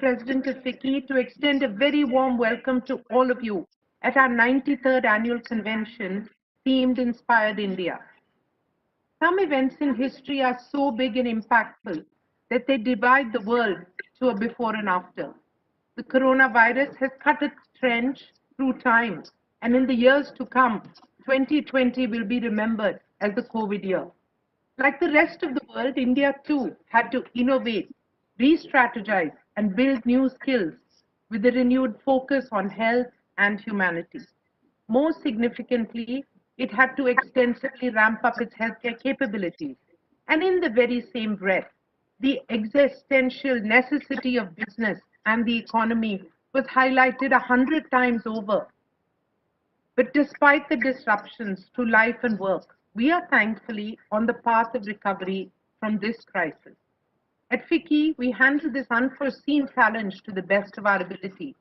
President of FICCI, to extend a very warm welcome to all of you at our 93rd annual convention themed Inspired India. Some events in history are so big and impactful that they divide the world to a before and after. The coronavirus has cut its trench through time, and in the years to come, 2020 will be remembered as the COVID year. Like the rest of the world, India too had to innovate, re-strategize, and build new skills with a renewed focus on health and humanity. More significantly, it had to extensively ramp up its healthcare capabilities. And in the very same breath, the existential necessity of business and the economy was highlighted 100 times over. But despite the disruptions to life and work, we are thankfully on the path of recovery from this crisis. At FICCI, we handled this unforeseen challenge to the best of our ability.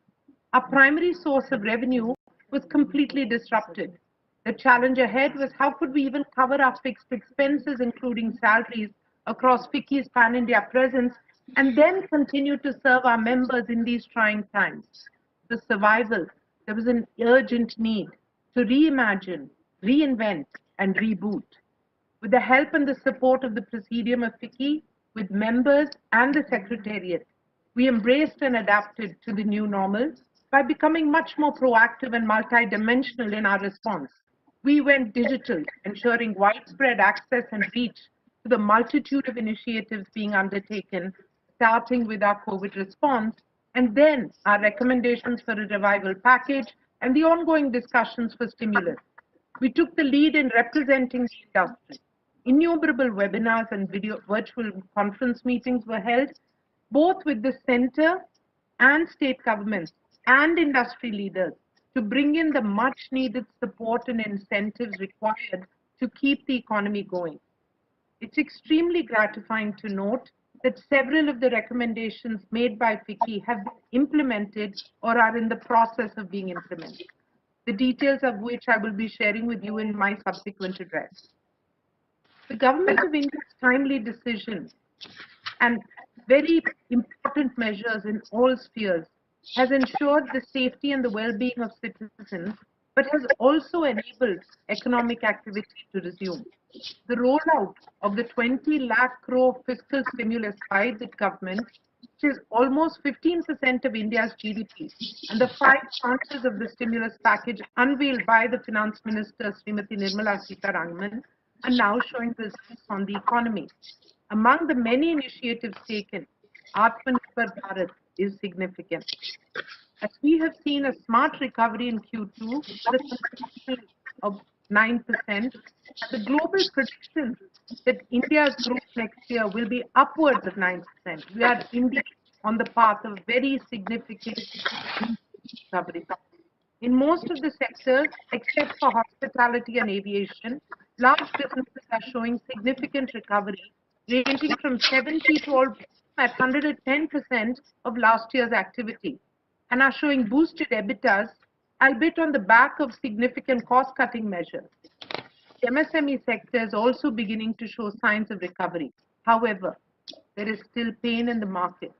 Our primary source of revenue was completely disrupted. The challenge ahead was how could we even cover our fixed expenses, including salaries, across FICCI's pan-India presence, and then continue to serve our members in these trying times. For survival, there was an urgent need to reimagine, reinvent, and reboot. With the help and the support of the Presidium of FICCI, with members and the Secretariat, we embraced and adapted to the new normal by becoming much more proactive and multidimensional in our response. We went digital, ensuring widespread access and reach to the multitude of initiatives being undertaken, starting with our COVID response, and then our recommendations for a revival package and the ongoing discussions for stimulus. We took the lead in representing the industry. Innumerable webinars and virtual conference meetings were held, both with the center and state governments and industry leaders, to bring in the much needed support and incentives required to keep the economy going. It's extremely gratifying to note that several of the recommendations made by FICCI have been implemented or are in the process of being implemented, the details of which I will be sharing with you in my subsequent address. The Government of India's timely decision and very important measures in all spheres has ensured the safety and the well-being of citizens, but has also enabled economic activity to resume. The rollout of the 20 lakh crore fiscal stimulus by the government, which is almost 15% of India's GDP, and the 5 tranches of the stimulus package unveiled by the Finance Minister, Srimati Nirmala Sitharaman, are now showing results on the economy. Among the many initiatives taken, Atmanirbhar Bharat is significant. As we have seen a smart recovery in Q2 with a contribution of 9%, the global prediction that India's growth next year will be upwards of 9%. We are indeed on the path of very significant recovery. In most of the sectors, except for hospitality and aviation, large businesses are showing significant recovery, ranging from 70 to almost at 110% of last year's activity, and are showing boosted EBITDAs, albeit on the back of significant cost-cutting measures. The MSME sector is also beginning to show signs of recovery. However, there is still pain in the market,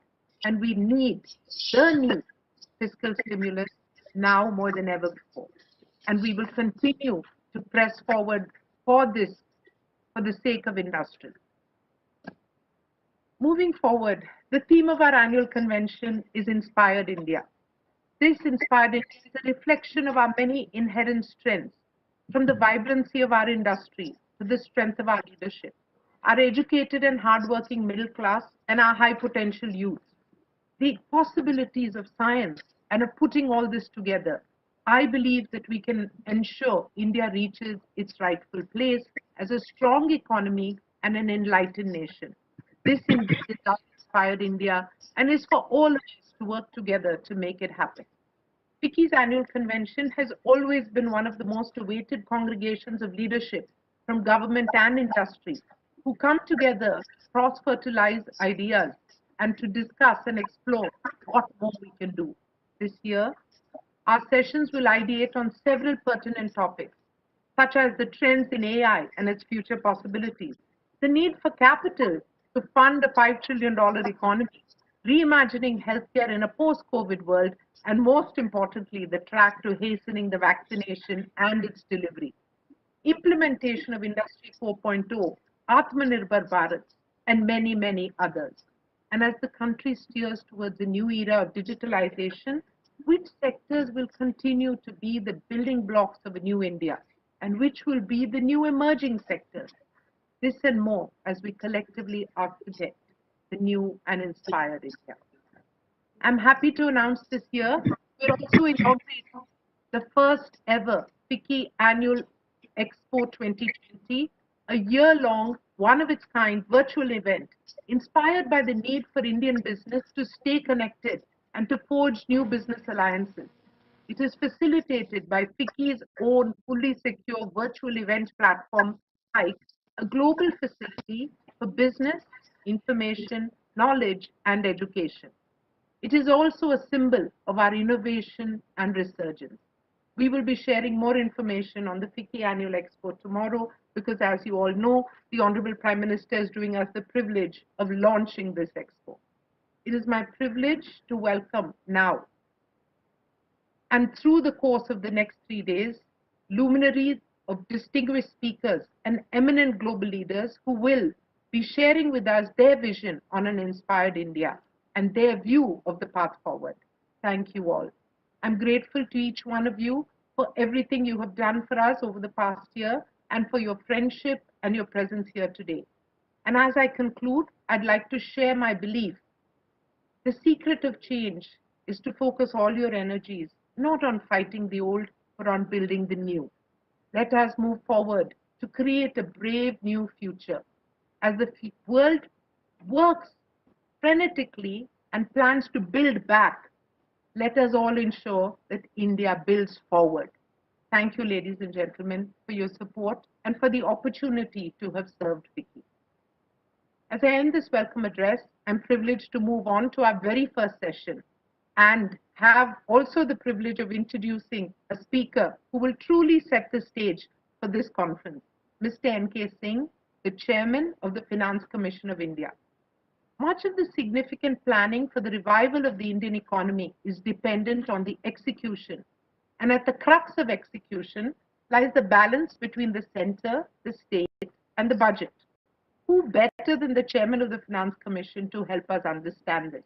and we need the new fiscal stimulus now more than ever before. And we will continue to press forward for this, for the sake of industry. Moving forward, the theme of our annual convention is Inspired India. This Inspired India is a reflection of our many inherent strengths, from the vibrancy of our industry to the strength of our leadership, our educated and hardworking middle class, and our high potential youth. The possibilities of science and of putting all this together, I believe that we can ensure India reaches its rightful place as a strong economy and an enlightened nation. This indeed is our Inspired India, and is for all of us to work together to make it happen. FICCI's annual convention has always been one of the most awaited congregations of leadership from government and industry who come together to cross-fertilize ideas and to discuss and explore what more we can do. This year, our sessions will ideate on several pertinent topics, such as the trends in AI and its future possibilities, the need for capital to fund a $5 trillion economy, reimagining healthcare in a post-COVID world, and most importantly, the track to hastening the vaccination and its delivery, implementation of Industry 4.0, Atmanirbhar Bharat, and many, many others. And as the country steers towards a new era of digitalization, which sectors will continue to be the building blocks of a new India, and which will be the new emerging sectors? This and more as we collectively architect the new and inspired India. I'm happy to announce this year we're also inaugurating the first ever FICCI Annual Expo 2020, a year-long, one-of-its-kind virtual event inspired by the need for Indian business to stay connected and to forge new business alliances. It is facilitated by FICCI's own fully secure virtual event platform, FICCI, a global facility for business, information, knowledge, and education. It is also a symbol of our innovation and resurgence. We will be sharing more information on the FICCI Annual Expo tomorrow because, as you all know, the Honorable Prime Minister is doing us the privilege of launching this expo. It is my privilege to welcome now, and through the course of the next 3 days, luminaries of distinguished speakers and eminent global leaders who will be sharing with us their vision on an inspired India and their view of the path forward. Thank you all. I'm grateful to each one of you for everything you have done for us over the past year and for your friendship and your presence here today. And as I conclude, I'd like to share my belief. The secret of change is to focus all your energies not on fighting the old, but on building the new. Let us move forward to create a brave new future. As the world works frenetically and plans to build back, let us all ensure that India builds forward. Thank you, ladies and gentlemen, for your support and for the opportunity to have served FICCI. As I end this welcome address, I'm privileged to move on to our very first session and have also the privilege of introducing a speaker who will truly set the stage for this conference, Mr. N.K. Singh, the Chairman of the Finance Commission of India. Much of the significant planning for the revival of the Indian economy is dependent on the execution. And at the crux of execution lies the balance between the center, the state, and the budget. Who better than the Chairman of the Finance Commission to help us understand this?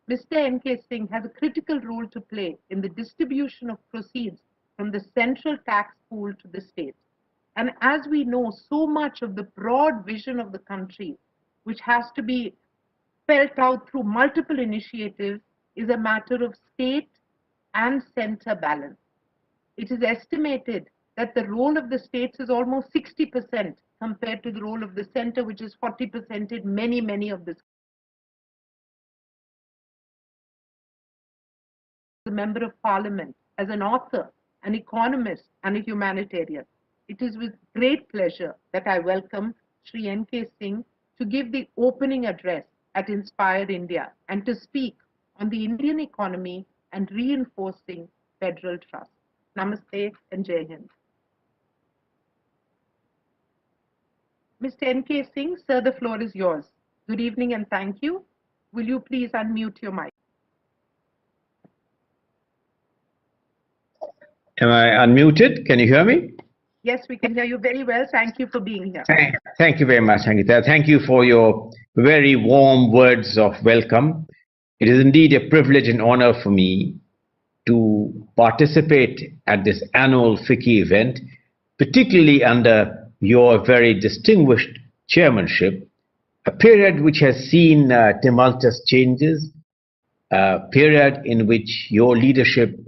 Mr. N.K. Singh has a critical role to play in the distribution of proceeds from the central tax pool to the states. And as we know, so much of the broad vision of the country, which has to be felt out through multiple initiatives, is a matter of state and center balance. It is estimated that the role of the states is almost 60% compared to the role of the center, which is 40% in many of the a member of parliament, as an author, an economist, and a humanitarian. It is with great pleasure that I welcome Sri N.K. Singh to give the opening address at Inspired India and to speak on the Indian economy and reinforcing federal trust. Namaste and Jai Hind. Mr. N.K. Singh, sir, the floor is yours. Good evening and thank you. Will you please unmute your mic? Am I unmuted? Can you hear me? Yes, we can hear you very well. Thank you for being here. Thank you very much, Sangeeta. Thank you for your very warm words of welcome. It is indeed a privilege and honor for me to participate at this annual FICCI event, particularly under your very distinguished chairmanship, a period which has seen tumultuous changes, a period in which your leadership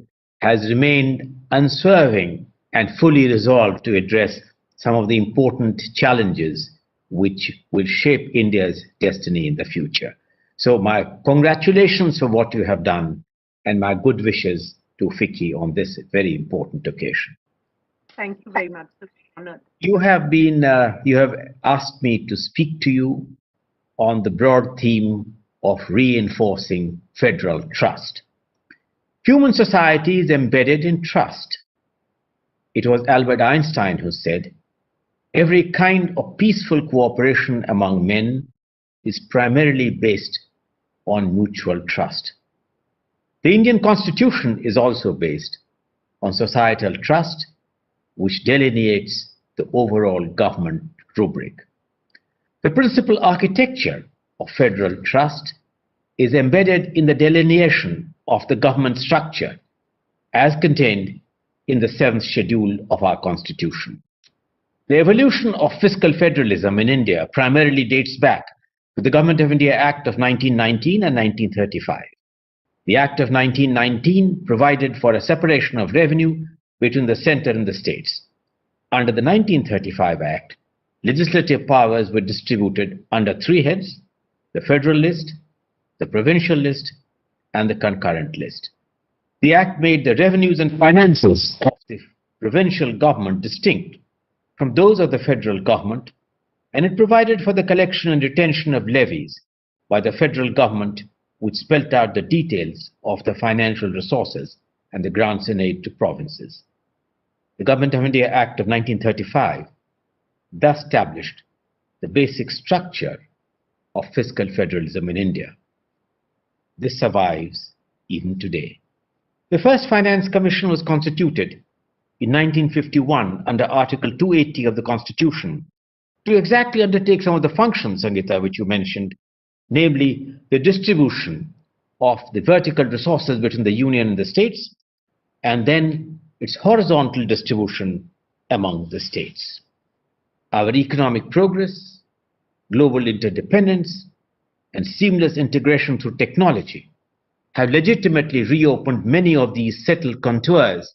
has remained unswerving and fully resolved to address some of the important challenges which will shape India's destiny in the future. So my congratulations for what you have done and my good wishes to FICCI on this very important occasion. Thank you very much. It's an honor. You have asked me to speak to you on the broad theme of reinforcing federal trust. Human society is embedded in trust. It was Albert Einstein who said, "Every kind of peaceful cooperation among men is primarily based on mutual trust. The Indian Constitution is also based on societal trust, which delineates the overall government rubric. The principal architecture of federal trust is embedded in the delineation of the government structure as contained in the 7th schedule of our Constitution. The evolution of fiscal federalism in India primarily dates back to the Government of India Act of 1919 and 1935. The Act of 1919 provided for a separation of revenue between the centre and the states. Under the 1935 Act, legislative powers were distributed under 3 heads: the federal list, the provincial list, and the concurrent list. The Act made the revenues and finances of the provincial government distinct from those of the federal government, and it provided for the collection and retention of levies by the federal government, which spelt out the details of the financial resources and the grants in aid to provinces. The Government of India Act of 1935 thus established the basic structure of fiscal federalism in India. This survives even today. The first Finance Commission was constituted in 1951 under Article 280 of the Constitution to exactly undertake some of the functions, Sangeeta, which you mentioned, namely the distribution of the vertical resources between the Union and the states, and then its horizontal distribution among the states. Our economic progress, global interdependence, and seamless integration through technology have legitimately reopened many of these settled contours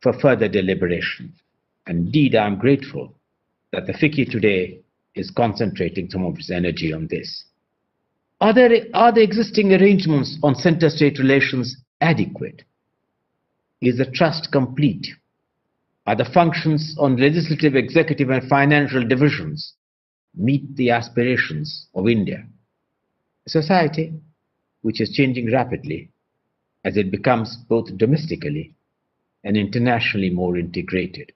for further deliberation. And indeed, I am grateful that the FICCI today is concentrating some of its energy on this. Are the existing arrangements on center-state relations adequate? Is the trust complete? Are the functions on legislative, executive, and financial divisions meet the aspirations of India? A society which is changing rapidly as it becomes both domestically and internationally more integrated.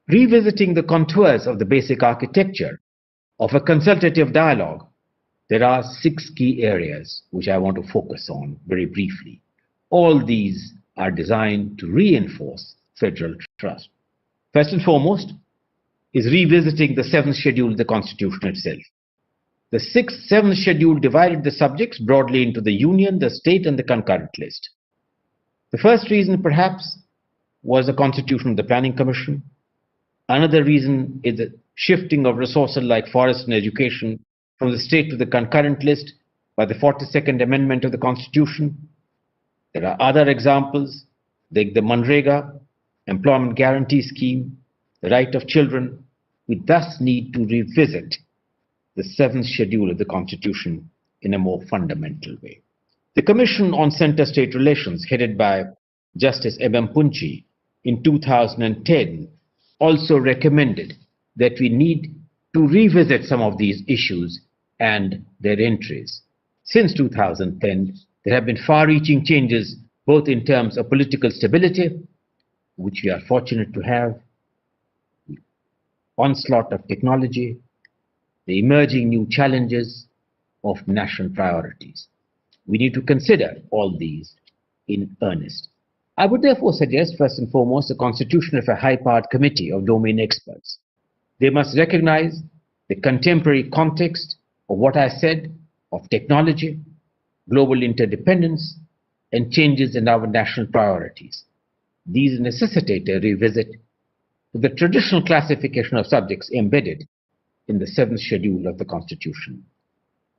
Revisiting the contours of the basic architecture of a consultative dialogue, there are 6 key areas which I want to focus on very briefly. All these are designed to reinforce federal trust. First and foremost is revisiting the 7th schedule of the Constitution itself. The 7th schedule divided the subjects broadly into the Union, the state, and the concurrent list. The first reason, perhaps, was the constitution of the Planning Commission. Another reason is the shifting of resources like forest and education from the state to the concurrent list by the 42nd Amendment of the Constitution. There are other examples, like the Manrega, Employment Guarantee Scheme, the right of children. We thus need to revisit the 7th schedule of the Constitution in a more fundamental way. The Commission on Center-State Relations, headed by Justice M.M. Punchi in 2010, also recommended that we need to revisit some of these issues and their entries. Since 2010, there have been far-reaching changes both in terms of political stability, which we are fortunate to have, the onslaught of technology, the emerging new challenges of national priorities. We need to consider all these in earnest. I would therefore suggest, first and foremost, the constitution of a high-powered committee of domain experts. They must recognize the contemporary context of what I said of technology, global interdependence, and changes in our national priorities. These necessitate a revisit to the traditional classification of subjects embedded in the 7th schedule of the Constitution.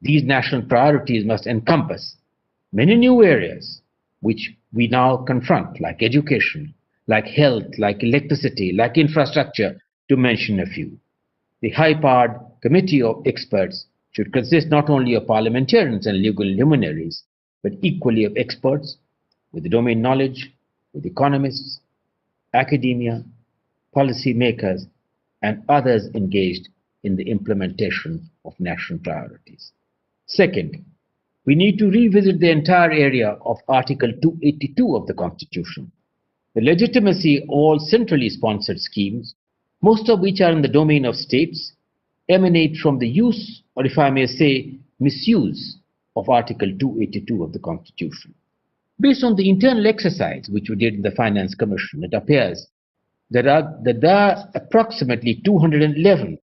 These national priorities must encompass many new areas which we now confront, like education, like health, like electricity, like infrastructure, to mention a few. The high-powered committee of experts should consist not only of parliamentarians and legal luminaries, but equally of experts with domain knowledge, with economists, academia, policy makers, and others engaged in the implementation of national priorities. Second, we need to revisit the entire area of Article 282 of the Constitution. The legitimacy of all centrally sponsored schemes, most of which are in the domain of states, emanate from the use, or if I may say, misuse, of Article 282 of the Constitution. Based on the internal exercise which we did in the Finance Commission, it appears that there are approximately 211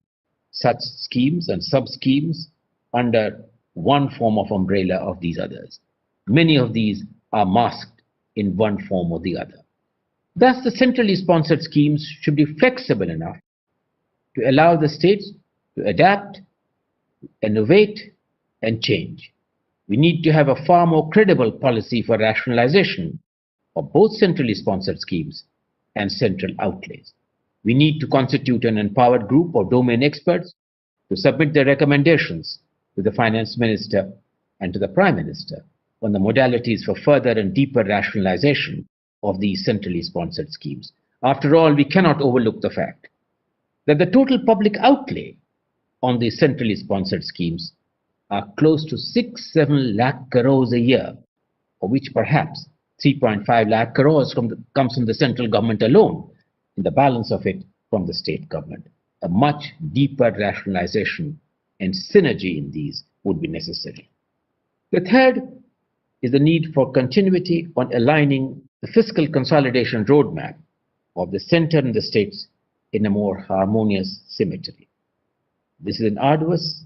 such schemes and sub-schemes under one form of umbrella of these others. Many of these are masked in one form or the other. Thus, the centrally sponsored schemes should be flexible enough to allow the states to adapt, innovate, and change. We need to have a far more credible policy for rationalization of both centrally sponsored schemes and central outlays. We need to constitute an empowered group of domain experts to submit their recommendations to the Finance Minister and to the Prime Minister on the modalities for further and deeper rationalization of these centrally sponsored schemes. After all, we cannot overlook the fact that the total public outlay on these centrally sponsored schemes are close to 6-7 lakh crores a year, of which perhaps 3.5 lakh crores comes from the central government alone, and the balance of it from the state government. A much deeper rationalization and synergy in these would be necessary. The third is the need for continuity on aligning the fiscal consolidation roadmap of the center and the states in a more harmonious symmetry. This is an arduous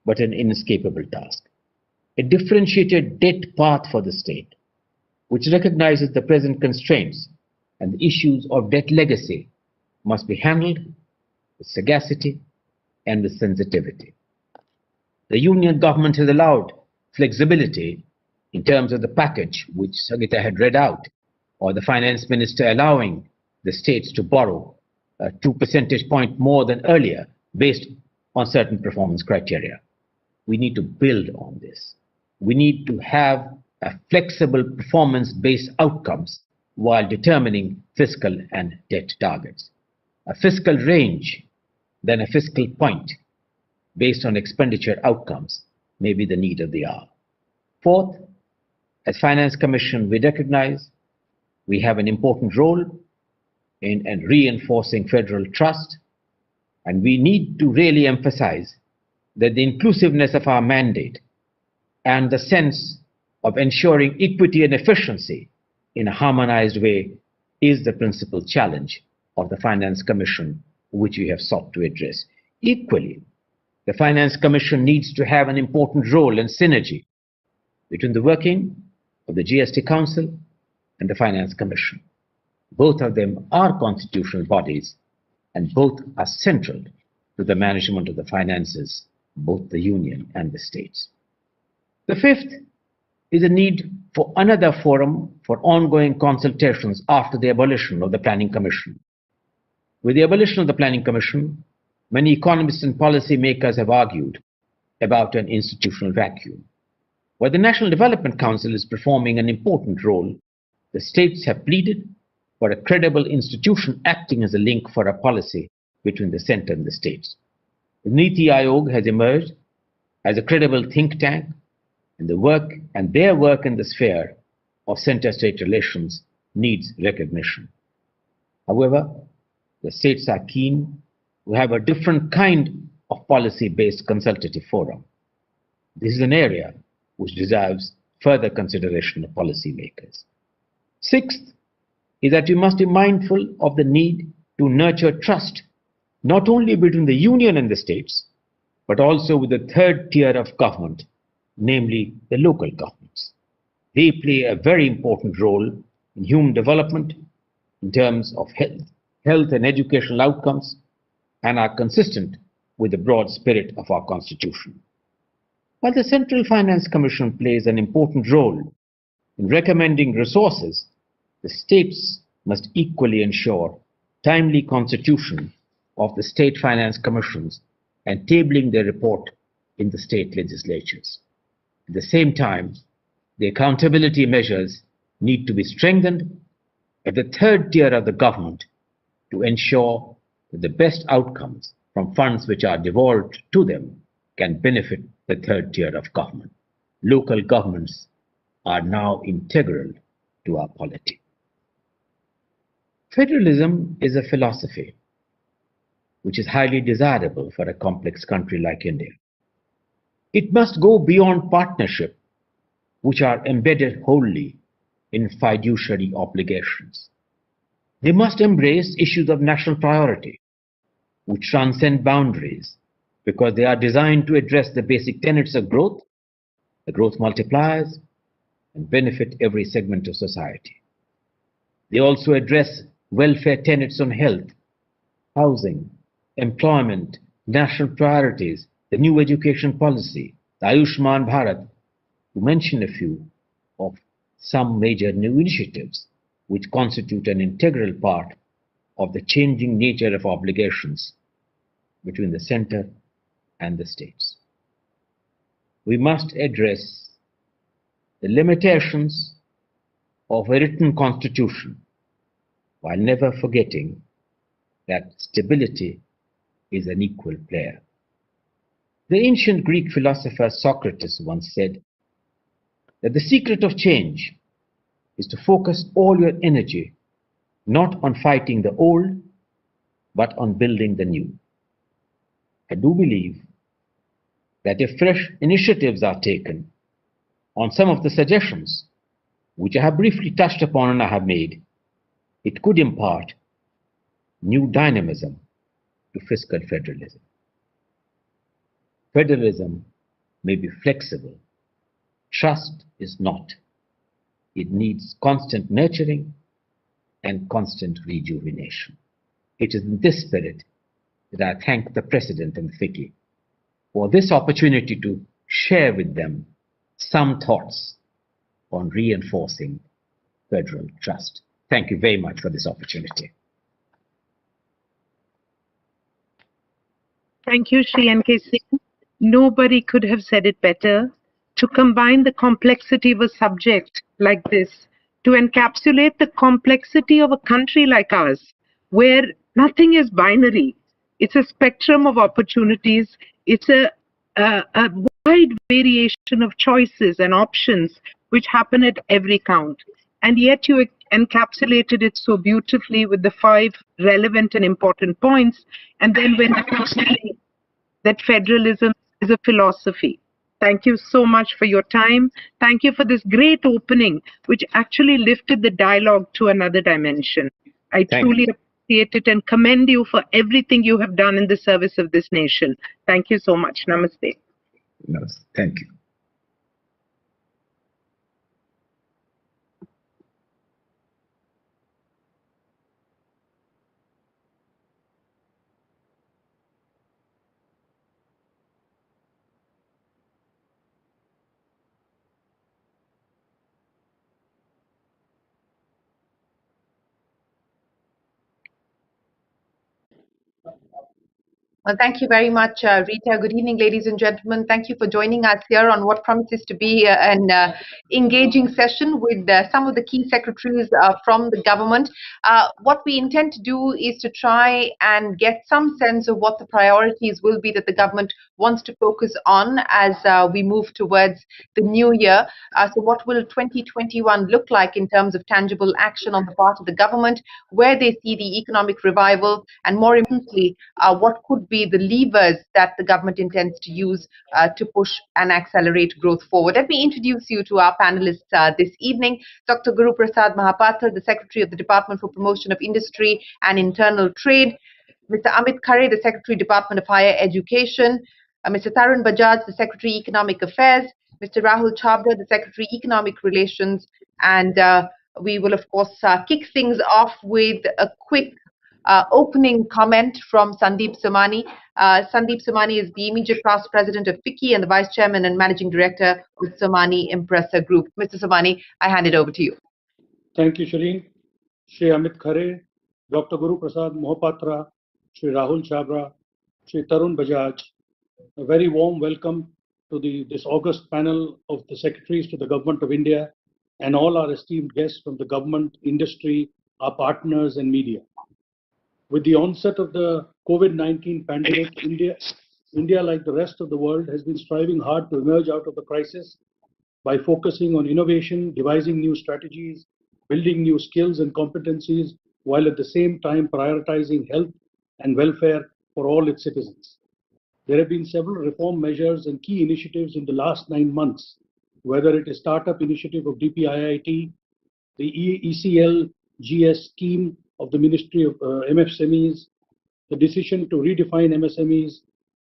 but an inescapable task. A differentiated debt path for the state, which recognizes the present constraints and the issues of debt legacy, must be handled with sagacity and with sensitivity. The union government has allowed flexibility in terms of the package which Sagita had read out, or the finance minister allowing the states to borrow 2 percentage points more than earlier based on certain performance criteria. We need to build on this. We need to have a flexible performance-based outcomes while determining fiscal and debt targets. A fiscal range, then a fiscal point based on expenditure outcomes may be the need of the hour. Fourth, as Finance Commission, we recognize we have an important role in reinforcing federal trust, and we need to really emphasize that the inclusiveness of our mandate and the sense of ensuring equity and efficiency in a harmonized way is the principal challenge of the Finance Commission, which we have sought to address. Equally, the Finance Commission needs to have an important role and synergy between the working of the GST Council and the Finance Commission. Both of them are constitutional bodies and both are central to the management of the finances, both the Union and the states. The fifth is a need for another forum for ongoing consultations after the abolition of the Planning Commission. With the abolition of the Planning Commission, many economists and policy makers have argued about an institutional vacuum. While the National Development Council is performing an important role, the states have pleaded for a credible institution acting as a link for a policy between the center and the states. The Niti Aayog has emerged as a credible think tank, and their work in the sphere of center-state relations needs recognition. However, the states are keen to have a different kind of policy-based consultative forum. This is an area which deserves further consideration of policymakers. Sixth is that we must be mindful of the need to nurture trust, not only between the Union and the states, but also with the third tier of government, namely the local governments. They play a very important role in human development in terms of health and educational outcomes, and are consistent with the broad spirit of our Constitution. While the Central Finance Commission plays an important role in recommending resources, the states must equally ensure timely constitution of the state finance commissions and tabling their report in the state legislatures. At the same time, the accountability measures need to be strengthened at the third tier of the government to ensure that the best outcomes from funds which are devolved to them can benefit the third tier of government. Local governments are now integral to our polity. Federalism is a philosophy which is highly desirable for a complex country like India. It must go beyond partnership which are embedded wholly in fiduciary obligations. They must embrace issues of national priority, which transcend boundaries, because they are designed to address the basic tenets of growth, the growth multipliers, and benefit every segment of society. They also address welfare tenets on health, housing, employment, national priorities, the new education policy, the Ayushman Bharat, to mention a few of some major new initiatives which constitute an integral part of the changing nature of obligations between the center and the states. We must address the limitations of a written constitution while never forgetting that stability is an equal player. The ancient Greek philosopher Socrates once said that the secret of change is to focus all your energy not on fighting the old, but on building the new. I do believe that if fresh initiatives are taken on some of the suggestions which I have briefly touched upon and I have made, it could impart new dynamism to fiscal federalism. Federalism may be flexible. Trust is not. It needs constant nurturing and constant rejuvenation. It is in this spirit that I thank the President and FICCI for this opportunity to share with them some thoughts on reinforcing federal trust. Thank you very much for this opportunity. Thank you, Shri N.K. Singh. Nobody could have said it better. To combine the complexity of a subject like this, to encapsulate the complexity of a country like ours, where nothing is binary. It's a spectrum of opportunities. It's a wide variation of choices and options which happen at every count. And yet you encapsulated it so beautifully with the 5 relevant and important points. And then when you say that federalism is a philosophy. Thank you so much for your time. Thank you for this great opening, which actually lifted the dialogue to another dimension. I truly appreciate it and commend you for everything you have done in the service of this nation. Thank you so much. Namaste. Namaste. Thank you. Well, thank you very much, Rita. Good evening, ladies and gentlemen. Thank you for joining us here on what promises to be an engaging session with some of the key secretaries from the government. What we intend to do is to try and get some sense of what the priorities will be that the government wants to focus on as we move towards the new year. So what will 2021 look like in terms of tangible action on the part of the government, where they see the economic revival, and more importantly, what could be the levers that the government intends to use to push and accelerate growth forward. Let me introduce you to our panelists this evening. Dr. Guru Prasad Mahapatra, the Secretary of the Department for Promotion of Industry and Internal Trade, Mr. Amit Khare, the Secretary, Department of Higher Education, Mr. Tarun Bajaj, the Secretary, Economic Affairs, Mr. Rahul Chabra, the Secretary, Economic Relations, and we will, of course, kick things off with a quick opening comment from Sandeep Somani. Sandeep Somani is the immediate past president of FICCI and the vice chairman and managing director of Somani Impressor Group. Mr. Somani, I hand it over to you. Thank you, Shireen. Shri Amit Khare, Dr. Guru Prasad Mohapatra, Shri Rahul Chabra, Shri Tarun Bajaj. A very warm welcome to this August panel of the secretaries to the Government of India and all our esteemed guests from the government, industry, our partners and media. With the onset of the COVID-19 pandemic, India, like the rest of the world, has been striving hard to emerge out of the crisis by focusing on innovation, devising new strategies, building new skills and competencies, while at the same time prioritizing health and welfare for all its citizens. There have been several reform measures and key initiatives in the last 9 months whether it is startup initiative of DPIIT, the ECL GS scheme of the Ministry of MSMEs, the decision to redefine MSMEs,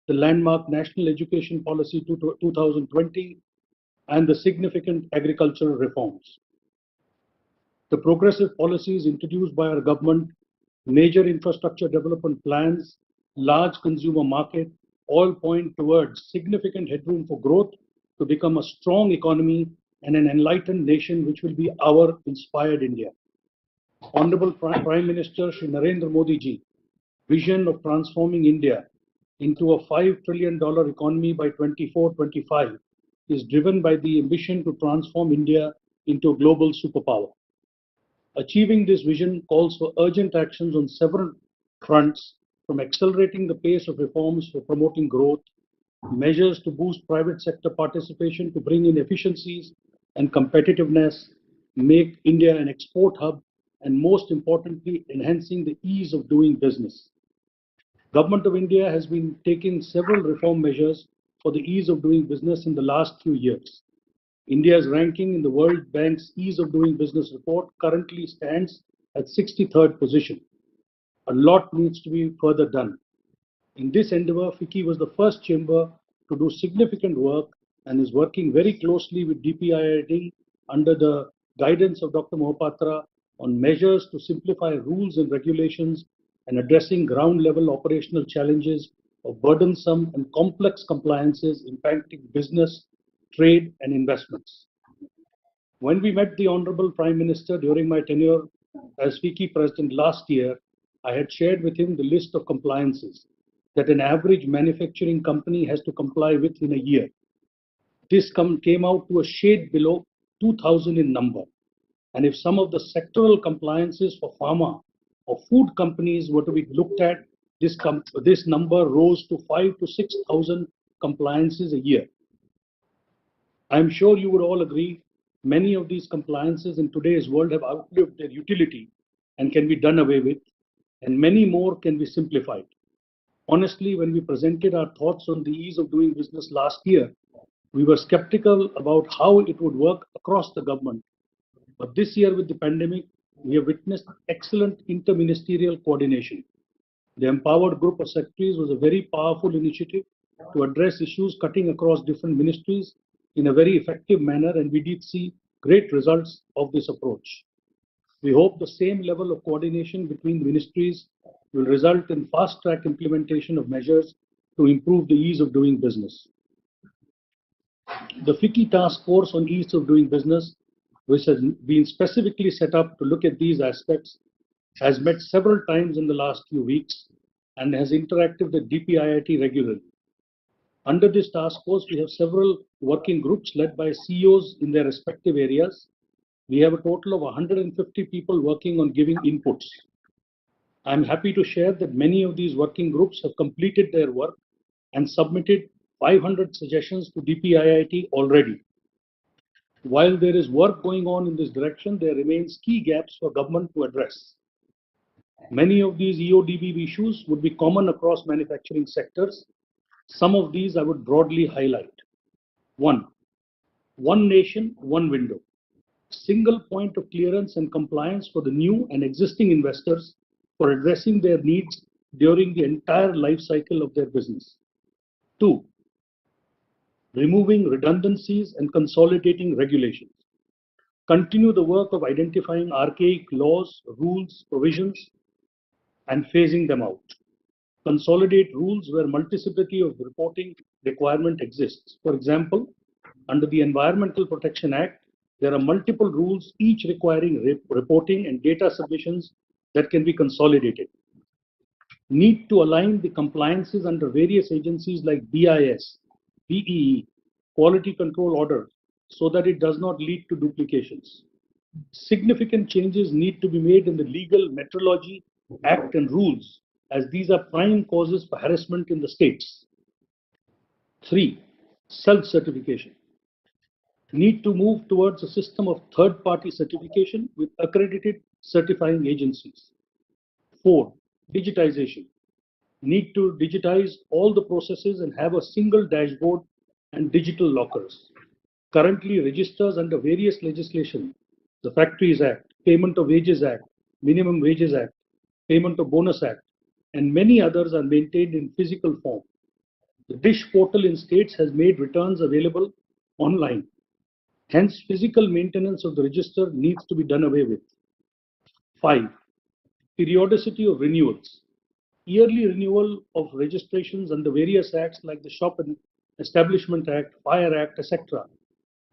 the landmark National Education Policy 2020, and the significant agricultural reforms. The progressive policies introduced by our government, major infrastructure development plans, large consumer market, all point towards significant headroom for growth to become a strong economy and an enlightened nation which will be our inspired India. Honorable Prime Minister Shri Narendra Modi ji vision of transforming India into a $5 trillion economy by 24-25 is driven by the ambition to transform India into a global superpower. Achieving this vision calls for urgent actions on several fronts, from accelerating the pace of reforms for promoting growth, measures to boost private sector participation to bring in efficiencies and competitiveness, make India an export hub, and most importantly, enhancing the ease of doing business. Government of India has been taking several reform measures for the ease of doing business in the last few years. India's ranking in the World Bank's Ease of Doing Business report currently stands at 63rd position. A lot needs to be further done. In this endeavor, FICCI was the first chamber to do significant work and is working very closely with DPIIT under the guidance of Dr. Mohapatra on measures to simplify rules and regulations and addressing ground level operational challenges of burdensome and complex compliances impacting business, trade and investments. When we met the Honorable Prime Minister during my tenure as FICCI President last year, I had shared with him the list of compliances that an average manufacturing company has to comply with in a year. This came out to a shade below 2,000 in number. And if some of the sectoral compliances for pharma or food companies were to be looked at, this number rose to 5,000 to 6,000 compliances a year. I'm sure you would all agree, many of these compliances in today's world have outlived their utility and can be done away with, and many more can be simplified. Honestly, when we presented our thoughts on the ease of doing business last year, we were skeptical about how it would work across the government. But this year with the pandemic, we have witnessed excellent interministerial coordination. The empowered group of secretaries was a very powerful initiative to address issues cutting across different ministries in a very effective manner, and we did see great results of this approach. We hope the same level of coordination between the ministries will result in fast-track implementation of measures to improve the ease of doing business. The FICCI Task Force on Ease of Doing Business, which has been specifically set up to look at these aspects, has met several times in the last few weeks and has interacted with DPIIT regularly. Under this task force, we have several working groups led by CEOs in their respective areas. We have a total of 150 people working on giving inputs. I'm happy to share that many of these working groups have completed their work and submitted 500 suggestions to DPIIT already. While there is work going on in this direction, there remains key gaps for government to address. Many of these EODB issues would be common across manufacturing sectors. Some of these I would broadly highlight. One nation, one window. Single point of clearance and compliance for the new and existing investors for addressing their needs during the entire life cycle of their business. Two, removing redundancies and consolidating regulations. Continue the work of identifying archaic laws, rules, provisions, and phasing them out. Consolidate rules where multiplicity of reporting requirement exists. For example, under the Environmental Protection Act, there are multiple rules, each requiring reporting and data submissions that can be consolidated. Need to align the compliances under various agencies like BIS, BEE, Quality Control Order, so that it does not lead to duplications. Significant changes need to be made in the Legal Metrology Act and rules, as these are prime causes for harassment in the states. 3. Self-certification. Need to move towards a system of third-party certification with accredited certifying agencies. 4. Digitization. Need to digitize all the processes and have a single dashboard and digital lockers. currently registers under various legislation, the Factories Act, Payment of Wages Act, Minimum Wages Act, Payment of Bonus Act, and many others are maintained in physical form. The DISH portal in states has made returns available online. Hence, physical maintenance of the register needs to be done away with. 5. Periodicity of renewals. Yearly renewal of registrations under various acts like the Shop and Establishment Act, Fire Act, etc.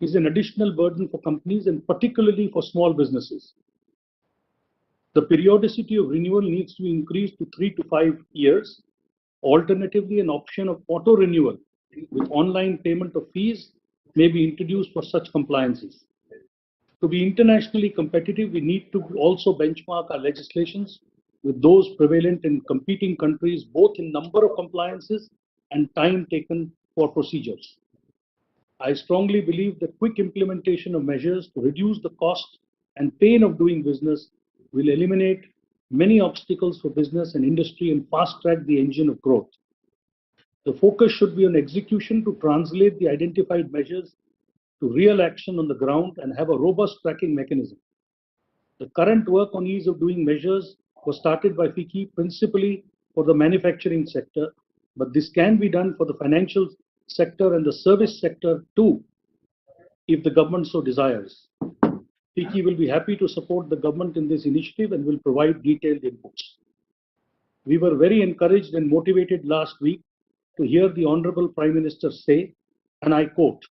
is an additional burden for companies and particularly for small businesses. The periodicity of renewal needs to be increased to 3 to 5 years. Alternatively, an option of auto renewal with online payment of fees may be introduced for such compliances. To be internationally competitive, we need to also benchmark our legislations with those prevalent in competing countries, both in number of compliances and time taken for procedures. I strongly believe that quick implementation of measures to reduce the cost and pain of doing business will eliminate many obstacles for business and industry and fast-track the engine of growth. The focus should be on execution to translate the identified measures to real action on the ground and have a robust tracking mechanism. The current work on ease of doing measures was started by FICCI principally for the manufacturing sector, but this can be done for the financial sector and the service sector too, if the government so desires. FICCI will be happy to support the government in this initiative and will provide detailed inputs. We were very encouraged and motivated last week to hear the Honorable Prime Minister say, and I quote,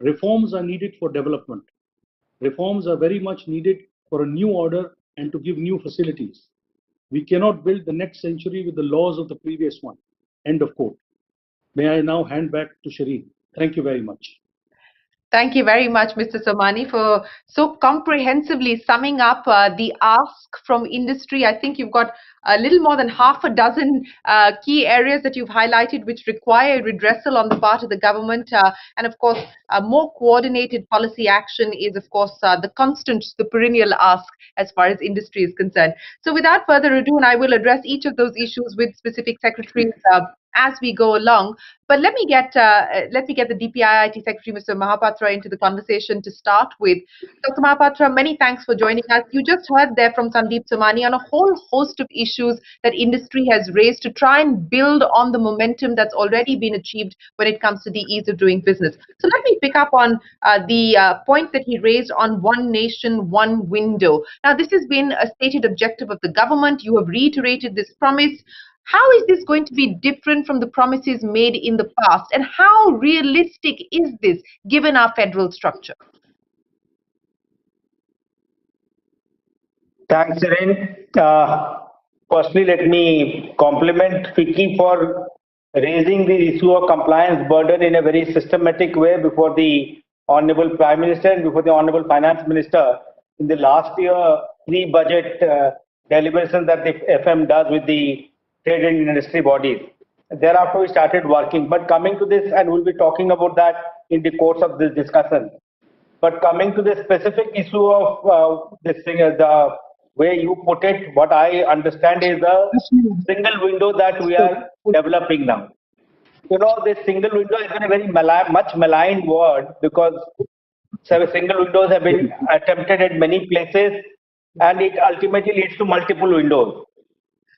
"Reforms are needed for development. Reforms are very much needed for a new order and to give new facilities. We cannot build the next century with the laws of the previous one." End of quote. May I now hand back to Shireen. Thank you very much. Thank you very much, Mr. Somani, for so comprehensively summing up the ask from industry. I think you've got a little more than half a dozen key areas that you've highlighted which require redressal on the part of the government. And of course, more coordinated policy action is, of course, the perennial ask as far as industry is concerned. So without further ado, and I will address each of those issues with specific secretaries as we go along. But let me get the DPIIT Secretary, Mr. Mahapatra, into the conversation to start with. Dr. Mahapatra, many thanks for joining us. You just heard there from Sandeep Somani on a whole host of issues that industry has raised to try and build on the momentum that's already been achieved when it comes to the ease of doing business. So let me pick up on the point that he raised on one nation, one window. Now, this has been a stated objective of the government. You have reiterated this promise. How is this going to be different from the promises made in the past? And how realistic is this given our federal structure? Thanks, Shireen. Firstly, let me compliment FICCI for raising the issue of compliance burden in a very systematic way before the Honorable Prime Minister and before the Honorable Finance Minister in the last year pre-budget deliberations that the FM does with the trade and industry bodies. Thereafter, we started working. But coming to this, and we'll be talking about that in the course of this discussion. But coming to the specific issue of this thing, the way you put it, what I understand is the single window that we are developing now. You know, this single window is a very much maligned word because single windows have been attempted at many places and it ultimately leads to multiple windows.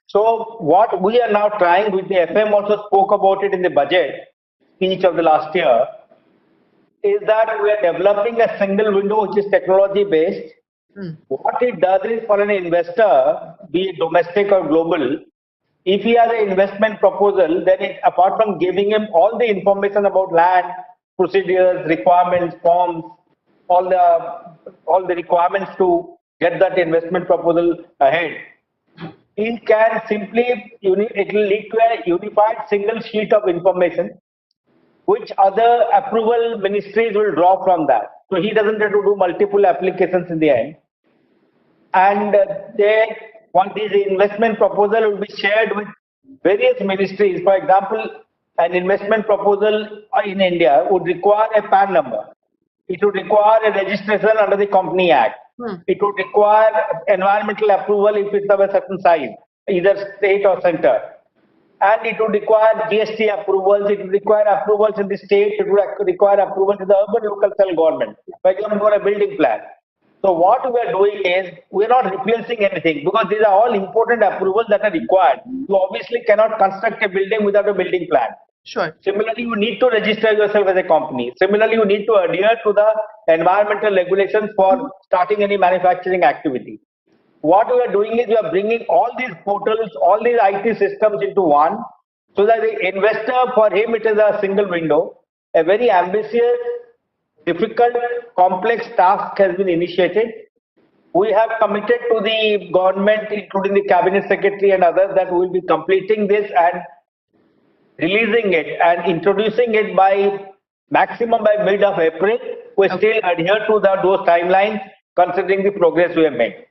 So what we are now trying with the FM also spoke about it in the budget speech of the last year is that we are developing a single window which is technology based. What it does is for an investor, be it domestic or global, if he has an investment proposal, then it, apart from giving him all the information about land, procedures, requirements, forms, all the requirements to get that investment proposal ahead, it can simply, it will lead to a unified single sheet of information which other approval ministries will draw from that. So he doesn't have to do multiple applications in the end. And once this investment proposal will be shared with various ministries. For example, an investment proposal in India would require a PAN number. It would require a registration under the Company Act. It would require environmental approval if it's of a certain size, either state or center. and it would require GST approvals, it would require approvals in the state, it would require approvals in the urban local cell government, for example, for a building plan. So what we are doing is, we are not replacing anything, because these are all important approvals that are required. You obviously cannot construct a building without a building plan. Sure. Similarly, you need to register yourself as a company. Similarly, you need to adhere to the environmental regulations for starting any manufacturing activity. What we are doing is, we are bringing all these portals, all these IT systems into one, so that the investor, for him, it is a single window. A very ambitious, difficult, complex task has been initiated. We have committed to the government, including the cabinet secretary and others, that we will be completing this and releasing it and introducing it by maximum by mid of April. We still adhere to those timelines, considering the progress we have made.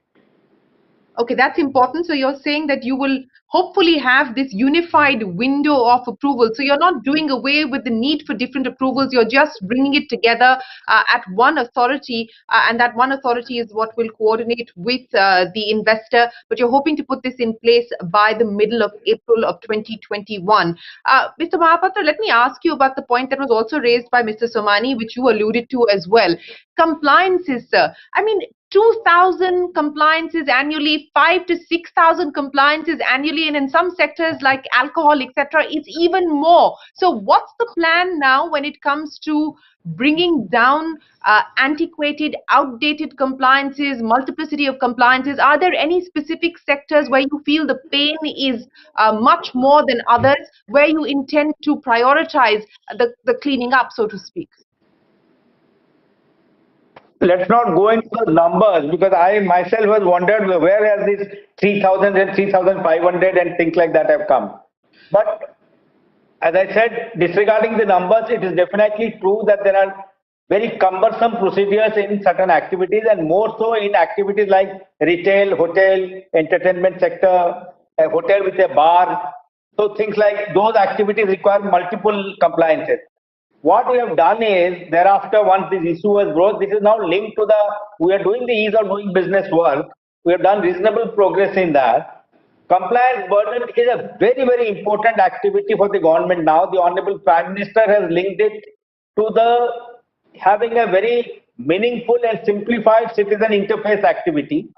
Okay, that's important. So you're saying that you will hopefully have this unified window of approval. So you're not doing away with the need for different approvals. You're just bringing it together at one authority, and that one authority is what will coordinate with the investor. But you're hoping to put this in place by the middle of April of 2021. Mr. Mohapatra, let me ask you about the point that was also raised by Mr. Somani, which you alluded to as well. Compliances, sir. I mean, 2,000 compliances annually, 5 to 6,000 compliances annually, and in some sectors like alcohol, etc., it's even more. So what's the plan now when it comes to bringing down antiquated, outdated compliances, multiplicity of compliances? Are there any specific sectors where you feel the pain is much more than others, where you intend to prioritize the cleaning up, so to speak? Let's not go into the numbers, because I myself has wondered where has these 3,000 and 3,500 and things like that have come. But as I said, disregarding the numbers, it is definitely true that there are very cumbersome procedures in certain activities, and more so in activities like retail, hotel, entertainment sector, a hotel with a bar. So things like those activities require multiple compliances. What we have done is, thereafter, once this issue was brought, this is now linked to we are doing the ease of doing business work. We have done reasonable progress in that. Compliance burden is a very, very important activity for the government now. The Honorable Prime Minister has linked it to having a very meaningful and simplified citizen interface activity.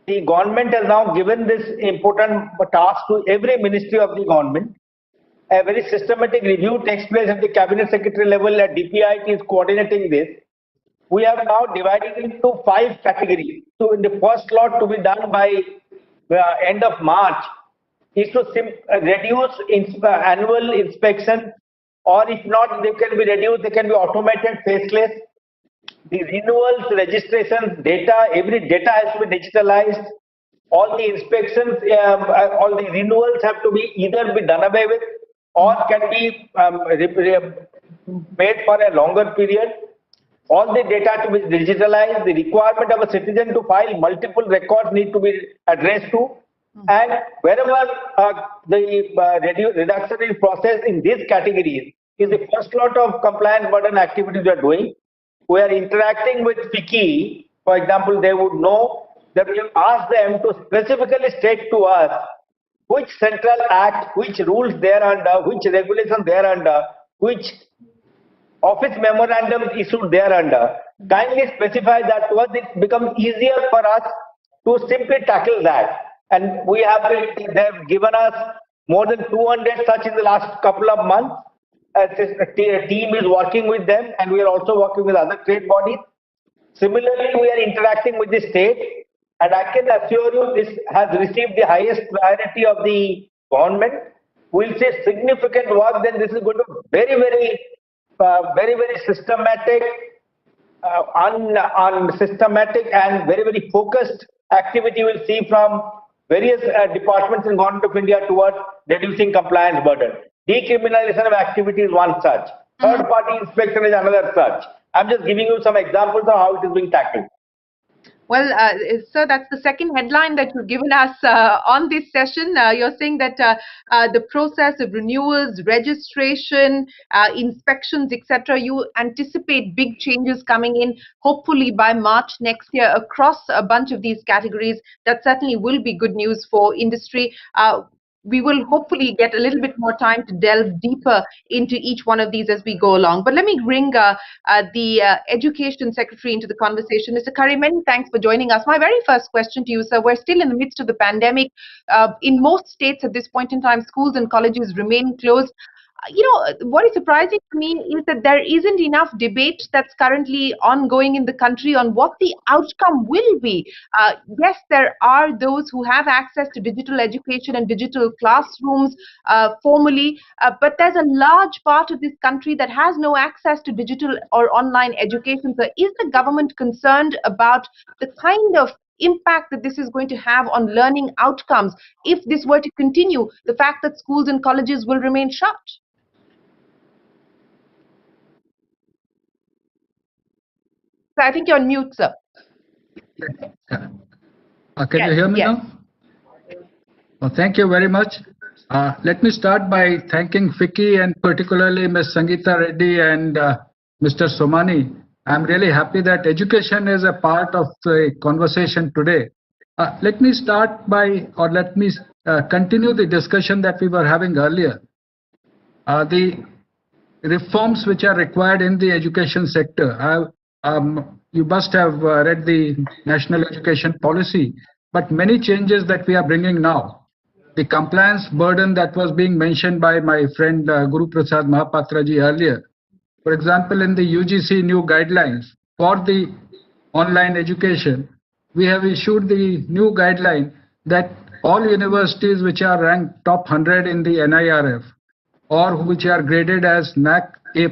The government has now given this important task to every ministry of the government. A very systematic review takes place at the cabinet secretary level. At DPI, it is coordinating this. We have now divided into 5 categories. So in the first lot to be done by end of March is to reduce annual inspection, or if not, they can be reduced, they can be automated, faceless. The renewals, registrations, data, every data has to be digitalized. All the inspections, all the renewals have to be either be done away with, or can be made for a longer period. All the data to be digitalized. The requirement of a citizen to file multiple records need to be addressed to. And wherever the reduction in process in these categories is the first lot of compliance burden activities we are doing. We are interacting with FICCI. For example, they would know that we have asked them to specifically state to us which central act, which rules they are under, which regulations they are under, which office memorandum issued they are under. Kindly specify that to us. It becomes easier for us to simply tackle that. And they have given us more than 200 such in the last couple of months. A team is working with them, and we are also working with other trade bodies. Similarly, we are interacting with the state. And I can assure you, this has received the highest priority of the government. We'll see significant work. Then this is going to be very, very systematic, systematic and very focused activity. We'll see from various departments in Government of India towards reducing compliance burden. Decriminalization of activity is one such. Third-party inspection is another such. I'm just giving you some examples of how it is being tackled. Well, sir, that's the second headline that you've given us on this session. You're saying that the process of renewals, registration, inspections, etc., you anticipate big changes coming in, hopefully by March next year across a bunch of these categories. That certainly will be good news for industry. we will hopefully get a little bit more time to delve deeper into each one of these as we go along. But let me bring the Education Secretary into the conversation. Mr. Khare, many thanks for joining us. My very first question to you, sir, we're still in the midst of the pandemic. In most states at this point in time, schools and colleges remain closed. What is surprising to me is that there isn't enough debate that's currently ongoing in the country on what the outcome will be. Yes, there are those who have access to digital education and digital classrooms formally, but there's a large part of this country that has no access to digital or online education. So is the government concerned about the kind of impact that this is going to have on learning outcomes if this were to continue, the fact that schools and colleges will remain shut? So I think you're on mute, sir. Can you hear me now? Well, thank you very much. Let me start by thanking FICCI and particularly Ms. Sangeeta Reddy and Mr. Somani. I'm really happy that education is a part of the conversation today. Let me start by, or let me continue the discussion that we were having earlier. The reforms which are required in the education sector. You must have read the National Education Policy, but many changes that we are bringing now. The compliance burden that was being mentioned by my friend Guru Prasad Mahapatra ji earlier. For example, in the UGC new guidelines for the online education, we have issued the new guideline that all universities which are ranked top 100 in the NIRF or which are graded as NAC A+,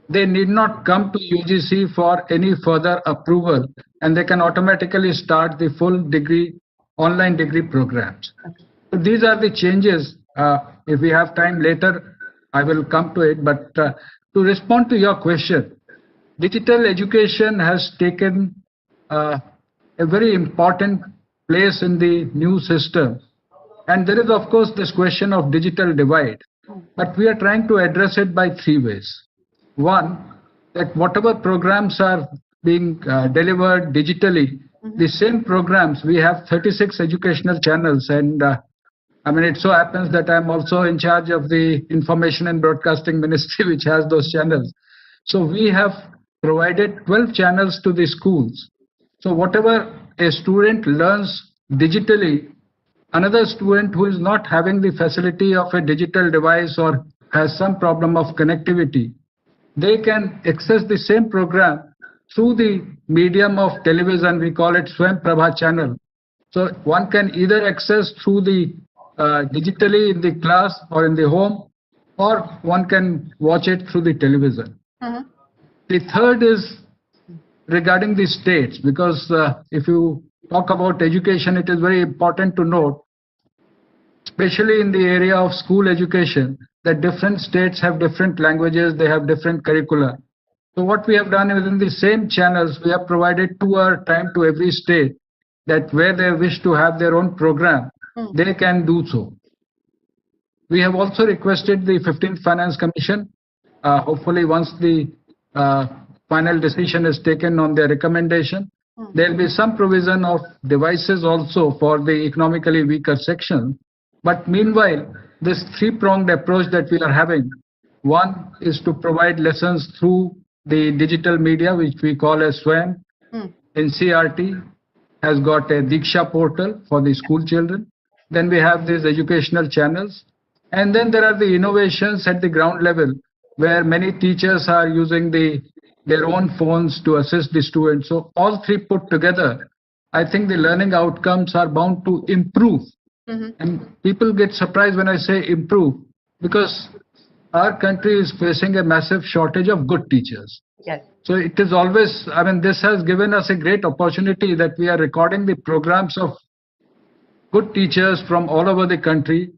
they need not come to UGC for any further approval, and they can automatically start the full degree, online degree programs. So these are the changes. If we have time later, I will come to it. But to respond to your question, digital education has taken a very important place in the new system. And there is, of course, this question of digital divide. But we are trying to address it by three ways. One, that whatever programs are being delivered digitally, the same programs, we have 36 educational channels. And I mean, it so happens that I'm also in charge of the Information and Broadcasting Ministry, which has those channels. So we have provided 12 channels to the schools. So whatever a student learns digitally, another student who is not having the facility of a digital device or has some problem of connectivity, they can access the same program through the medium of television. We call it Swayam Prabha channel. So one can either access through the digitally in the class or in the home, or one can watch it through the television. The third is regarding the states, because if you talk about education, it is very important to note, especially in the area of school education, that different states have different languages, they have different curricula. So what we have done within the same channels, we have provided 2 hour time to every state that where they wish to have their own program, they can do so. We have also requested the 15th Finance Commission, hopefully once the final decision is taken on their recommendation, there will be some provision of devices also for the economically weaker section. But meanwhile, this three-pronged approach that we are having, one is to provide lessons through the digital media, which we call as Swayam. NCRT has got a Diksha portal for the school children. Then we have these educational channels. And then there are the innovations at the ground level, where many teachers are using their own phones to assist the students. So all three put together, I think the learning outcomes are bound to improve. And people get surprised when I say improve, because our country is facing a massive shortage of good teachers. Yes. So it is always, I mean, this has given us a great opportunity that we are recording the programs of good teachers from all over the country,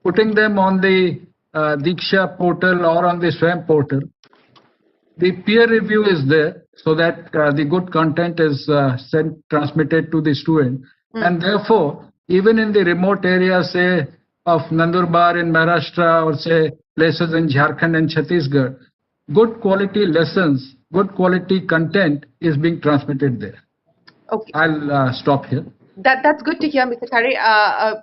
putting them on the Diksha portal or on the Swayam portal. The peer review is there so that the good content is transmitted to the student. And therefore, even in the remote areas, say, of Nandurbar in Maharashtra, or say places in Jharkhand and Chhattisgarh, good quality lessons, good quality content is being transmitted there. Okay. I'll stop here. That's good to hear, Mr. Khare.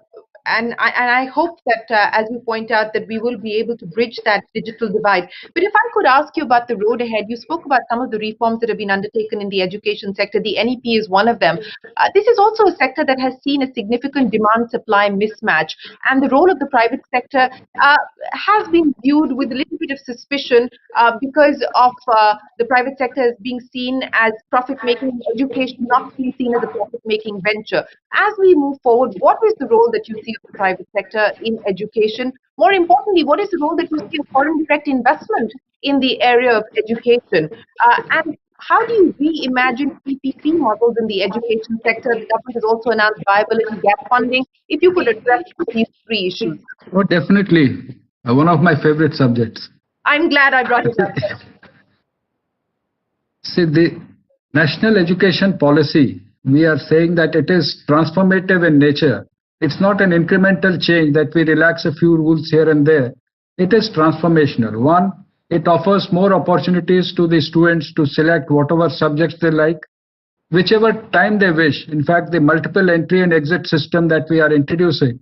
I hope that, as you point out, that we will be able to bridge that digital divide. But if I could ask you about the road ahead, you spoke about some of the reforms that have been undertaken in the education sector. The NEP is one of them. This is also a sector that has seen a significant demand-supply mismatch, and the role of the private sector has been viewed with a little bit of suspicion because of the private sector as being seen as profit-making, education not being seen as a profit-making venture. As we move forward, what is the role that you see of the private sector in education? More importantly, what is the role that you see of foreign direct investment in the area of education? And how do you reimagine PPP models in the education sector? The government has also announced viability gap funding. If you could address these three issues. Oh, definitely. One of my favorite subjects. I'm glad I brought it up. See, the national education policy, we are saying that it is transformative in nature. It's not an incremental change that we relax a few rules here and there. It is transformational. One, it offers more opportunities to the students to select whatever subjects they like, whichever time they wish. In fact, the multiple entry and exit system that we are introducing,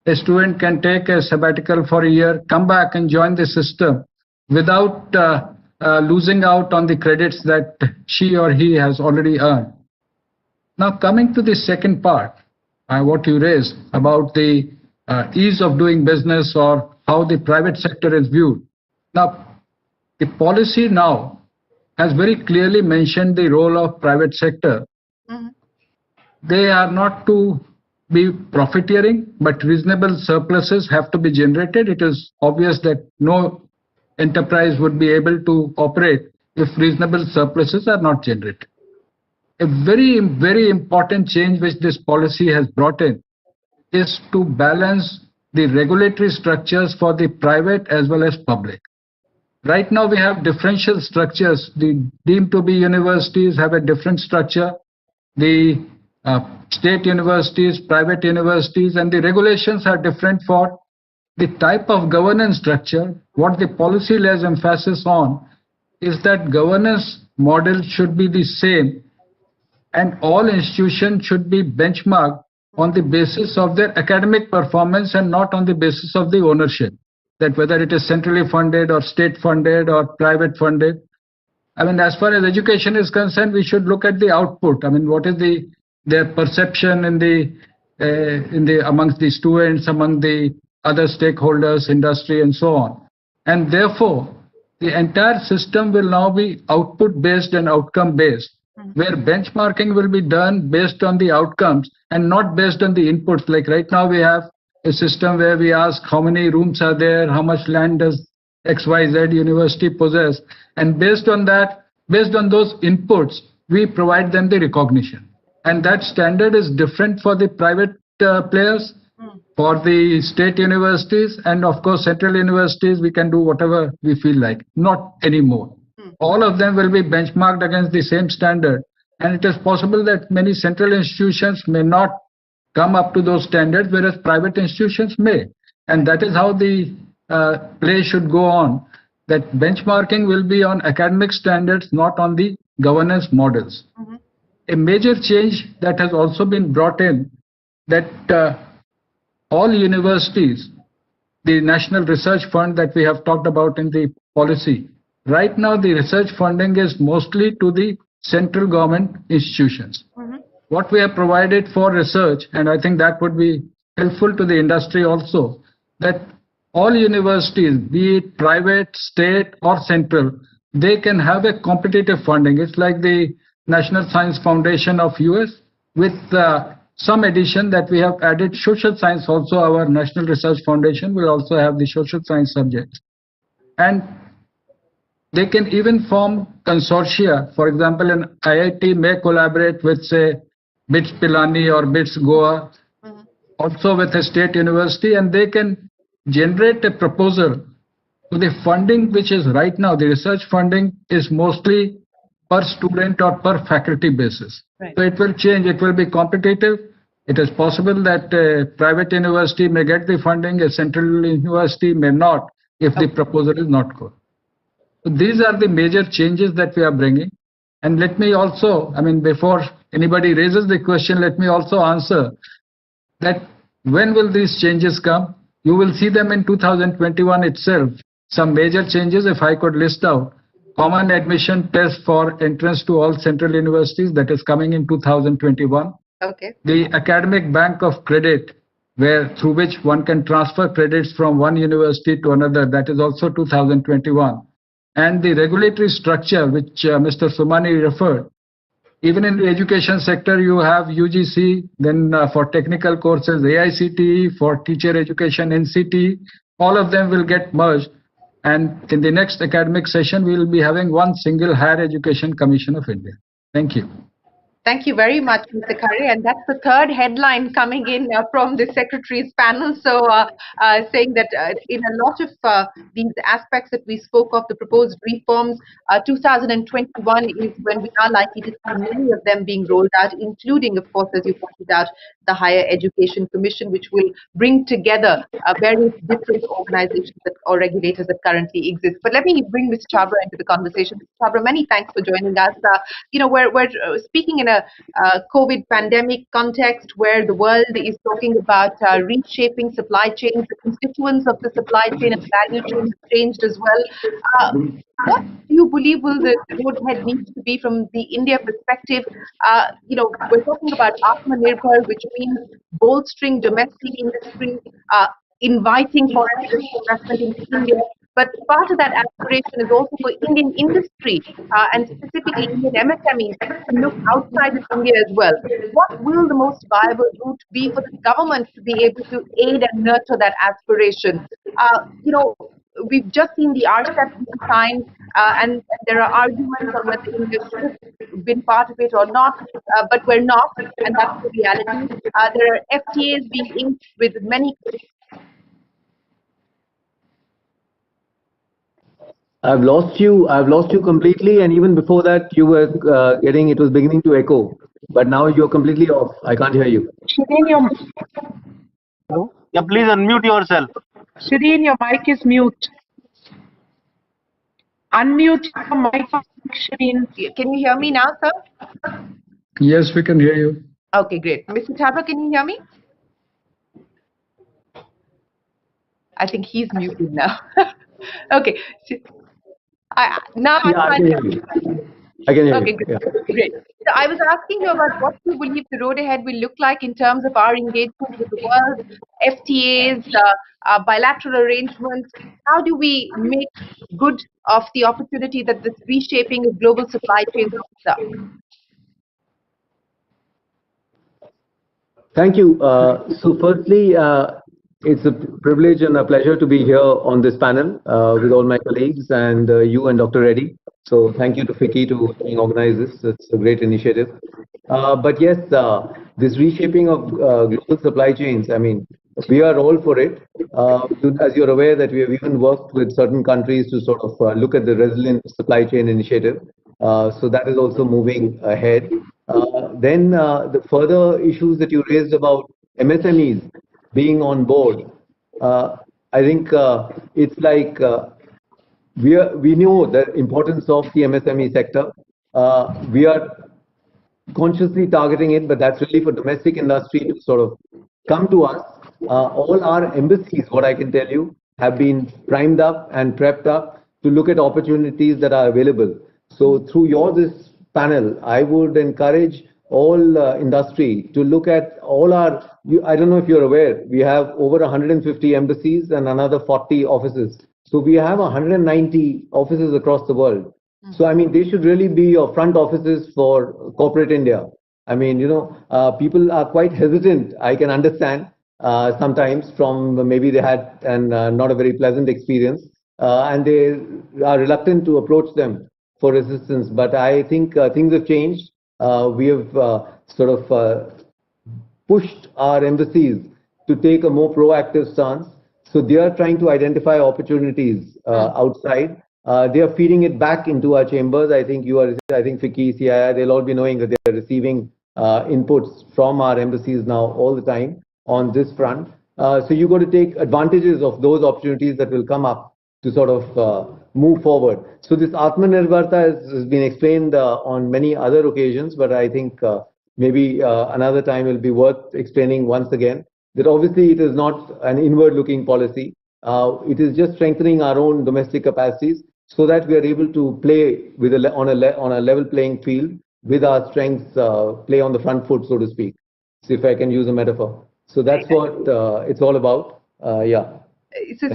a student can take a sabbatical for a year, come back and join the system without losing out on the credits that she or he has already earned. Now, coming to the second part, what you raised about the ease of doing business or how the private sector is viewed. Now, the policy now has very clearly mentioned the role of private sector. They are not to be profiteering, but reasonable surpluses have to be generated. It is obvious that no enterprise would be able to operate if reasonable surpluses are not generated. A very, very important change which this policy has brought in is to balance the regulatory structures for the private as well as public. Right now we have differential structures. The deemed to be universities have a different structure. The state universities, private universities, and the regulations are different for the type of governance structure. What the policy lays emphasis on is that governance model should be the same, and all institutions should be benchmarked on the basis of their academic performance and not on the basis of the ownership, that whether it is centrally funded or state funded or private funded. I mean, as far as education is concerned, we should look at the output. I mean, what is their perception in the amongst the students, among the other stakeholders, industry, and so on. And therefore, the entire system will now be output based and outcome based, where benchmarking will be done based on the outcomes and not based on the inputs. Like right now we have a system where we ask how many rooms are there, how much land does XYZ university possess, and based on that, based on those inputs, we provide them the recognition. And that standard is different for the private players, for the state universities, and of course central universities. We can do whatever we feel like, not anymore. All of them will be benchmarked against the same standard, and it is possible that many central institutions may not come up to those standards, whereas private institutions may. And that is how the play should go on, that benchmarking will be on academic standards, not on the governance models. A major change that has also been brought in, that all universities, the National Research Fund that we have talked about in the policy, right now the research funding is mostly to the central government institutions. What we have provided for research, and I think that would be helpful to the industry also, that all universities, be it private, state or central, they can have a competitive funding. It's like the National Science Foundation of US, with some addition that we have added social science also. Our National Research Foundation will also have the social science subjects. And they can even form consortia. For example, an IIT may collaborate with, say, BITS Pilani or BITS Goa, also with a state university, and they can generate a proposal to the funding, which is right now, the research funding is mostly per student or per faculty basis. Right. So it will change, it will be competitive. It is possible that a private university may get the funding, a central university may not, if the proposal is not good. So these are the major changes that we are bringing. And let me also, I mean, before anybody raises the question, let me also answer that When will these changes come? You will see them in 2021 itself. Some major changes, if I could list out. Common admission test for entrance to all central universities, that is coming in 2021. Okay. The academic bank of credit, through which one can transfer credits from one university to another, that is also 2021. And the regulatory structure, which Mr. Somani referred. Even in the education sector, you have UGC, then for technical courses, AICTE, for teacher education, NCT, all of them will get merged. And in the next academic session, we will be having one single Higher Education Commission of India. Thank you. Thank you very much, Mr. Khare. And that's the third headline coming in from the Secretary's panel. So saying that in a lot of these aspects that we spoke of, the proposed reforms, 2021 is when we are likely to see many of them being rolled out, including, of course, as you pointed out, the Higher Education Commission, which will bring together various different organizations or regulators that currently exist. But let me bring Ms. Chabra into the conversation. Ms. Chabra, many thanks for joining us. We're speaking in a COVID pandemic context where the world is talking about reshaping supply chains. The constituents of the supply chain and value chain have changed as well. What do you believe will the road ahead need to be from the India perspective? We're talking about Atmanirbhar, which means bolstering domestic industry, inviting foreign investment into India. But part of that aspiration is also for Indian industry and specifically Indian MSMEs to look outside of India as well. What will the most viable route be for the government to be able to aid and nurture that aspiration? We've just seen the RCEP being signed, and there are arguments on whether India should have been part of it or not, but we're not, and that's the reality. There are FTAs being inked with many. I've lost you completely, and even before that you were it was beginning to echo, but now you're completely off. I can't hear you. Shireen, Yeah, please unmute yourself. Shireen, your mic is mute. Unmute your mic, Shireen. Can you hear me now, sir? Yes, we can hear you. Okay, great. Mr. Chabra, can you hear me? I think he's muted now. Okay. Now I can hear you. I can hear okay, you. Great. Yeah. Great. So I was asking you about what you believe the road ahead will look like in terms of our engagement with the world, FTAs, bilateral arrangements. How do we make good of the opportunity that this reshaping of global supply chains opens up? Thank you. So firstly, it's a privilege and a pleasure to be here on this panel with all my colleagues and you and Dr. Reddy. So thank you to FICCI to organize this. It's a great initiative. But yes, this reshaping of global supply chains, I mean, we are all for it. As you're aware that we have even worked with certain countries to sort of look at the resilient supply chain initiative. So that is also moving ahead. Then the further issues that you raised about MSMEs being on board, I think it's like we know the importance of the MSME sector. We are consciously targeting it, but that's really for domestic industry to sort of come to us. All our embassies, what I can tell you, have been primed up and prepped up to look at opportunities that are available. So through this panel, I would encourage all industry to look at all our, I don't know if you're aware, we have over 150 embassies and another 40 offices. So we have 190 offices across the world. So, I mean, they should really be your front offices for corporate India. I mean, people are quite hesitant, I can understand, sometimes from maybe they had not a very pleasant experience and they are reluctant to approach them for assistance. But I think things have changed. We have sort of pushed our embassies to take a more proactive stance. So they are trying to identify opportunities outside. They are feeding it back into our chambers. I think FICCI, CII, they'll all be knowing that they are receiving inputs from our embassies now all the time on this front. So you've got to take advantages of those opportunities that will come up to sort of move forward. So this Atmanirbharta has been explained on many other occasions, but I think maybe another time will be worth explaining once again. that obviously it is not an inward-looking policy. It is just strengthening our own domestic capacities so that we are able to play with on a level playing field with our strengths, play on the front foot, so to speak. So if I can use a metaphor. So that's what it's all about. Yeah. So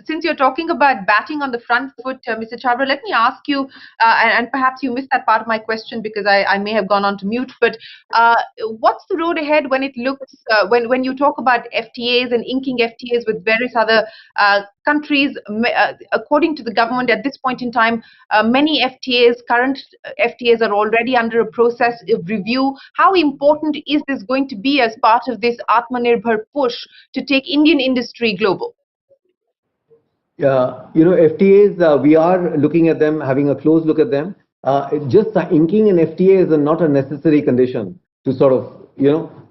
since you're talking about batting on the front foot, Mr. Chhabra, let me ask you, and perhaps you missed that part of my question because I may have gone on to mute, but what's the road ahead when it looks, when you talk about FTAs and inking FTAs with various other countries? According to the government at this point in time, many current FTAs are already under a process of review. How important is this going to be as part of this Atmanirbhar push to take Indian industry global? FTAs, we are looking at them, having a close look at them. Just inking an FTA is not a necessary condition to sort of,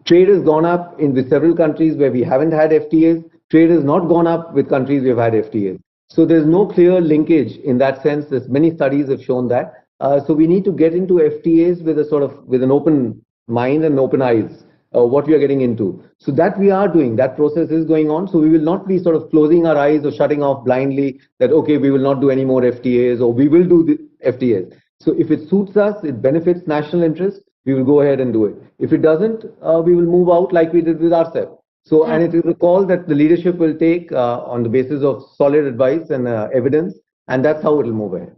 trade has gone up with several countries where we haven't had FTAs. Trade has not gone up with countries we've had FTAs. So there's no clear linkage in that sense. There's many studies have shown that. So we need to get into FTAs with an open mind and open eyes. What we are getting into. So that we are doing, that process is going on. So we will not be sort of closing our eyes or shutting off blindly that, okay, we will not do any more FTAs or we will do the FTAs. So if it suits us, it benefits national interest, we will go ahead and do it. If it doesn't, we will move out like we did with RCEP. So, and it is a call that the leadership will take on the basis of solid advice and evidence, and that's how it will move ahead.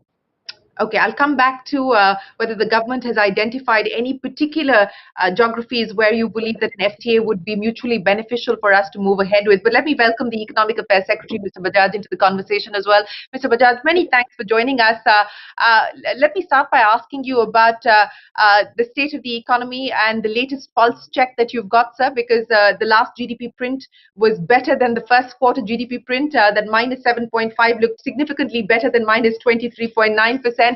Okay, I'll come back to whether the government has identified any particular geographies where you believe that an FTA would be mutually beneficial for us to move ahead with. But let me welcome the Economic Affairs Secretary, Mr. Bajaj, into the conversation as well. Mr. Bajaj, many thanks for joining us. Let me start by asking you about the state of the economy and the latest pulse check that you've got, sir, because the last GDP print was better than the first quarter GDP print. That -7.5 looked significantly better than -23.9%.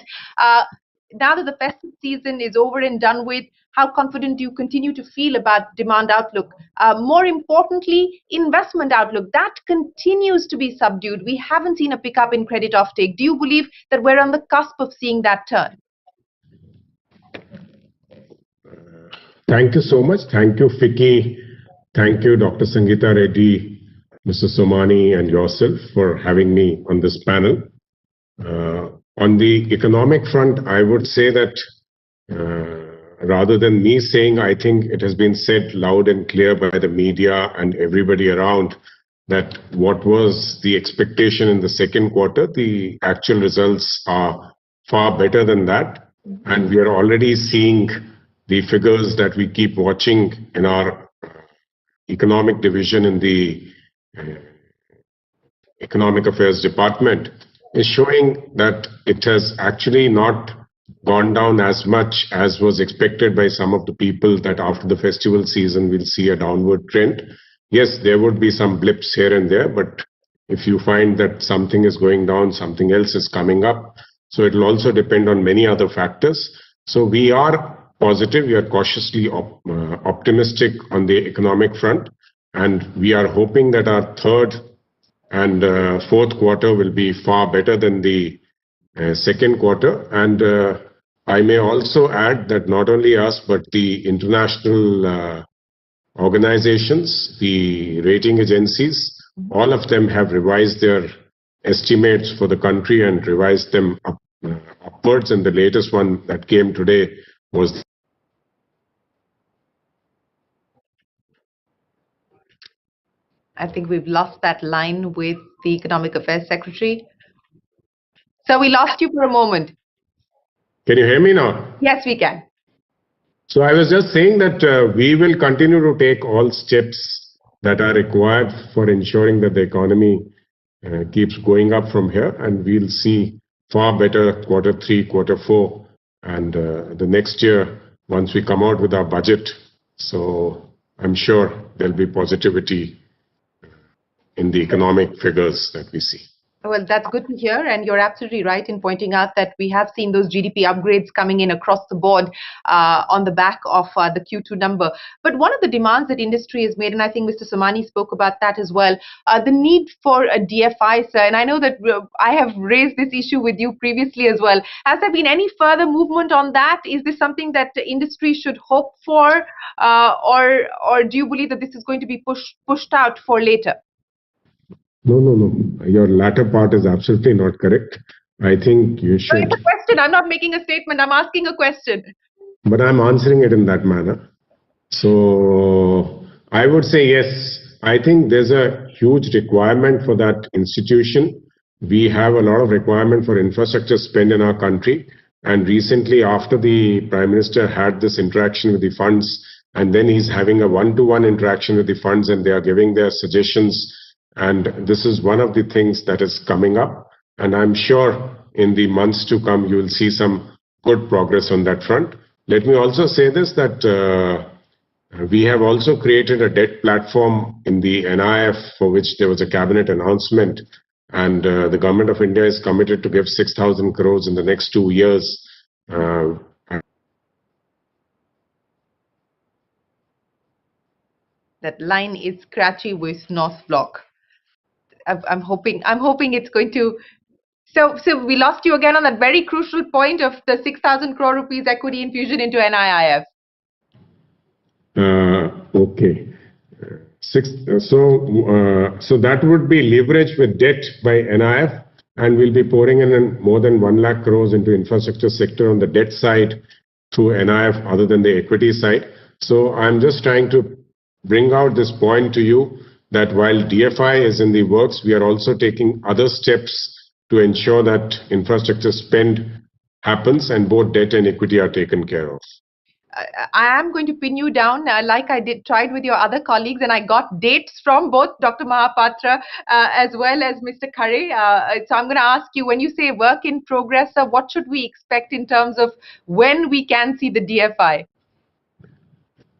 Now that the festive season is over and done with, how confident do you continue to feel about demand outlook? More importantly, investment outlook, that continues to be subdued. We haven't seen a pickup in credit offtake. Do you believe that we're on the cusp of seeing that turn? Thank you so much. Thank you, FICCI. Thank you, Dr. Sangeeta Reddy, Mr. Somani, and yourself for having me on this panel. On the economic front, I would say that rather than me saying, I think it has been said loud and clear by the media and everybody around that what was the expectation in the second quarter, the actual results are far better than that. And we are already seeing the figures that we keep watching in our economic division in the Economic Affairs Department is showing that it has actually not gone down as much as was expected by some of the people, that after the festival season we'll see a downward trend. Yes, there would be some blips here and there, but if you find that something is going down, something else is coming up. So it will also depend on many other factors. So we are positive, we are cautiously optimistic on the economic front, and we are hoping that our third and fourth quarter will be far better than the second quarter. And I may also add that not only us, but the international organizations, the rating agencies, all of them have revised their estimates for the country and revised them upwards. And the latest one that came today was I think we've lost that line with the Economic Affairs Secretary. So we lost you for a moment. Can you hear me now? Yes, we can. So I was just saying that we will continue to take all steps that are required for ensuring that the economy keeps going up from here, and we'll see far better quarter 3, quarter 4, and the next year once we come out with our budget. So I'm sure there'll be positivity in the economic figures that we see. Well, that's good to hear, and you're absolutely right in pointing out that we have seen those GDP upgrades coming in across the board on the back of the Q2 number. But one of the demands that industry has made, and I think Mr. Somani spoke about that as well, the need for a DFI, sir. And I know that I have raised this issue with you previously as well. Has there been any further movement on that? Is this something that the industry should hope for, or do you believe that this is going to be pushed out for later? No, no, no. Your latter part is absolutely not correct. I think you should. So it's a question. I'm not making a statement. I'm asking a question. But I'm answering it in that manner. So I would say yes. I think there's a huge requirement for that institution. We have a lot of requirement for infrastructure spend in our country. And recently, after the Prime Minister had this interaction with the funds, and then he's having a one-to-one interaction with the funds, and they are giving their suggestions. And this is one of the things that is coming up. And I'm sure in the months to come, you will see some good progress on that front. Let me also say this, that we have also created a debt platform in the NIF, for which there was a cabinet announcement. And the government of India is committed to give 6,000 crores in the next 2 years. That line is scratchy with North Block. I'm hoping it's going to. So we lost you again on that very crucial point of the 6,000 crore rupees equity infusion into NIIF. Okay. So that would be leverage with debt by NIF, and we'll be pouring in more than 1 lakh crores into infrastructure sector on the debt side through NIF other than the equity side. So I'm just trying to bring out this point to you, that while DFI is in the works, we are also taking other steps to ensure that infrastructure spend happens and both debt and equity are taken care of. I am going to pin you down like I tried with your other colleagues, and I got dates from both Dr. Mohapatra as well as Mr. Khare. So I'm going to ask you, when you say work in progress, what should we expect in terms of when we can see the DFI?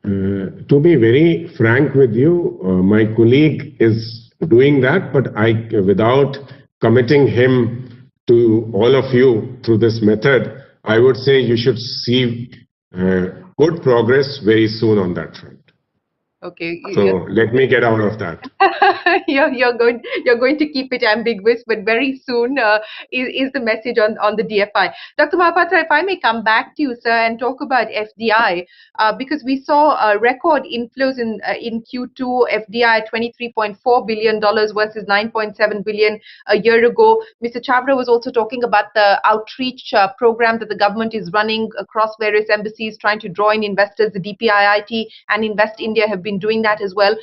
To be very frank with you, my colleague is doing that, but without committing him to all of you through this method, I would say you should see good progress very soon on that front. Okay. So let me get out of that. you're going to keep it ambiguous, but very soon is the message on the DFI. Dr. Mohapatra, if I may come back to you, sir, and talk about FDI, because we saw record inflows in Q2, FDI $23.4 billion versus $9.7 billion a year ago. Mr. Chavra was also talking about the outreach program that the government is running across various embassies, trying to draw in investors. The DPIIT and Invest India have been doing that as well.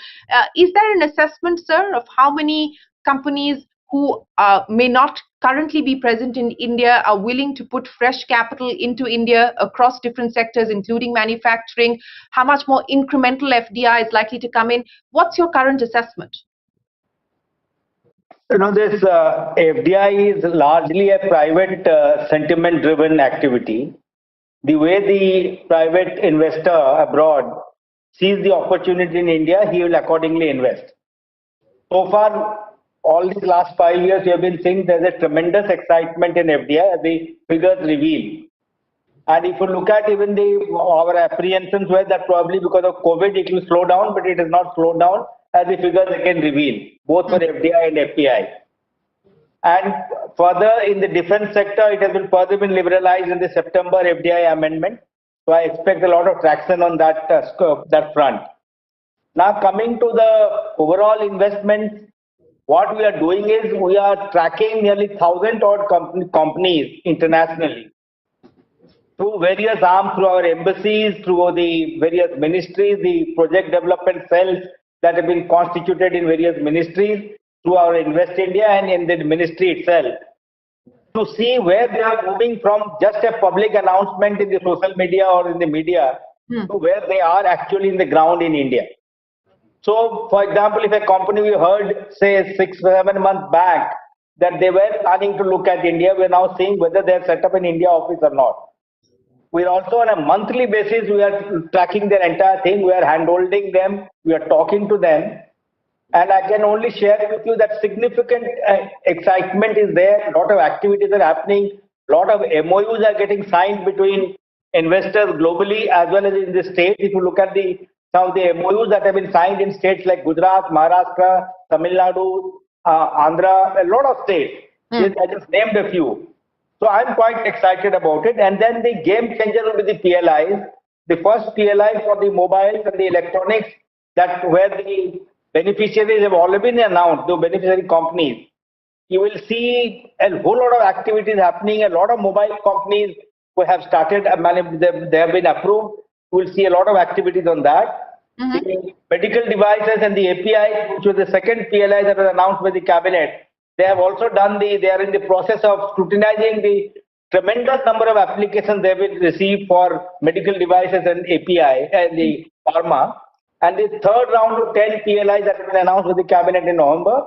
Is there an assessment, sir, of how many companies who may not currently be present in India are willing to put fresh capital into India across different sectors, including manufacturing? How much more incremental FDI is likely to come in? What's your current assessment? You know, this FDI is largely a private sentiment-driven activity. The way the private investor abroad sees the opportunity in India, he will accordingly invest. So far, all these last 5 years, we have been seeing there's a tremendous excitement in FDI as the figures reveal. And if you look at even our apprehensions were that probably because of COVID, it will slow down, but it has not slowed down as the figures again reveal, both for FDI and FPI. And further, in the defense sector, it has been further been liberalized in the September FDI amendment. So I expect a lot of traction on that front. Now coming to the overall investment, what we are doing is we are tracking nearly 1,000 odd companies internationally through various arms, through our embassies, through the various ministries, the project development cells that have been constituted in various ministries, through our Invest India and in the ministry itself, to see where they are moving from just a public announcement in the social media or in the media to where they are actually in the ground in India. So, for example, if a company we heard, say 6-7 months back, that they were planning to look at India, we're now seeing whether they have set up an India office or not. We're also on a monthly basis, we are tracking their entire thing, we are handholding them, we are talking to them. And I can only share with you that significant excitement is there. A lot of activities are happening. A lot of MOUs are getting signed between investors globally as well as in the state. If you look at some of the MOUs that have been signed in states like Gujarat, Maharashtra, Tamil Nadu, Andhra, a lot of states. I just named a few. So I'm quite excited about it. And then the game changer will be the PLIs. The first PLI for the mobiles and the electronics, that where the beneficiaries have already been announced, the beneficiary companies. You will see a whole lot of activities happening. A lot of mobile companies who have started, they have been approved. You will see a lot of activities on that. The medical devices and the API, which was the second PLI that was announced by the cabinet, they have also done they are in the process of scrutinizing the tremendous number of applications they will receive for medical devices and API and the pharma. And the third round of 10 PLIs that have been announced with the cabinet in November,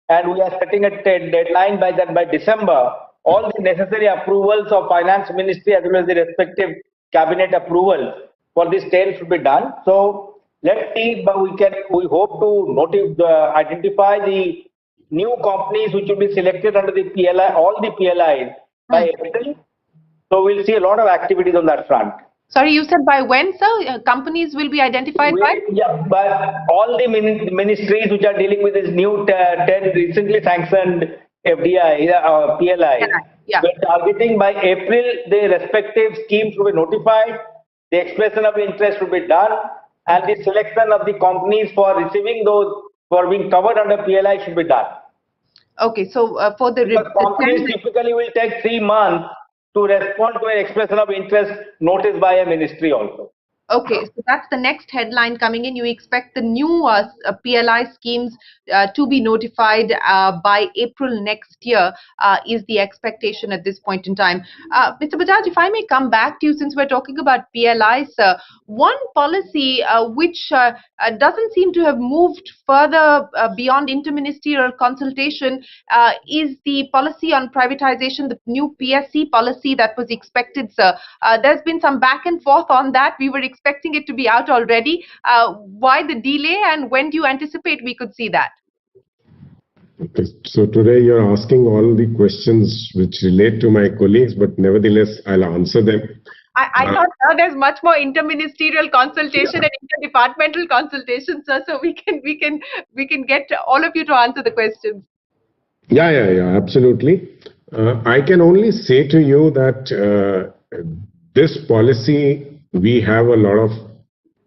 and we are setting a deadline by December. All the necessary approvals of Finance Ministry as well as the respective cabinet approvals for this 10 should be done. So let's see, but we hope to identify the new companies which will be selected under the PLI, all the PLIs by April. So we'll see a lot of activities on that front. Sorry, you said by when, sir? Companies will be identified by? Yeah, by all the ministries which are dealing with this new 10 recently sanctioned FDI, PLI. Yeah. We're targeting by April, the respective schemes will be notified, the expression of interest will be done, and the selection of the companies for receiving those, for being covered under PLI should be done. Okay, so for the companies typically will take 3 months to respond to an expression of interest notice by a ministry also. Okay, so that's the next headline coming in. You expect the new PLI schemes to be notified by April next year is the expectation at this point in time. Mr. Bajaj, if I may come back to you, since we're talking about PLIs, one policy which doesn't seem to have moved further beyond interministerial consultation is the policy on privatization, the new PSC policy that was expected, sir. There's been some back and forth on that. We were expecting it to be out already. Why the delay, and when do you anticipate we could see that? Okay. So today you're asking all the questions which relate to my colleagues, but nevertheless I'll answer them. I thought there's much more interministerial consultation and interdepartmental consultation, sir. So we can get all of you to answer the questions. Yeah, absolutely. I can only say to you that this policy, we have a lot of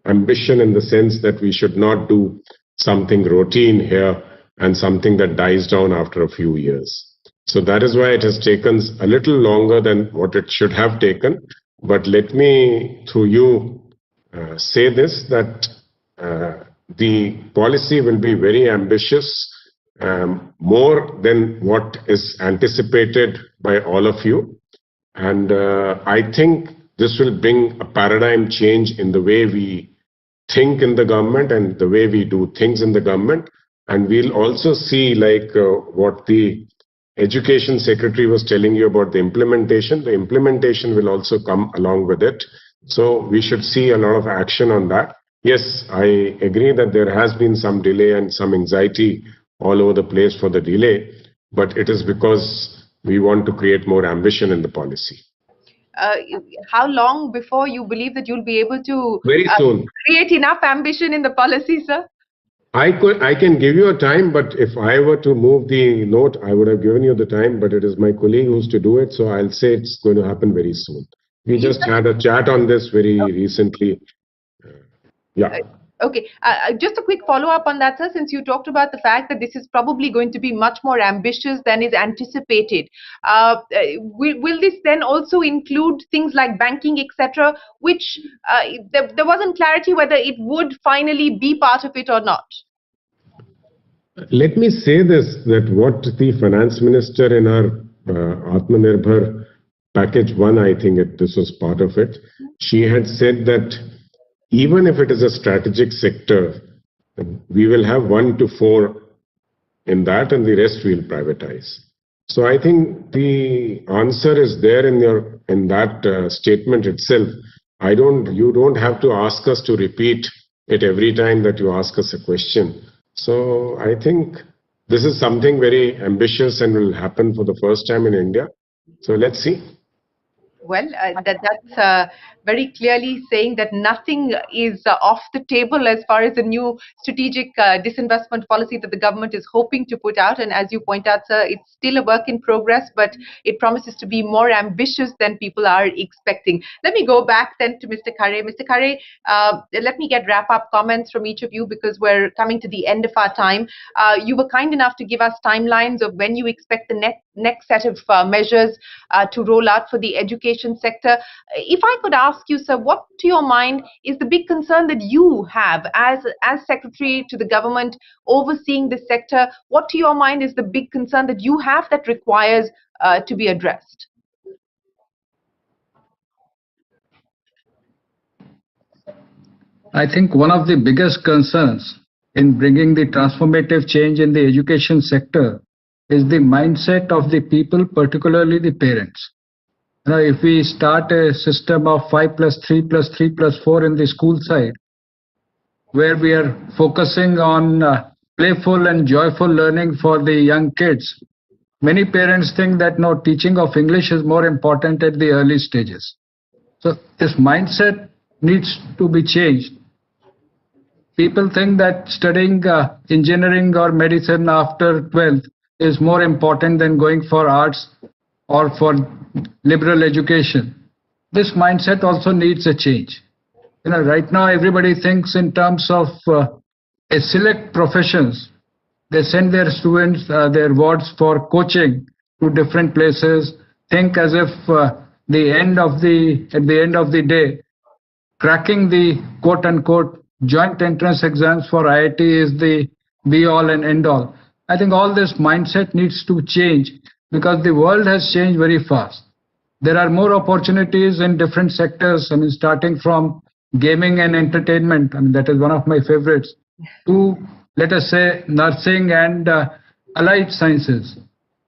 ambition in the sense that we should not do something routine here and something that dies down after a few years. So that is why it has taken a little longer than what it should have taken. But let me, through you, say this, that the policy will be very ambitious, more than what is anticipated by all of you. And I think this will bring a paradigm change in the way we think in the government and the way we do things in the government. And we'll also see, like what the Education Secretary was telling you about the implementation will also come along with it. So we should see a lot of action on that. Yes, I agree that there has been some delay and some anxiety all over the place for the delay, but it is because we want to create more ambition in the policy. How long before you believe that you'll be able to very soon create enough ambition in the policy, sir? I can give you a time, but if I were to move the note, I would have given you the time, but it is my colleague who's to do it, so I'll say it's going to happen very soon. We just had a chat on this very recently. Yeah. Okay, just a quick follow-up on that, sir, since you talked about the fact that this is probably going to be much more ambitious than is anticipated. Will this then also include things like banking, etc., which there wasn't clarity whether it would finally be part of it or not? Let me say this, that what the finance minister in our Atmanirbhar package 1, I think this was part of it, she had said that even if it is a strategic sector, we will have 1 to 4 in that and the rest we'll privatize. So I think the answer is there in that statement itself. You don't have to ask us to repeat it every time that you ask us a question. So I think this is something very ambitious and will happen for the first time in India. So let's see. Well, that's very clearly saying that nothing is off the table as far as the new strategic disinvestment policy that the government is hoping to put out. And as you point out, sir, it's still a work in progress, but it promises to be more ambitious than people are expecting. Let me go back then to Mr. Khare. Mr. Khare, let me get wrap-up comments from each of you because we're coming to the end of our time. You were kind enough to give us timelines of when you expect the next set of measures to roll out for the education sector. If I could ask you, sir, what to your mind is the big concern that you have as secretary to the government overseeing this sector? What to your mind is the big concern that you have that requires to be addressed? I think one of the biggest concerns in bringing the transformative change in the education sector is the mindset of the people, particularly the parents. If we start a system of 5+3+3+4 in the school side, where we are focusing on playful and joyful learning for the young kids, many parents think that no, teaching of English is more important at the early stages. So this mindset needs to be changed. People think that studying engineering or medicine after 12th is more important than going for arts or for liberal education. This mindset also needs a change. Right now everybody thinks in terms of a select professions. They send their students, their wards for coaching to different places, think as if at the end of the day, cracking the quote-unquote joint entrance exams for IIT is the be-all and end-all. I think all this mindset needs to change because the world has changed very fast. There are more opportunities in different sectors, starting from gaming and entertainment, that is one of my favorites, to, let us say, nursing and allied sciences.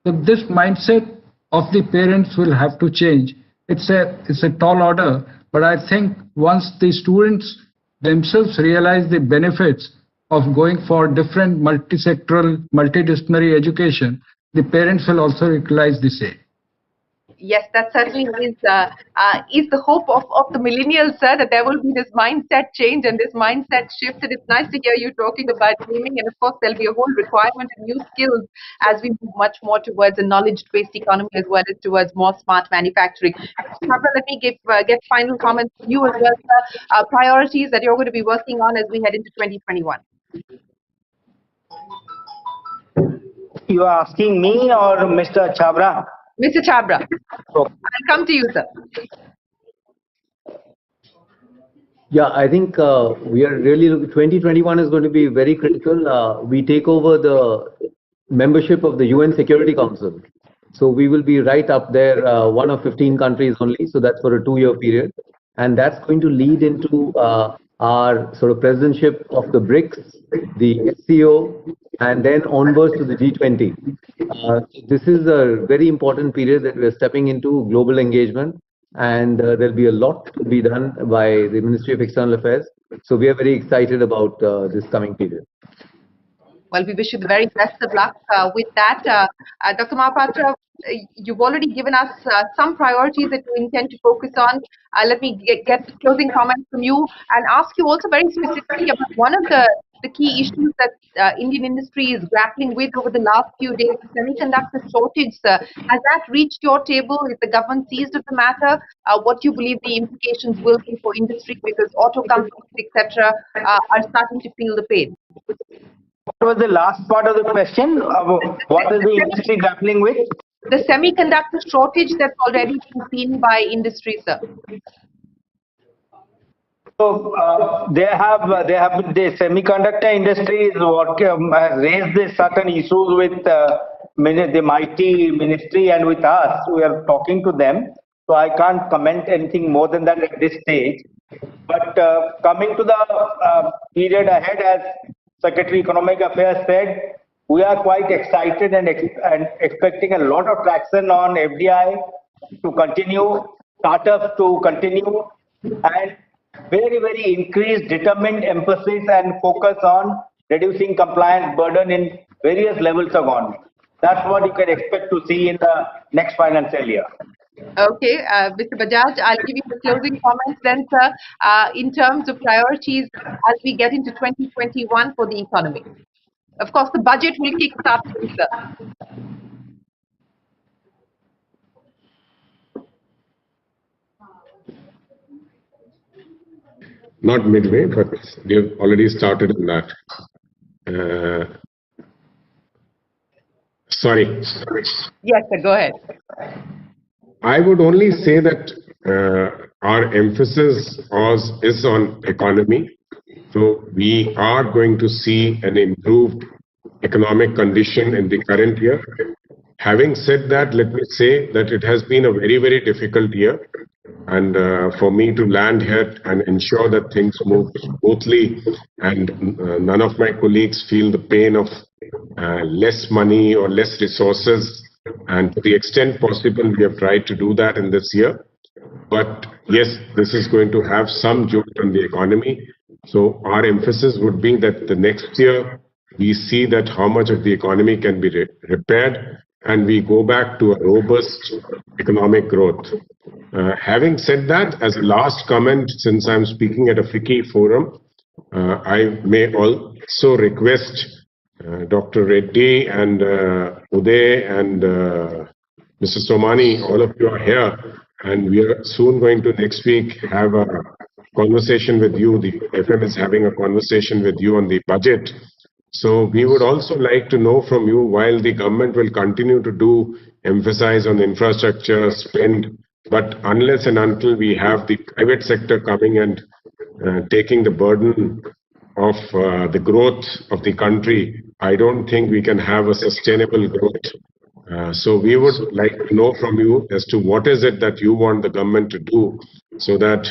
So this mindset of the parents will have to change. It's a tall order, but I think once the students themselves realize the benefits of going for different multi-sectoral, multidisciplinary education, the parents will also realize the same. Yes, that certainly is the hope of the millennials, sir, that there will be this mindset change and this mindset shift. And it's nice to hear you talking about gaming. And of course, there'll be a whole requirement of new skills as we move much more towards a knowledge-based economy as well as towards more smart manufacturing. Barbara, let me get final comments from you as well, sir. Priorities that you're going to be working on as we head into 2021. You are asking me or Mr. Chabra? Mr. Chabra, I'll come to you, sir. Yeah, I think we are really 2021 is going to be very critical. We take over the membership of the UN Security Council. So we will be right up there, one of 15 countries only. So that's for a 2-year period. And that's going to lead into our sort of presidentship of the BRICS, the SCO, and then onwards to the G20. This is a very important period that we're stepping into global engagement, and there'll be a lot to be done by the Ministry of External Affairs. So we are very excited about this coming period. Well, we wish you the very best of luck with that. Dr. Mahapatra, you've already given us some priorities that you intend to focus on. Let me get the closing comments from you and ask you also very specifically about one of the key issues that Indian industry is grappling with over the last few days, the semiconductor shortage. Has that reached your table? Is the government seized of the matter? What do you believe the implications will be for industry, because auto companies, etc., are starting to feel the pain? What was the last part of the question? What is the industry grappling with? The semiconductor shortage that's already been seen by industry, sir. So the semiconductor industry is what has raised certain issues with the mighty ministry and with us. We are talking to them. So I can't comment anything more than that at this stage. But coming to the period ahead, as Secretary Economic Affairs said, we are quite excited and expecting a lot of traction on FDI to continue, startups to continue, and very, very increased determined emphasis and focus on reducing compliance burden in various levels of government. That's what you can expect to see in the next financial year. Okay, Mr. Bajaj, I'll give you the closing comments then, sir, in terms of priorities as we get into 2021 for the economy. Of course, the budget will kickstart things, sir. Not midway, but we have already started in that. Sorry. Yes, sir, go ahead. I would only say that our emphasis is on economy. So we are going to see an improved economic condition in the current year. Having said that, let me say that it has been a very, very difficult year. And for me to land here and ensure that things move smoothly and none of my colleagues feel the pain of less money or less resources. And to the extent possible, we have tried to do that in this year. But yes, this is going to have some jolt on the economy. So our emphasis would be that the next year we see that how much of the economy can be repaired and we go back to a robust economic growth. Having said that, as a last comment, since I'm speaking at a FICCI forum, I may also request Dr. Reddy and Uday and Mr. Somani, all of you are here, and we are soon going to next week have a conversation with you. The FM is having a conversation with you on the budget. So we would also like to know from you, while the government will continue to emphasize on infrastructure, spend, but unless and until we have the private sector coming and taking the burden of the growth of the country, I don't think we can have a sustainable growth. So we would like to know from you as to what is it that you want the government to do so that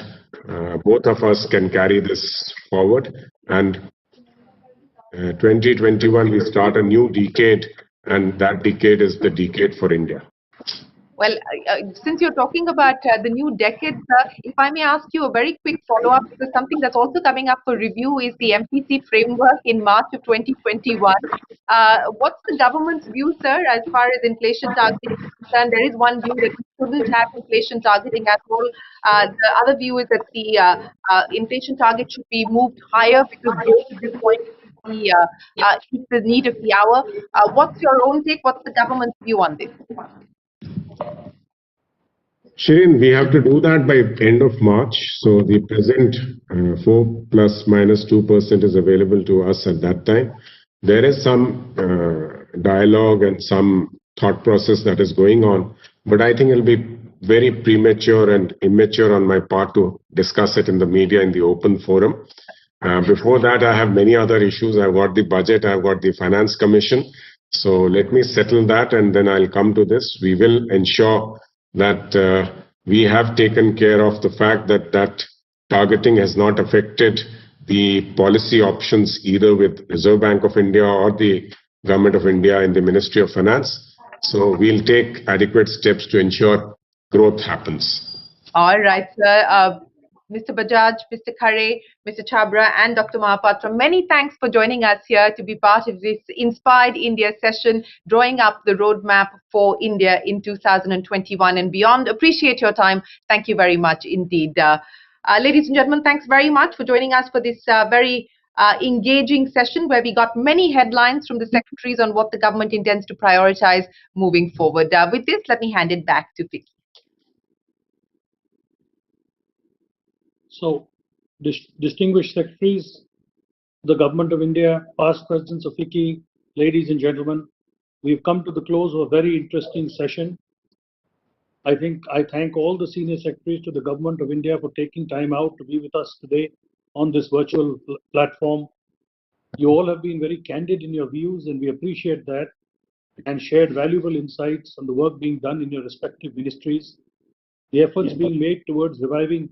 both of us can carry this forward. And 2021, we start a new decade, and that decade is the decade for India. Well, since you're talking about the new decade, sir, if I may ask you a very quick follow-up, because something that's also coming up for review is the MPC framework in March of 2021. What's the government's view, sir, as far as inflation targeting is concerned? There is one view that we shouldn't have inflation targeting at all. The other view is that the inflation target should be moved higher because growth at this point is the need of the hour. What's your own take? What's the government's view on this? Shirin, we have to do that by end of March. So the present 4 plus minus 2% is available to us at that time. There is some dialogue and some thought process that is going on, but I think it'll be very premature and immature on my part to discuss it in the media in the open forum. Before that, I have many other issues. I've got the budget, I've got the finance commission. So let me settle that and then I'll come to this. We will ensure that we have taken care of the fact that that targeting has not affected the policy options either with Reserve Bank of India or the Government of India in the Ministry of Finance. So we'll take adequate steps to ensure growth happens. All right, sir. Mr. Bajaj, Mr. Khare, Mr. Chhabra and Dr. Mohapatra, many thanks for joining us here to be part of this Inspired India session, drawing up the roadmap for India in 2021 and beyond. Appreciate your time. Thank you very much indeed. Ladies and gentlemen, thanks very much for joining us for this very engaging session where we got many headlines from the secretaries on what the government intends to prioritize moving forward. With this, let me hand it back to FICCI. So, distinguished secretaries, the Government of India, past presidents of FICCI, ladies and gentlemen, we've come to the close of a very interesting session. I thank all the senior secretaries to the Government of India for taking time out to be with us today on this virtual platform. You all have been very candid in your views and we appreciate that, and shared valuable insights on the work being done in your respective ministries. The efforts being made towards reviving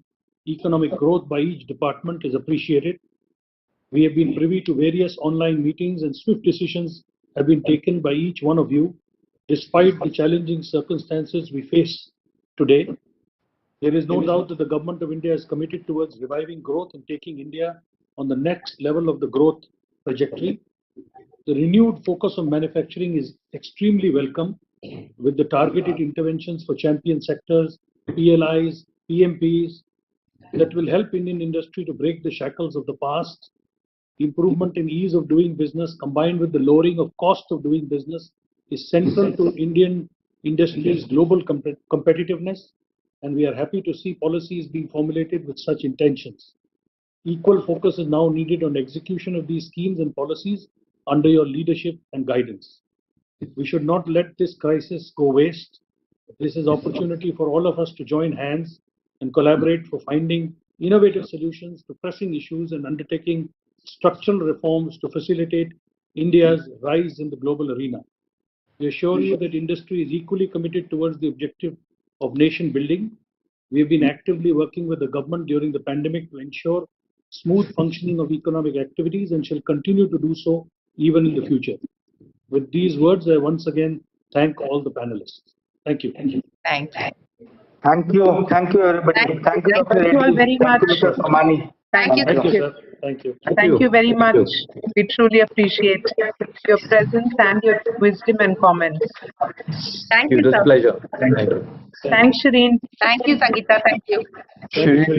economic growth by each department is appreciated. We have been privy to various online meetings and swift decisions have been taken by each one of you despite the challenging circumstances we face today. There is no doubt that the Government of India is committed towards reviving growth and taking India on the next level of the growth trajectory. The renewed focus on manufacturing is extremely welcome, with the targeted interventions for champion sectors, PLIs, PMPs, that will help Indian industry to break the shackles of the past. Improvement in ease of doing business combined with the lowering of cost of doing business is central to Indian industry's global competitiveness, and we are happy to see policies being formulated with such intentions. Equal focus is now needed on execution of these schemes and policies under your leadership and guidance. We should not let this crisis go waste. This is opportunity for all of us to join hands and collaborate for finding innovative solutions to pressing issues and undertaking structural reforms to facilitate India's rise in the global arena. We assure you that industry is equally committed towards the objective of nation building. We have been actively working with the government during the pandemic to ensure smooth functioning of economic activities and shall continue to do so even in the future. With these words, I once again thank all the panelists. Thank you. Thank you. Thank you. Thank you, everybody. Thank you, Dr. Thank you all very much. Thank you, Mr. Somani. Thank you. Thank you, sir. Thank you. Thank you very much. We truly appreciate your presence and your wisdom and comments. Thank It you, was a sir. pleasure. Thank you. Thanks, Shireen. Thank you, Sangeeta. Thank you.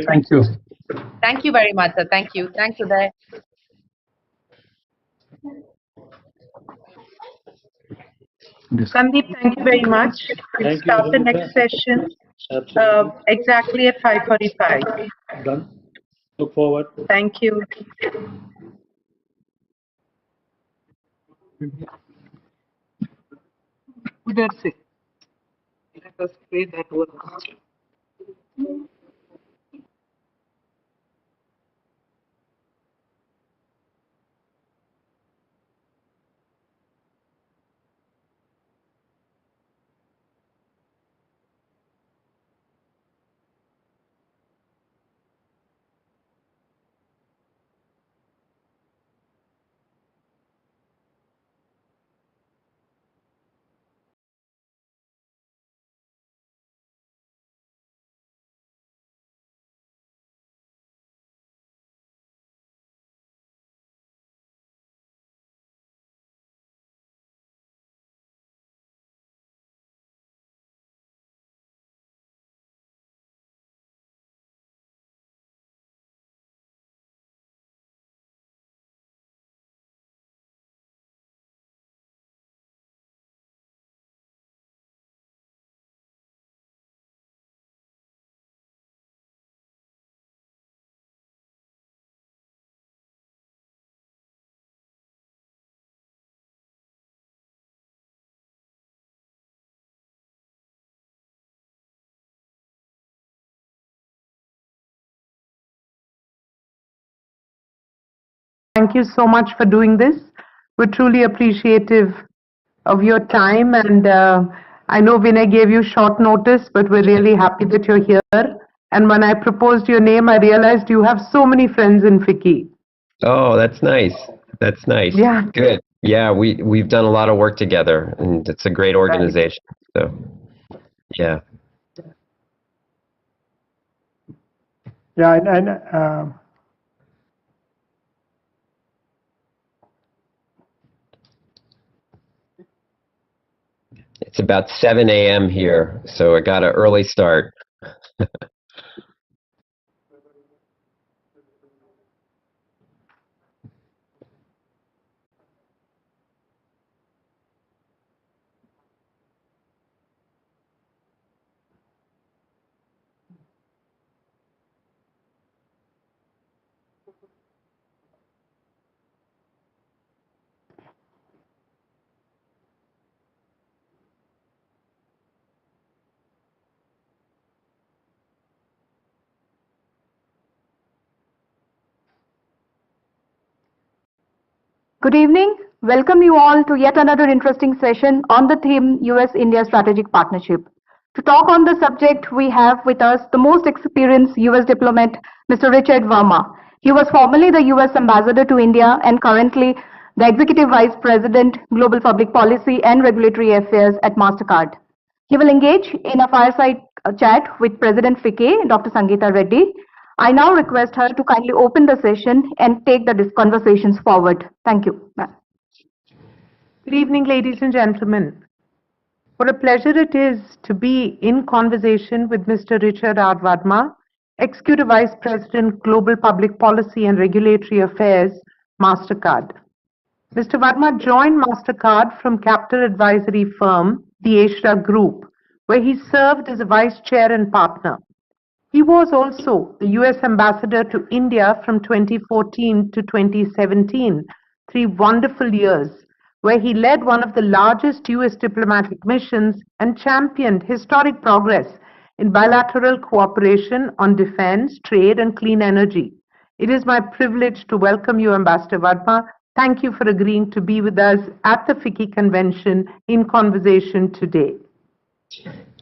Thank you. Thank you very much, sir. Thank you. Thanks, Uday. Sandeep, thank you very much. We'll Thank you, start the Sangeeta. next session Absolutely. exactly at 5:45. Done. Look forward. Thank you. That's it. Let us pray that works. Thank you so much for doing this. We're truly appreciative of your time, and I know Vinay gave you short notice, but we're really happy that you're here. And when I proposed your name, I realized you have so many friends in FICCI. Oh, that's nice. That's nice. Yeah. Good. Yeah, we've done a lot of work together, and it's a great organization. So, yeah. Yeah, and It's about 7 a.m. here, so I got an early start. Good evening. Welcome you all to yet another interesting session on the theme US-India Strategic Partnership. To talk on the subject, we have with us the most experienced US diplomat, Mr. Richard Verma. He was formerly the US Ambassador to India and currently the Executive Vice President, Global Public Policy and Regulatory Affairs at MasterCard. He will engage in a fireside chat with President FICCI, Dr. Sangeeta Reddy. I now request her to kindly open the session and take the conversations forward. Thank you, ma'am. Good evening, ladies and gentlemen. What a pleasure it is to be in conversation with Mr. Richard R. Verma, Executive Vice President, Global Public Policy and Regulatory Affairs, MasterCard. Mr. Verma joined MasterCard from capital advisory firm, the Asia Group, where he served as a vice chair and partner. He was also the US Ambassador to India from 2014 to 2017, 3 wonderful years, where he led one of the largest US diplomatic missions and championed historic progress in bilateral cooperation on defense, trade, and clean energy. It is my privilege to welcome you, Ambassador Verma. Thank you for agreeing to be with us at the FICCI convention in conversation today.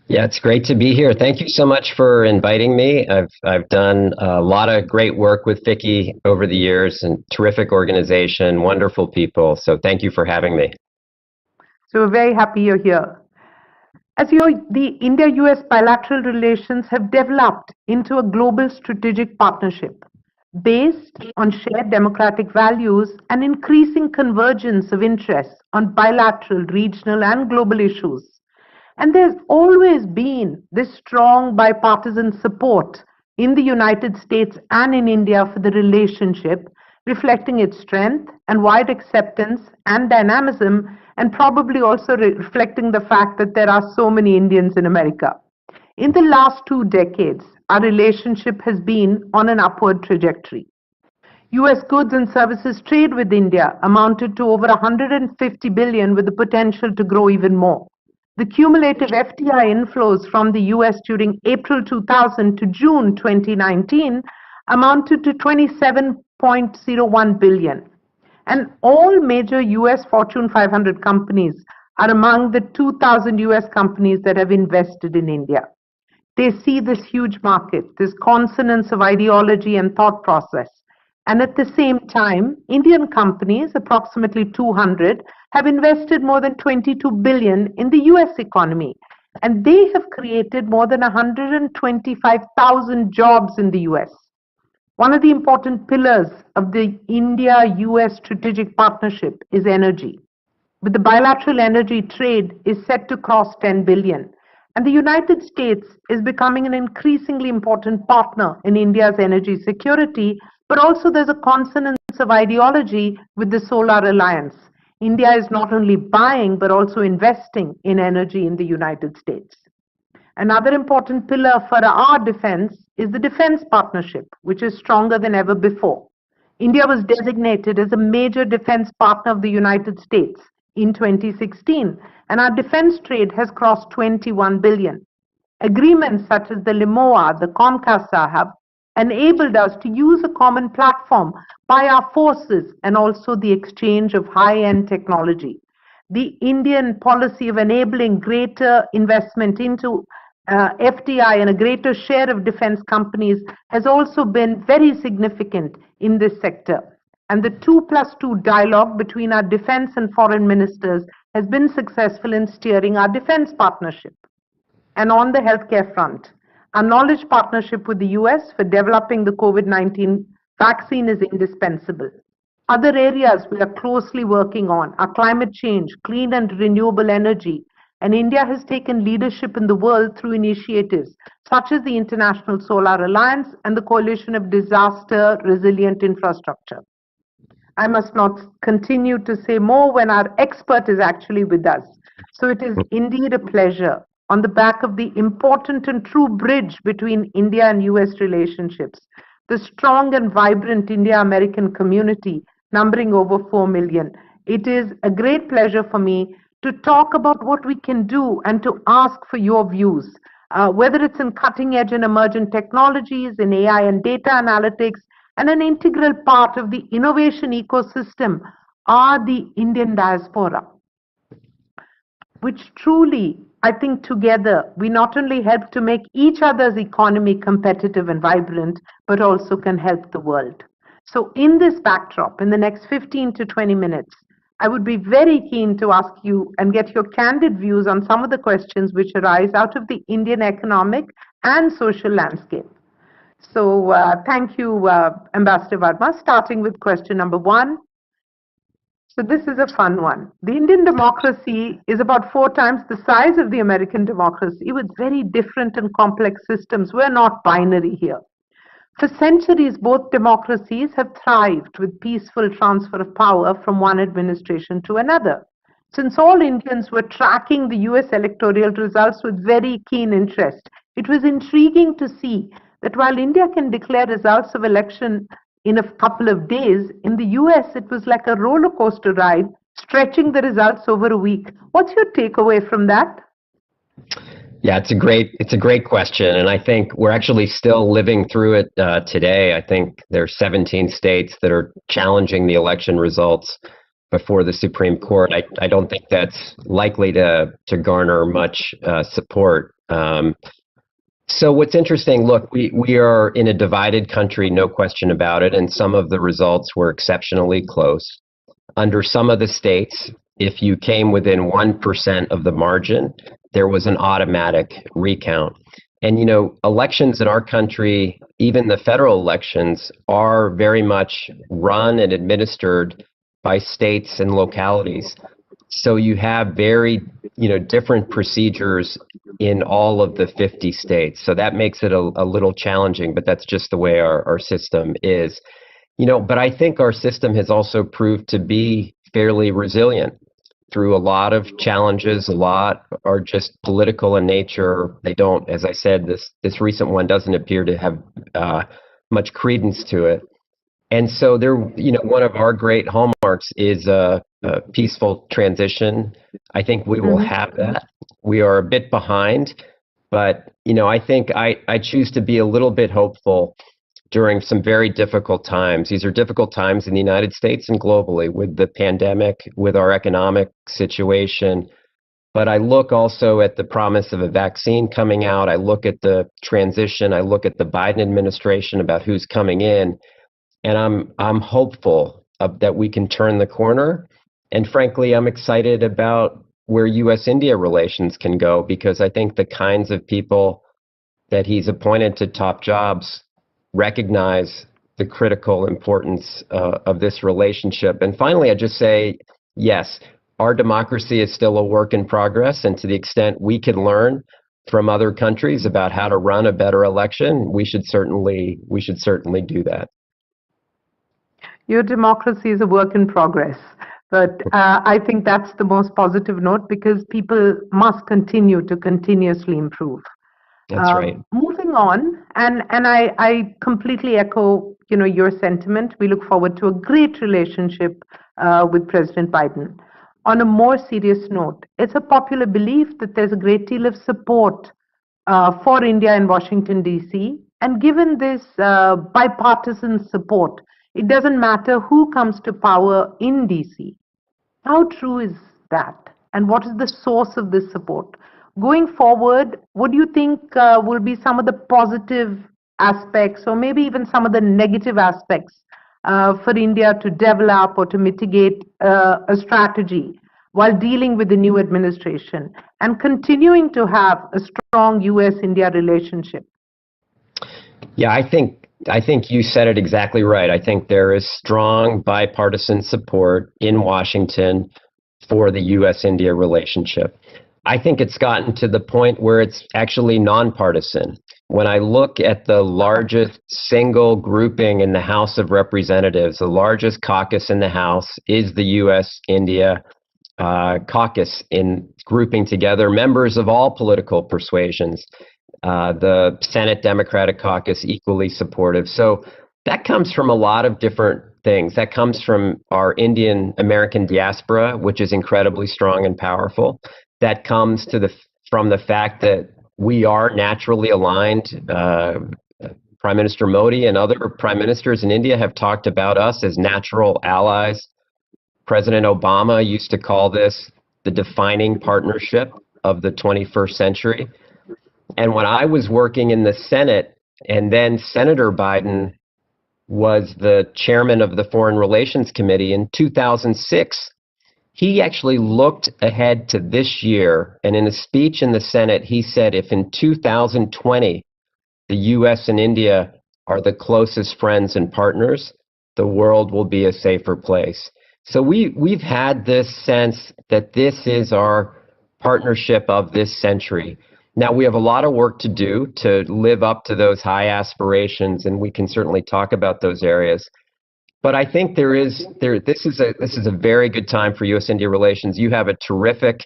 Yeah, it's great to be here. Thank you so much for inviting me. I've done a lot of great work with FICCI over the years, and terrific organization, wonderful people. So thank you for having me. So we're very happy you're here. As you know, the India-US bilateral relations have developed into a global strategic partnership based on shared democratic values and increasing convergence of interests on bilateral, regional, and global issues. And there's always been this strong bipartisan support in the United States and in India for the relationship, reflecting its strength and wide acceptance and dynamism, and probably also reflecting the fact that there are so many Indians in America. In the last 2 decades, our relationship has been on an upward trajectory. US goods and services trade with India amounted to over $150 billion, with the potential to grow even more. The cumulative FDI inflows from the US during April 2000 to June 2019 amounted to $27.01 billion. And all major US Fortune 500 companies are among the 2,000 US companies that have invested in India. They see this huge market, this consonance of ideology and thought process. And at the same time, Indian companies, approximately 200, have invested more than $22 billion in the US economy. And they have created more than 125,000 jobs in the US. One of the important pillars of the India-US strategic partnership is energy. With the bilateral energy trade is set to cross 10 billion. And the United States is becoming an increasingly important partner in India's energy security, but also there's a consonance of ideology with the Solar Alliance. India is not only buying, but also investing in energy in the United States. Another important pillar for our defense is the defense partnership, which is stronger than ever before. India was designated as a major defense partner of the United States in 2016, and our defense trade has crossed 21 billion. Agreements such as the LIMOA, the COMCASA have enabled us to use a common platform by our forces and also the exchange of high-end technology. The Indian policy of enabling greater investment into FDI and a greater share of defense companies has also been very significant in this sector. And the 2+2 dialogue between our defense and foreign ministers has been successful in steering our defense partnership. And on the healthcare front, our knowledge partnership with the US for developing the COVID-19 vaccine is indispensable. Other areas we are closely working on are climate change, clean and renewable energy, and India has taken leadership in the world through initiatives such as the International Solar Alliance and the Coalition of Disaster Resilient Infrastructure. I must not continue to say more when our expert is actually with us. So it is indeed a pleasure, on the back of the important and true bridge between India and US relationships, the strong and vibrant India-American community numbering over 4 million. It is a great pleasure for me to talk about what we can do and to ask for your views, whether it's in cutting edge and emergent technologies, in AI and data analytics, and an integral part of the innovation ecosystem are the Indian diaspora, which truly, I think together, we not only help to make each other's economy competitive and vibrant, but also can help the world. So in this backdrop, in the next 15 to 20 minutes, I would be very keen to ask you and get your candid views on some of the questions which arise out of the Indian economic and social landscape. So thank you, Ambassador Verma. Starting with question number 1. So this is a fun one. The Indian democracy is about 4 times the size of the American democracy with very different and complex systems. We're not binary here. For centuries, both democracies have thrived with peaceful transfer of power from one administration to another. Since all Indians were tracking the US electoral results with very keen interest, it was intriguing to see that while India can declare results of election in a couple of days, in the US it was like a roller coaster ride, stretching the results over a week. What's your takeaway from that? Yeah, it's a great question, and I think we're actually still living through it today. I think there's 17 states that are challenging the election results before the Supreme Court. I don't think that's likely to garner much support. So what's interesting, look, we are in a divided country, no question about it, and some of the results were exceptionally close. Under some of the states, if you came within 1% of the margin, there was an automatic recount. And, you know, elections in our country, even the federal elections, are very much run and administered by states and localities. So you have very, different procedures in all of the 50 states. So that makes it a little challenging, but that's just the way our system is. But I think our system has also proved to be fairly resilient through a lot of challenges. A lot are just political in nature. They don't, as I said, this recent one doesn't appear to have much credence to it. And so one of our great hallmarks is a peaceful transition. I think we will have that. We are a bit behind, but I think I choose to be a little bit hopeful during some very difficult times. These are difficult times in the United States and globally with the pandemic, with our economic situation. But I look also at the promise of a vaccine coming out. I look at the transition. I look at the Biden administration about who's coming in. And I'm hopeful that we can turn the corner. And frankly, I'm excited about where U.S.-India relations can go, because I think the kinds of people that he's appointed to top jobs recognize the critical importance of this relationship. And finally, I just say, yes, our democracy is still a work in progress. And to the extent we can learn from other countries about how to run a better election, we should certainly do that. Your democracy is a work in progress. But I think that's the most positive note, because people must continue to continuously improve. That's right. Moving on, and I completely echo your sentiment. We look forward to a great relationship with President Biden. On a more serious note, it's a popular belief that there's a great deal of support for India in Washington, D.C. And given this bipartisan support, it doesn't matter who comes to power in DC. How true is that? And what is the source of this support? Going forward, what do you think will be some of the positive aspects, or maybe even some of the negative aspects for India to develop or to mitigate a strategy while dealing with the new administration and continuing to have a strong US-India relationship? Yeah, I think you said it exactly right. I think there is strong bipartisan support in Washington for the U.S.-India relationship. I think it's gotten to the point where it's actually nonpartisan. When I look at the largest single grouping in the House of Representatives, the largest caucus in the House is the U.S.-India caucus, in grouping together members of all political persuasions. The Senate Democratic Caucus equally supportive. So that comes from a lot of different things. That comes from our Indian American diaspora, which is incredibly strong and powerful. That comes from the fact that we are naturally aligned. Prime Minister Modi and other prime ministers in India have talked about us as natural allies. President Obama used to call this the defining partnership of the 21st century. And when I was working in the Senate, and then Senator Biden was the chairman of the Foreign Relations Committee in 2006, he actually looked ahead to this year. And in a speech in the Senate, he said if in 2020, the U.S. and India are the closest friends and partners, the world will be a safer place. So we've had this sense that this is our partnership of this century. Now, we have a lot of work to do to live up to those high aspirations, and we can certainly talk about those areas. But I think this is a very good time for U.S.-India relations. You have a terrific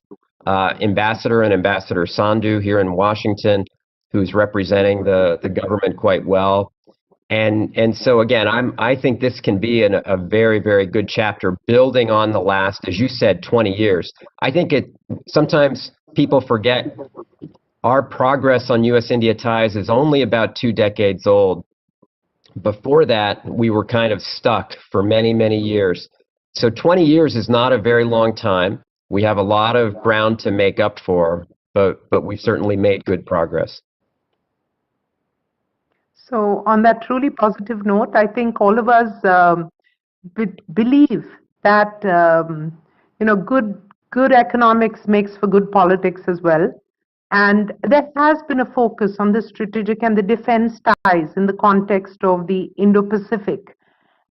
ambassador and Ambassador Sandhu here in Washington, who's representing the government quite well. And so again, I think this can be a very, very good chapter building on the last, as you said, 20 years. I think sometimes people forget our progress on U.S.-India ties is only about 2 decades old. Before that, we were kind of stuck for many, many years. So 20 years is not a very long time. We have a lot of ground to make up for, but we've certainly made good progress. So on that truly positive note, I think all of us believe that good economics makes for good politics as well. And there has been a focus on the strategic and the defense ties in the context of the Indo-Pacific.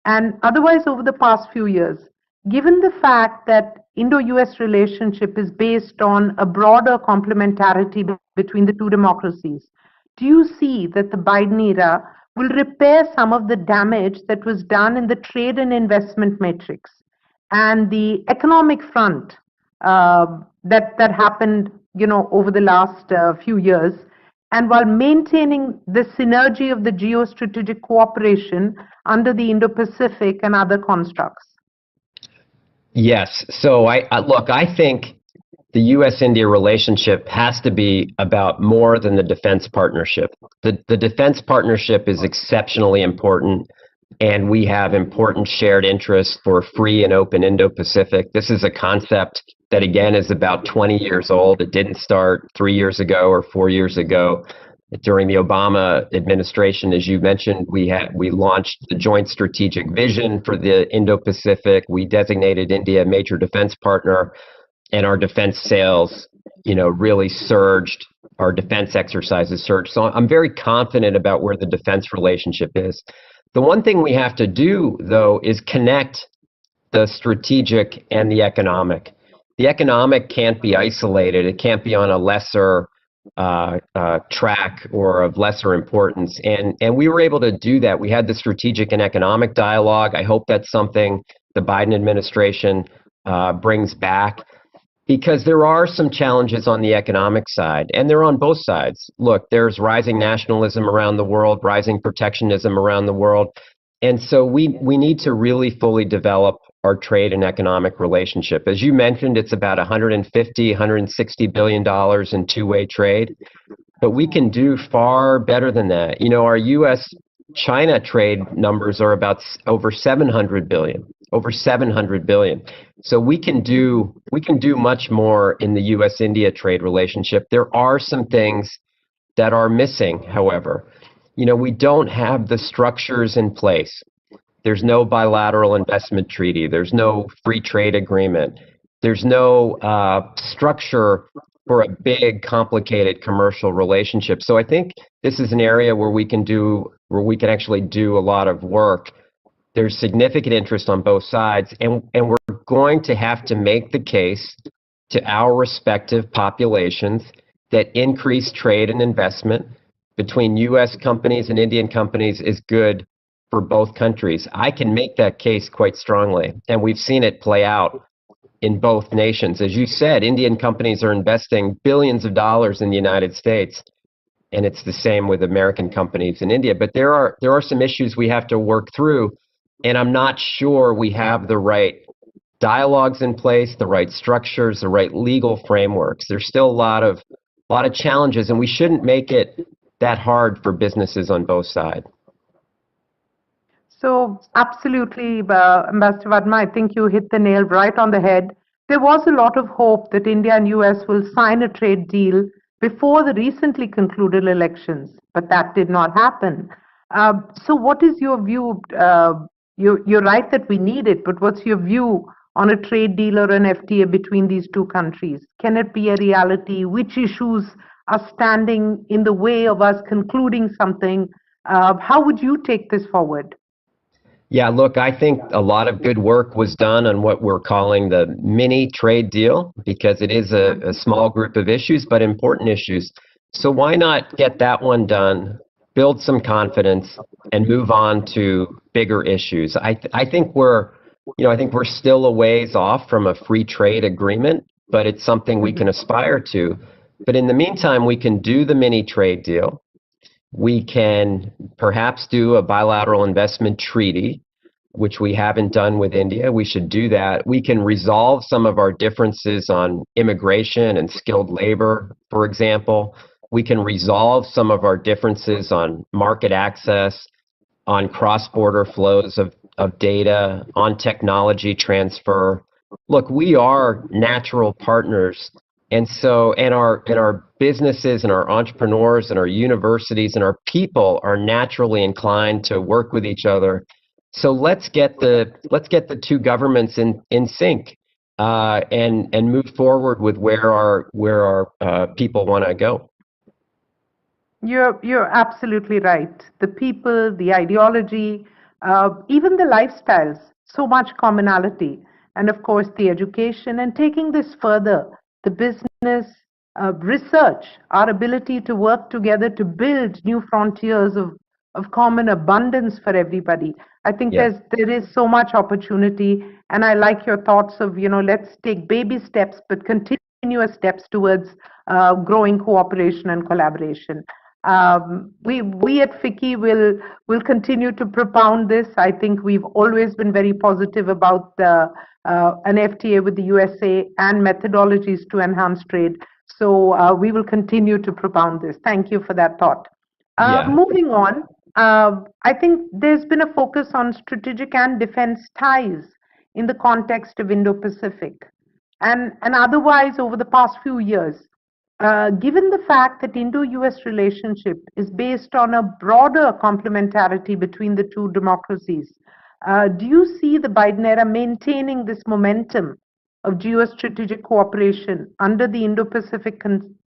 And otherwise, over the past few years, given the fact that Indo-US relationship is based on a broader complementarity between the two democracies, do you see that the Biden era will repair some of the damage that was done in the trade and investment matrix and the economic front that happened over the last few years, and while maintaining the synergy of the geostrategic cooperation under the Indo-Pacific and other constructs? Yes. So I think the U.S.-India relationship has to be about more than the defense partnership. The defense partnership is exceptionally important, and we have important shared interests for free and open Indo-Pacific. This is a concept that, again, is about 20 years old. It didn't start 3 years ago or 4 years ago. During the Obama administration, as you mentioned, we launched the Joint Strategic Vision for the Indo-Pacific. We designated India a major defense partner, and our defense sales, really surged. Our defense exercises surged. So I'm very confident about where the defense relationship is. The one thing we have to do, though, is connect the strategic and the economic. The economic can't be isolated. It can't be on a lesser track or of lesser importance. And we were able to do that. We had the strategic and economic dialogue. I hope that's something the Biden administration brings back, because there are some challenges on the economic side, and they're on both sides. Look, there's rising nationalism around the world, rising protectionism around the world. And so we need to really fully develop our trade and economic relationship. As you mentioned, it's about $150, $160 billion in two-way trade, but we can do far better than that. Our U.S.-China trade numbers are about over 700 billion. So we can do much more in the U.S.-India trade relationship. There are some things that are missing, however. We don't have the structures in place. There's no bilateral investment treaty. There's no free trade agreement. There's no structure for a big, complicated commercial relationship. So I think this is an area where we can actually do a lot of work. There's significant interest on both sides, and we're going to have to make the case to our respective populations that increased trade and investment between U.S. companies and Indian companies is good for both countries. I can make that case quite strongly, and we've seen it play out in both nations. As you said, Indian companies are investing billions of dollars in the United States, and it's the same with American companies in India. But there are some issues we have to work through, and I'm not sure we have the right dialogues in place, the right structures, the right legal frameworks. There's still a lot of challenges, and we shouldn't make it that hard for businesses on both sides. So absolutely, Ambassador Verma, I think you hit the nail right on the head. There was a lot of hope that India and US will sign a trade deal before the recently concluded elections, but that did not happen. So what is your view? You're right that we need it, but what's your view on a trade deal or an FTA between these two countries? Can it be a reality? Which issues are standing in the way of us concluding something How would you take this forward? Yeah, look, I think a lot of good work was done on what we're calling the mini trade deal, because it is a small group of issues, but important issues. So why not get that one done, build some confidence, and move on to bigger issues? I think we're still a ways off from a free trade agreement, but it's something we can aspire to. But in the meantime, we can do the mini trade deal. We can perhaps do a bilateral investment treaty, which we haven't done with India. We should do that. We can resolve some of our differences on immigration and skilled labor, for example. We can resolve some of our differences on market access, on cross-border flows of data, on technology transfer. Look, we are natural partners. And our businesses and our entrepreneurs and our universities and our people are naturally inclined to work with each other. So let's get the two governments in sync and move forward with where our people want to go. You're absolutely right. The people, the ideology, even the lifestyles, so much commonality, and of course the education, and taking this further, the business, research, our ability to work together to build new frontiers of common abundance for everybody. I think Yeah. there is so much opportunity, and I like your thoughts of, let's take baby steps, but continuous steps towards growing cooperation and collaboration. We at FICCI will continue to propound this. I think we've always been very positive about an FTA with the USA and methodologies to enhance trade. So we will continue to propound this. Thank you for that thought. Moving on, I think there's been a focus on strategic and defense ties in the context of Indo-Pacific. And otherwise, over the past few years, given the fact that Indo-US relationship is based on a broader complementarity between the two democracies, do you see the Biden era maintaining this momentum of geostrategic cooperation under the Indo-Pacific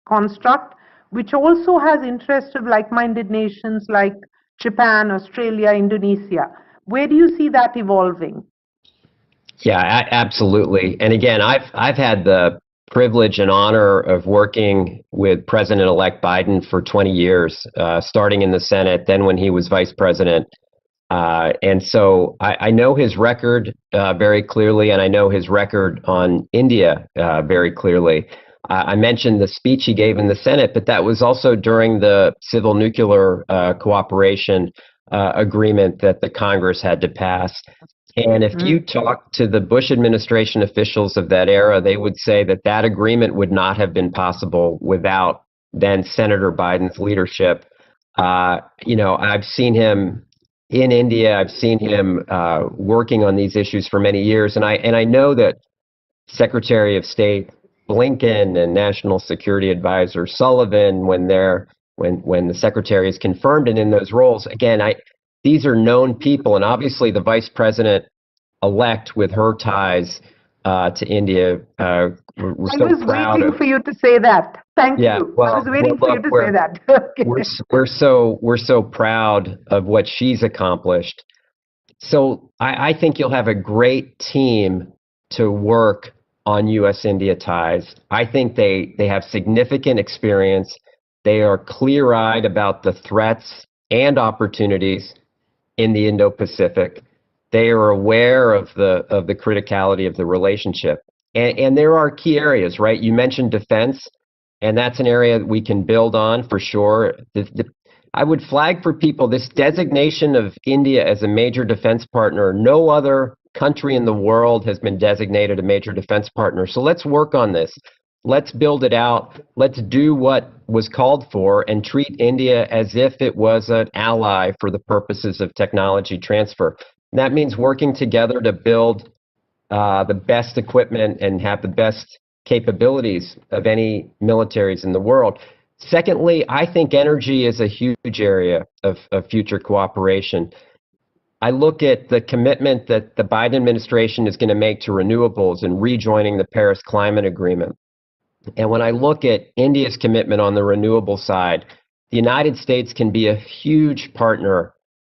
construct, which also has interests of like-minded nations like Japan, Australia, Indonesia? Where do you see that evolving? Yeah, absolutely. And again, I've had the privilege and honor of working with President-elect Biden for 20 years, starting in the Senate, then when he was vice president. And so I know his record very clearly, and I know his record on India very clearly. I mentioned the speech he gave in the Senate, but that was also during the civil nuclear cooperation agreement that the Congress had to pass. And if you talk to the Bush administration officials of that era, they would say that that agreement would not have been possible without then Senator Biden's leadership. I've seen him in India. I've seen him working on these issues for many years, and I know that Secretary of State Blinken and National Security Advisor Sullivan, when the secretary is confirmed and in those roles, again, these are known people, and obviously the vice president-elect with her ties to India. We're so I was waiting for you to say that. Thank you. Well, I was waiting for you to say that. Okay. We're so proud of what she's accomplished. So I think you'll have a great team to work on U.S.-India ties. I think they have significant experience. They are clear-eyed about the threats and opportunities in the Indo-Pacific. They are aware of the criticality of the relationship. And there are key areas, right? You mentioned defense, and that's an area that we can build on for sure. I would flag for people this designation of India as a major defense partner. No other country in the world has been designated a major defense partner. So let's work on this. Let's build it out. Let's do what was called for and treat India as if it was an ally for the purposes of technology transfer. And that means working together to build the best equipment and have the best capabilities of any militaries in the world. Secondly, I think energy is a huge area of future cooperation. I look at the commitment that the Biden administration is going to make to renewables and rejoining the Paris Climate Agreement. And when I look at India's commitment on the renewable side, the United States can be a huge partner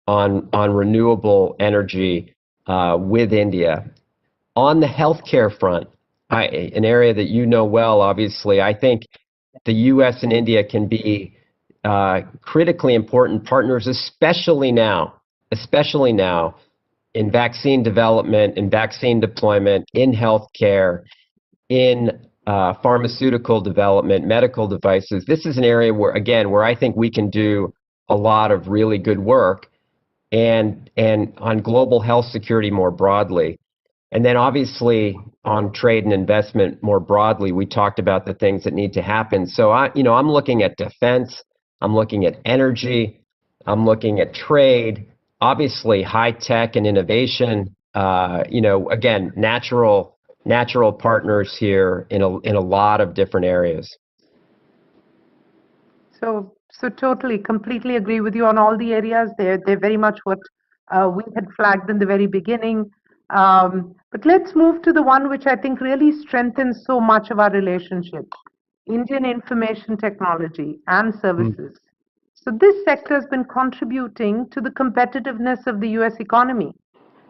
on renewable energy with India. On the healthcare front, an area that you know well, obviously, I think the U.S. and India can be critically important partners, especially now in vaccine development, in vaccine deployment, in healthcare, in pharmaceutical development, medical devices. This is an area where, again, where I think we can do a lot of really good work, and on global health security more broadly. And then obviously on trade and investment more broadly, we talked about the things that need to happen. So I'm looking at defense, I'm looking at energy, I'm looking at trade, obviously high tech and innovation. Again, natural partners here in a lot of different areas. So totally, completely agree with you on all the areas. They're very much what we had flagged in the very beginning. But let's move to the one which I think really strengthens so much of our relationship: Indian information technology and services. So this sector has been contributing to the competitiveness of the US economy.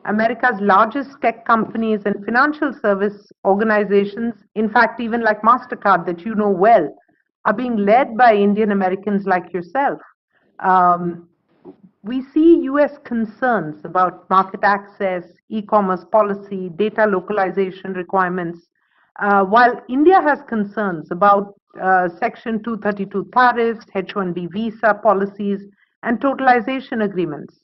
America's largest tech companies and financial service organizations, in fact, even like MasterCard that you know well, are being led by Indian Americans like yourself. We see US concerns about market access, e-commerce policy, data localization requirements, while India has concerns about Section 232 tariffs, H-1B visa policies, and totalization agreements.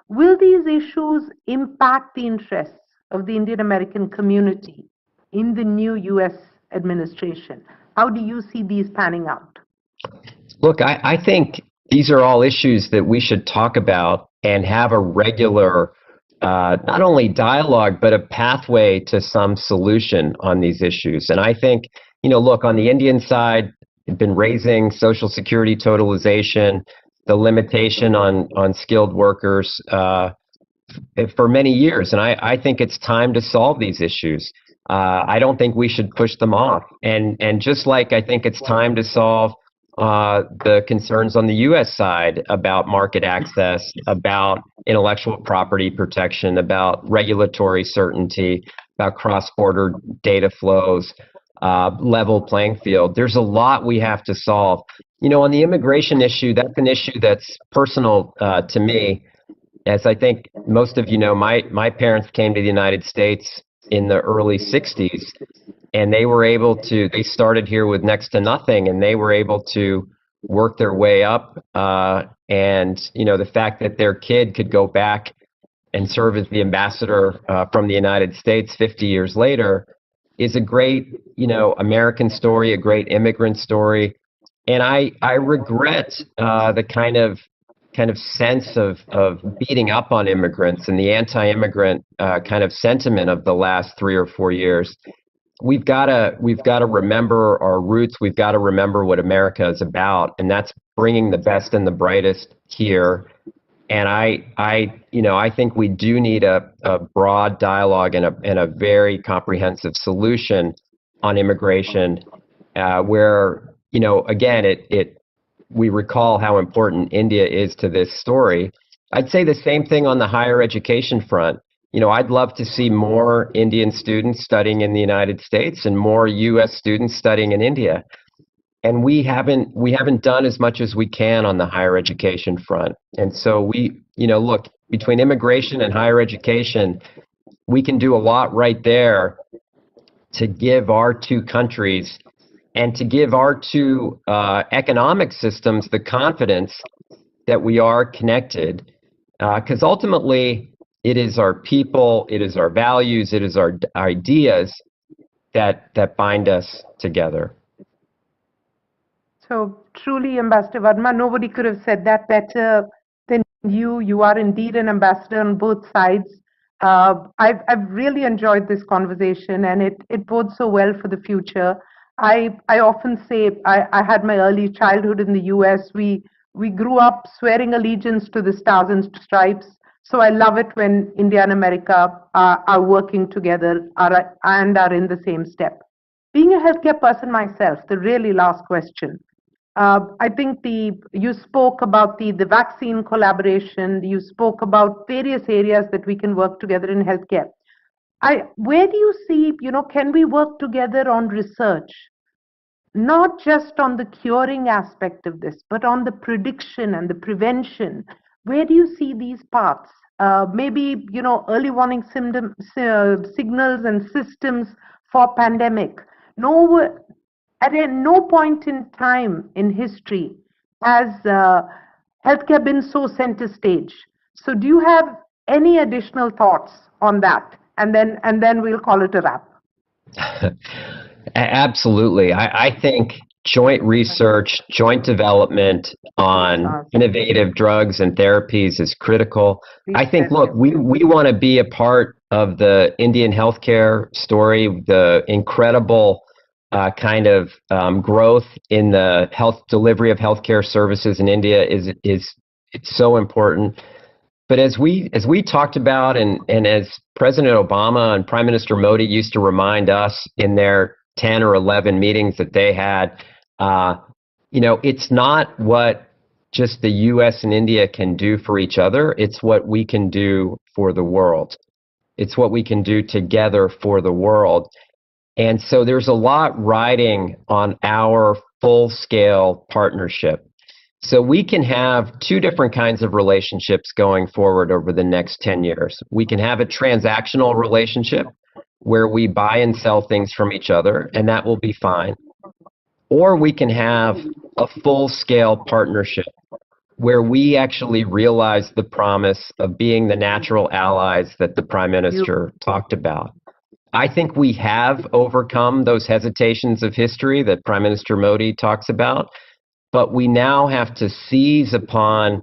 Will these issues impact the interests of the Indian American community in the new US administration? How do you see these panning out? Look, I think these are all issues that we should talk about and have a regular, not only dialogue, but a pathway to some solution on these issues. And I think, look, on the Indian side, they've been raising Social Security totalization, the limitation on skilled workers for many years. And I think it's time to solve these issues. I don't think we should push them off. And just like I think it's time to solve the concerns on the U.S. side about market access, about intellectual property protection, about regulatory certainty, about cross-border data flows, level playing field. There's a lot we have to solve. On the immigration issue, that's an issue that's personal to me. As I think most of you know, my parents came to the United States in the early 60s, and they started here with next to nothing, and they were able to work their way up. And the fact that their kid could go back and serve as the ambassador from the United States 50 years later is a great, American story, a great immigrant story. And I regret the kind of sense of beating up on immigrants and the anti-immigrant kind of sentiment of the last 3 or 4 years. We've got to remember our roots. We've got to remember what America is about, and that's bringing the best and the brightest here. And I think we do need a broad dialogue and a very comprehensive solution on immigration, where again we recall how important India is to this story. I'd say the same thing on the higher education front. I'd love to see more Indian students studying in the United States and more U.S. students studying in India. And we haven't done as much as we can on the higher education front. And so look, between immigration and higher education, we can do a lot right there to give our two countries and to give our two economic systems the confidence that we are connected. Because ultimately, it is our people, it is our values, it is our ideas that bind us together. So truly, Ambassador Verma, nobody could have said that better than you. You are indeed an ambassador on both sides. I've really enjoyed this conversation, and it bodes so well for the future. I often say I had my early childhood in the US. We grew up swearing allegiance to the Stars and Stripes. So I love it when India and America are working together and are in the same step. Being a healthcare person myself, the really last question: I think you spoke about the vaccine collaboration. You spoke about various areas that we can work together in healthcare. Where do you see, can we work together on research? Not just on the curing aspect of this, but on the prediction and the prevention. Where do you see these paths? Maybe, early warning signals and systems for pandemic. At no point in time in history has healthcare been so center stage. So do you have any additional thoughts on that? And then we'll call it a wrap. Absolutely. I think joint research, joint development on innovative drugs and therapies is critical. I think, look, we want to be a part of the Indian healthcare story, the incredible kind of growth in the health delivery of healthcare services in India is it's so important. But as we talked about, and as President Obama and Prime Minister Modi used to remind us in their 10 or 11 meetings that they had, it's not what just the U.S. and India can do for each other. It's what we can do for the world. It's what we can do together for the world. And so there's a lot riding on our full-scale partnership. So we can have two different kinds of relationships going forward over the next 10 years. We can have a transactional relationship where we buy and sell things from each other, and that will be fine. Or we can have a full-scale partnership where we actually realize the promise of being the natural allies that the Prime Minister talked about. I think we have overcome those hesitations of history that Prime Minister Modi talks about, but we now have to seize upon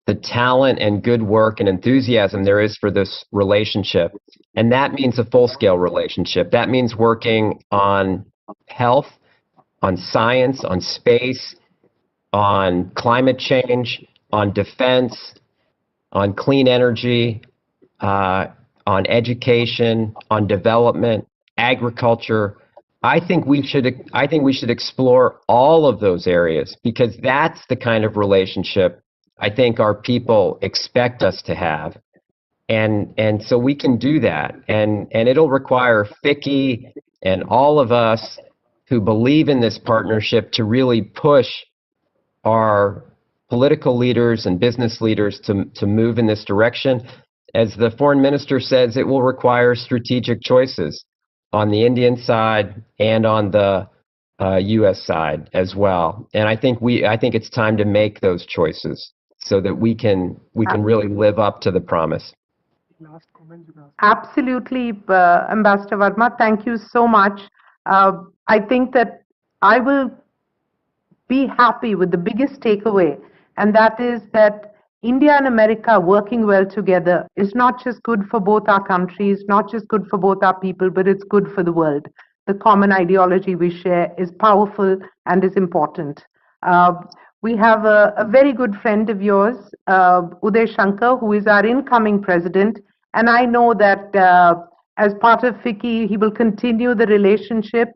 the talent and good work and enthusiasm there is for this relationship. And that means a full-scale relationship. That means working on health, on science, on space, on climate change, on defense, on clean energy, on education, on development, agriculture. I think we should explore all of those areas, because that's the kind of relationship I think our people expect us to have. And so we can do that. And it'll require FICCI and all of us who believe in this partnership to really push our political leaders and business leaders to move in this direction. As the foreign minister says, it will require strategic choices on the Indian side and on the U.S. side as well. And I think it's time to make those choices so that we can really live up to the promise. Absolutely, Ambassador Verma. Thank you so much. I think that I will be happy with the biggest takeaway, and that is that India and America working well together is not just good for both our countries, not just good for both our people, but it's good for the world. The common ideology we share is powerful and is important. We have a very good friend of yours, Uday Shankar, who is our incoming president. And I know that as part of FICCI, he will continue the relationship.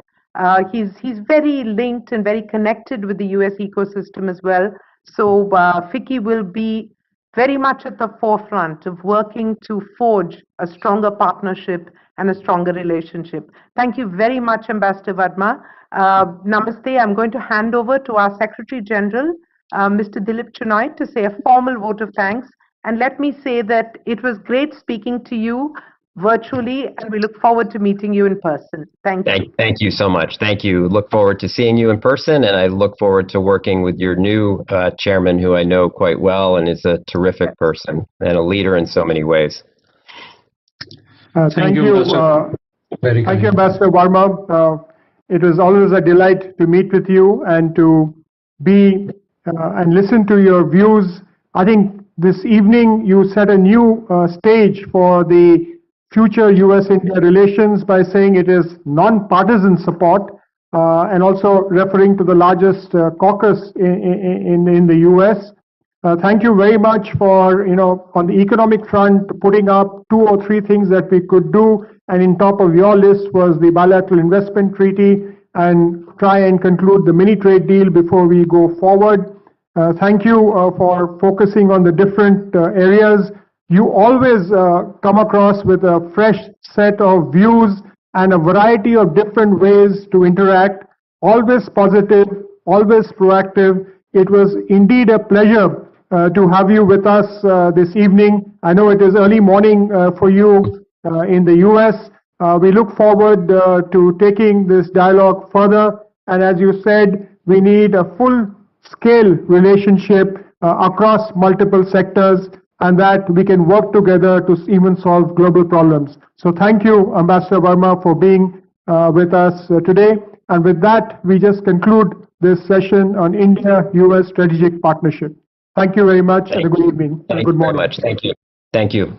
He's very linked and very connected with the US ecosystem as well. So FICCI will be very much at the forefront of working to forge a stronger partnership and a stronger relationship. Thank you very much, Ambassador Verma. Namaste. I'm going to hand over to our Secretary General, Mr. Dilip Chenoy, to say a formal vote of thanks. And let me say that it was great speaking to you virtually, and we look forward to meeting you in person. Thank you. Thank you so much. Thank you. Look forward to seeing you in person, and I look forward to working with your new chairman, who I know quite well and is a terrific person and a leader in so many ways. Thank you. Thank you, Ambassador Verma. It was always a delight to meet with you and to be and listen to your views. I think this evening you set a new stage for the future US-India relations by saying it is non-partisan support and also referring to the largest caucus in the US. Thank you very much for, on the economic front, putting up 2 or 3 things that we could do. And in top of your list was the bilateral investment treaty. and try and conclude the mini trade deal before we go forward. Thank you for focusing on the different areas. You always come across with a fresh set of views and a variety of different ways to interact, always positive, always proactive. It was indeed a pleasure to have you with us this evening. I know it is early morning for you in the US. We look forward to taking this dialogue further. And as you said, we need a full-scale relationship across multiple sectors, and that we can work together to even solve global problems. So thank you, Ambassador Verma, for being with us today. And with that, we just conclude this session on India-US strategic partnership. Thank you very much, and a good evening. Thank Good you morning. very much. Thank you. Thank you.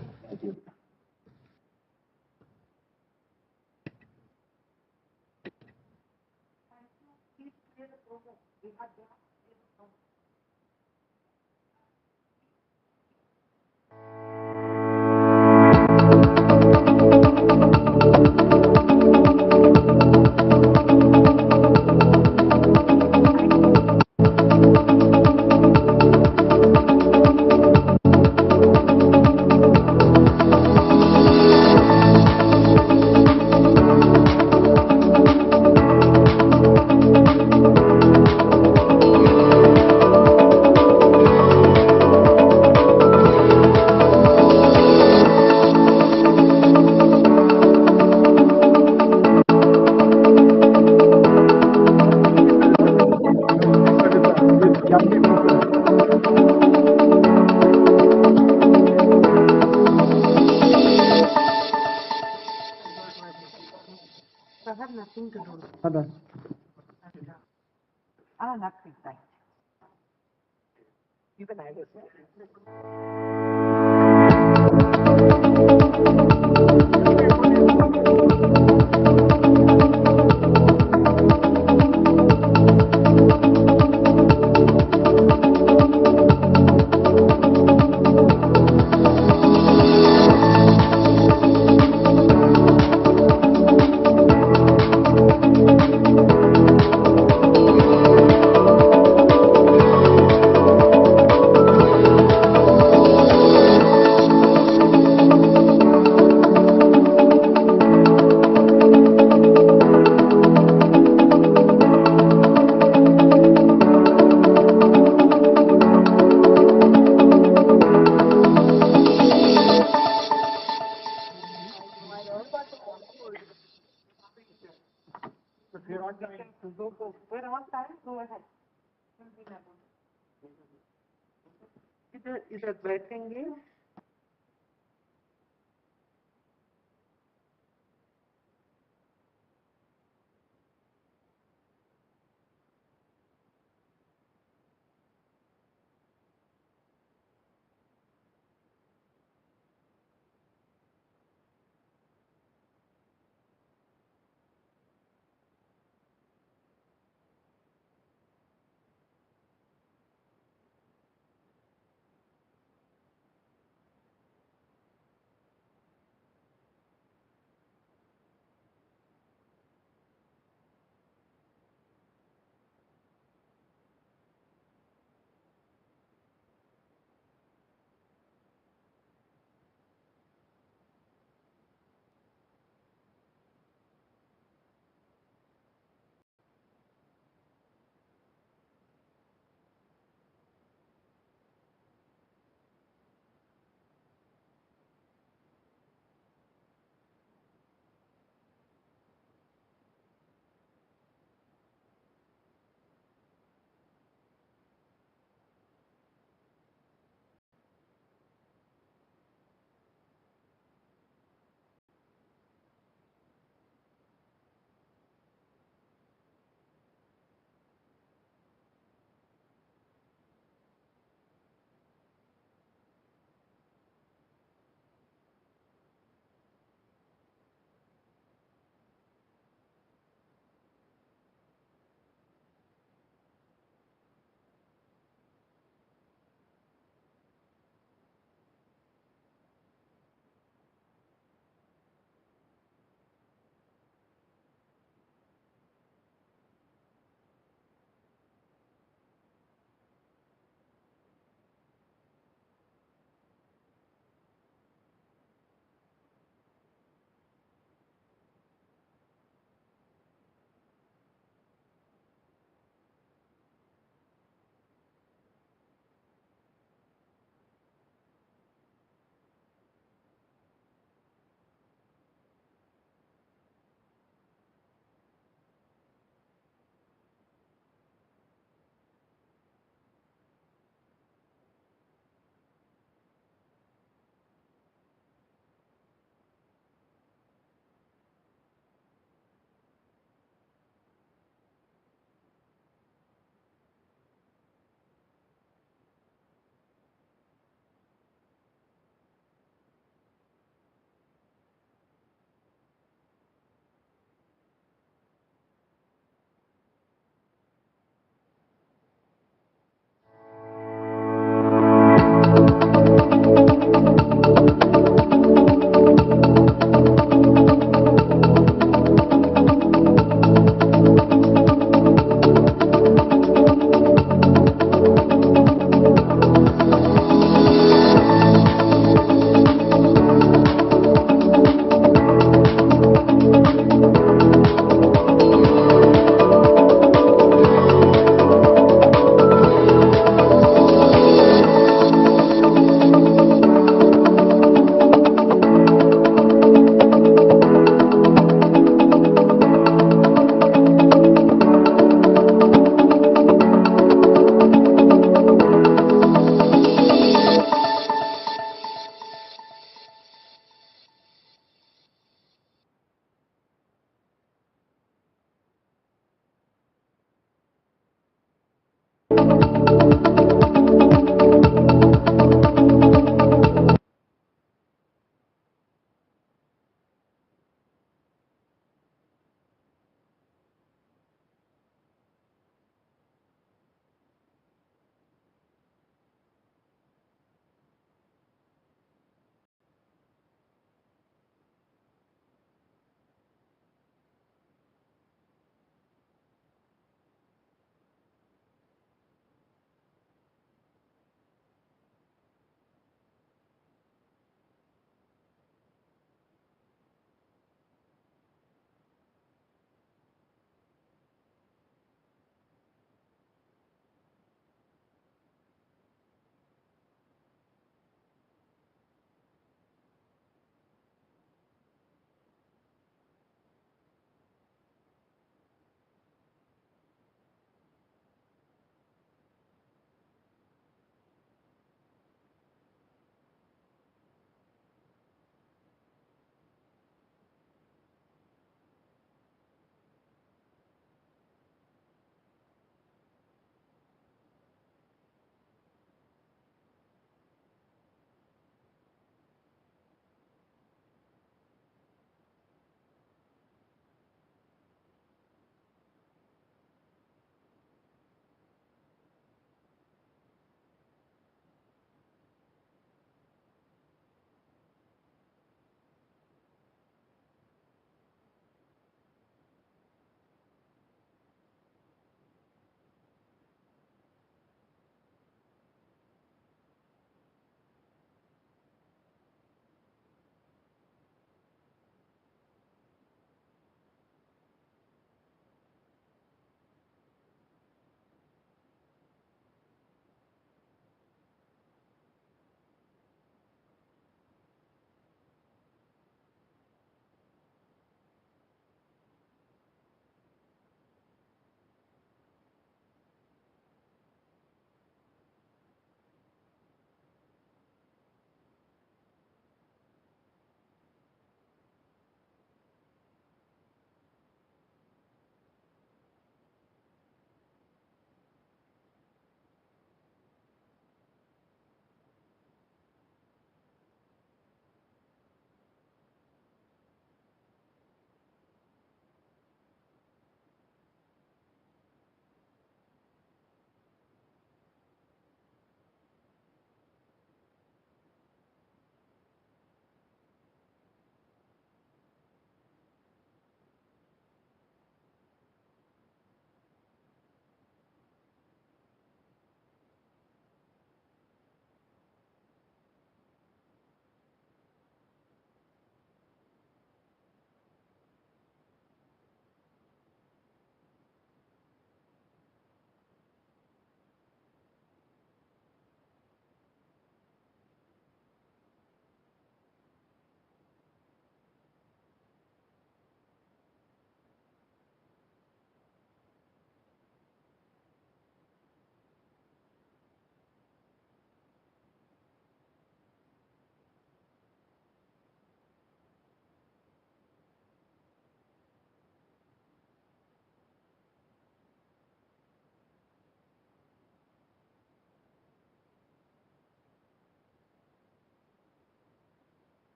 I have nothing to do. I have nothing. You can add We're on time. Go ahead. Is it working?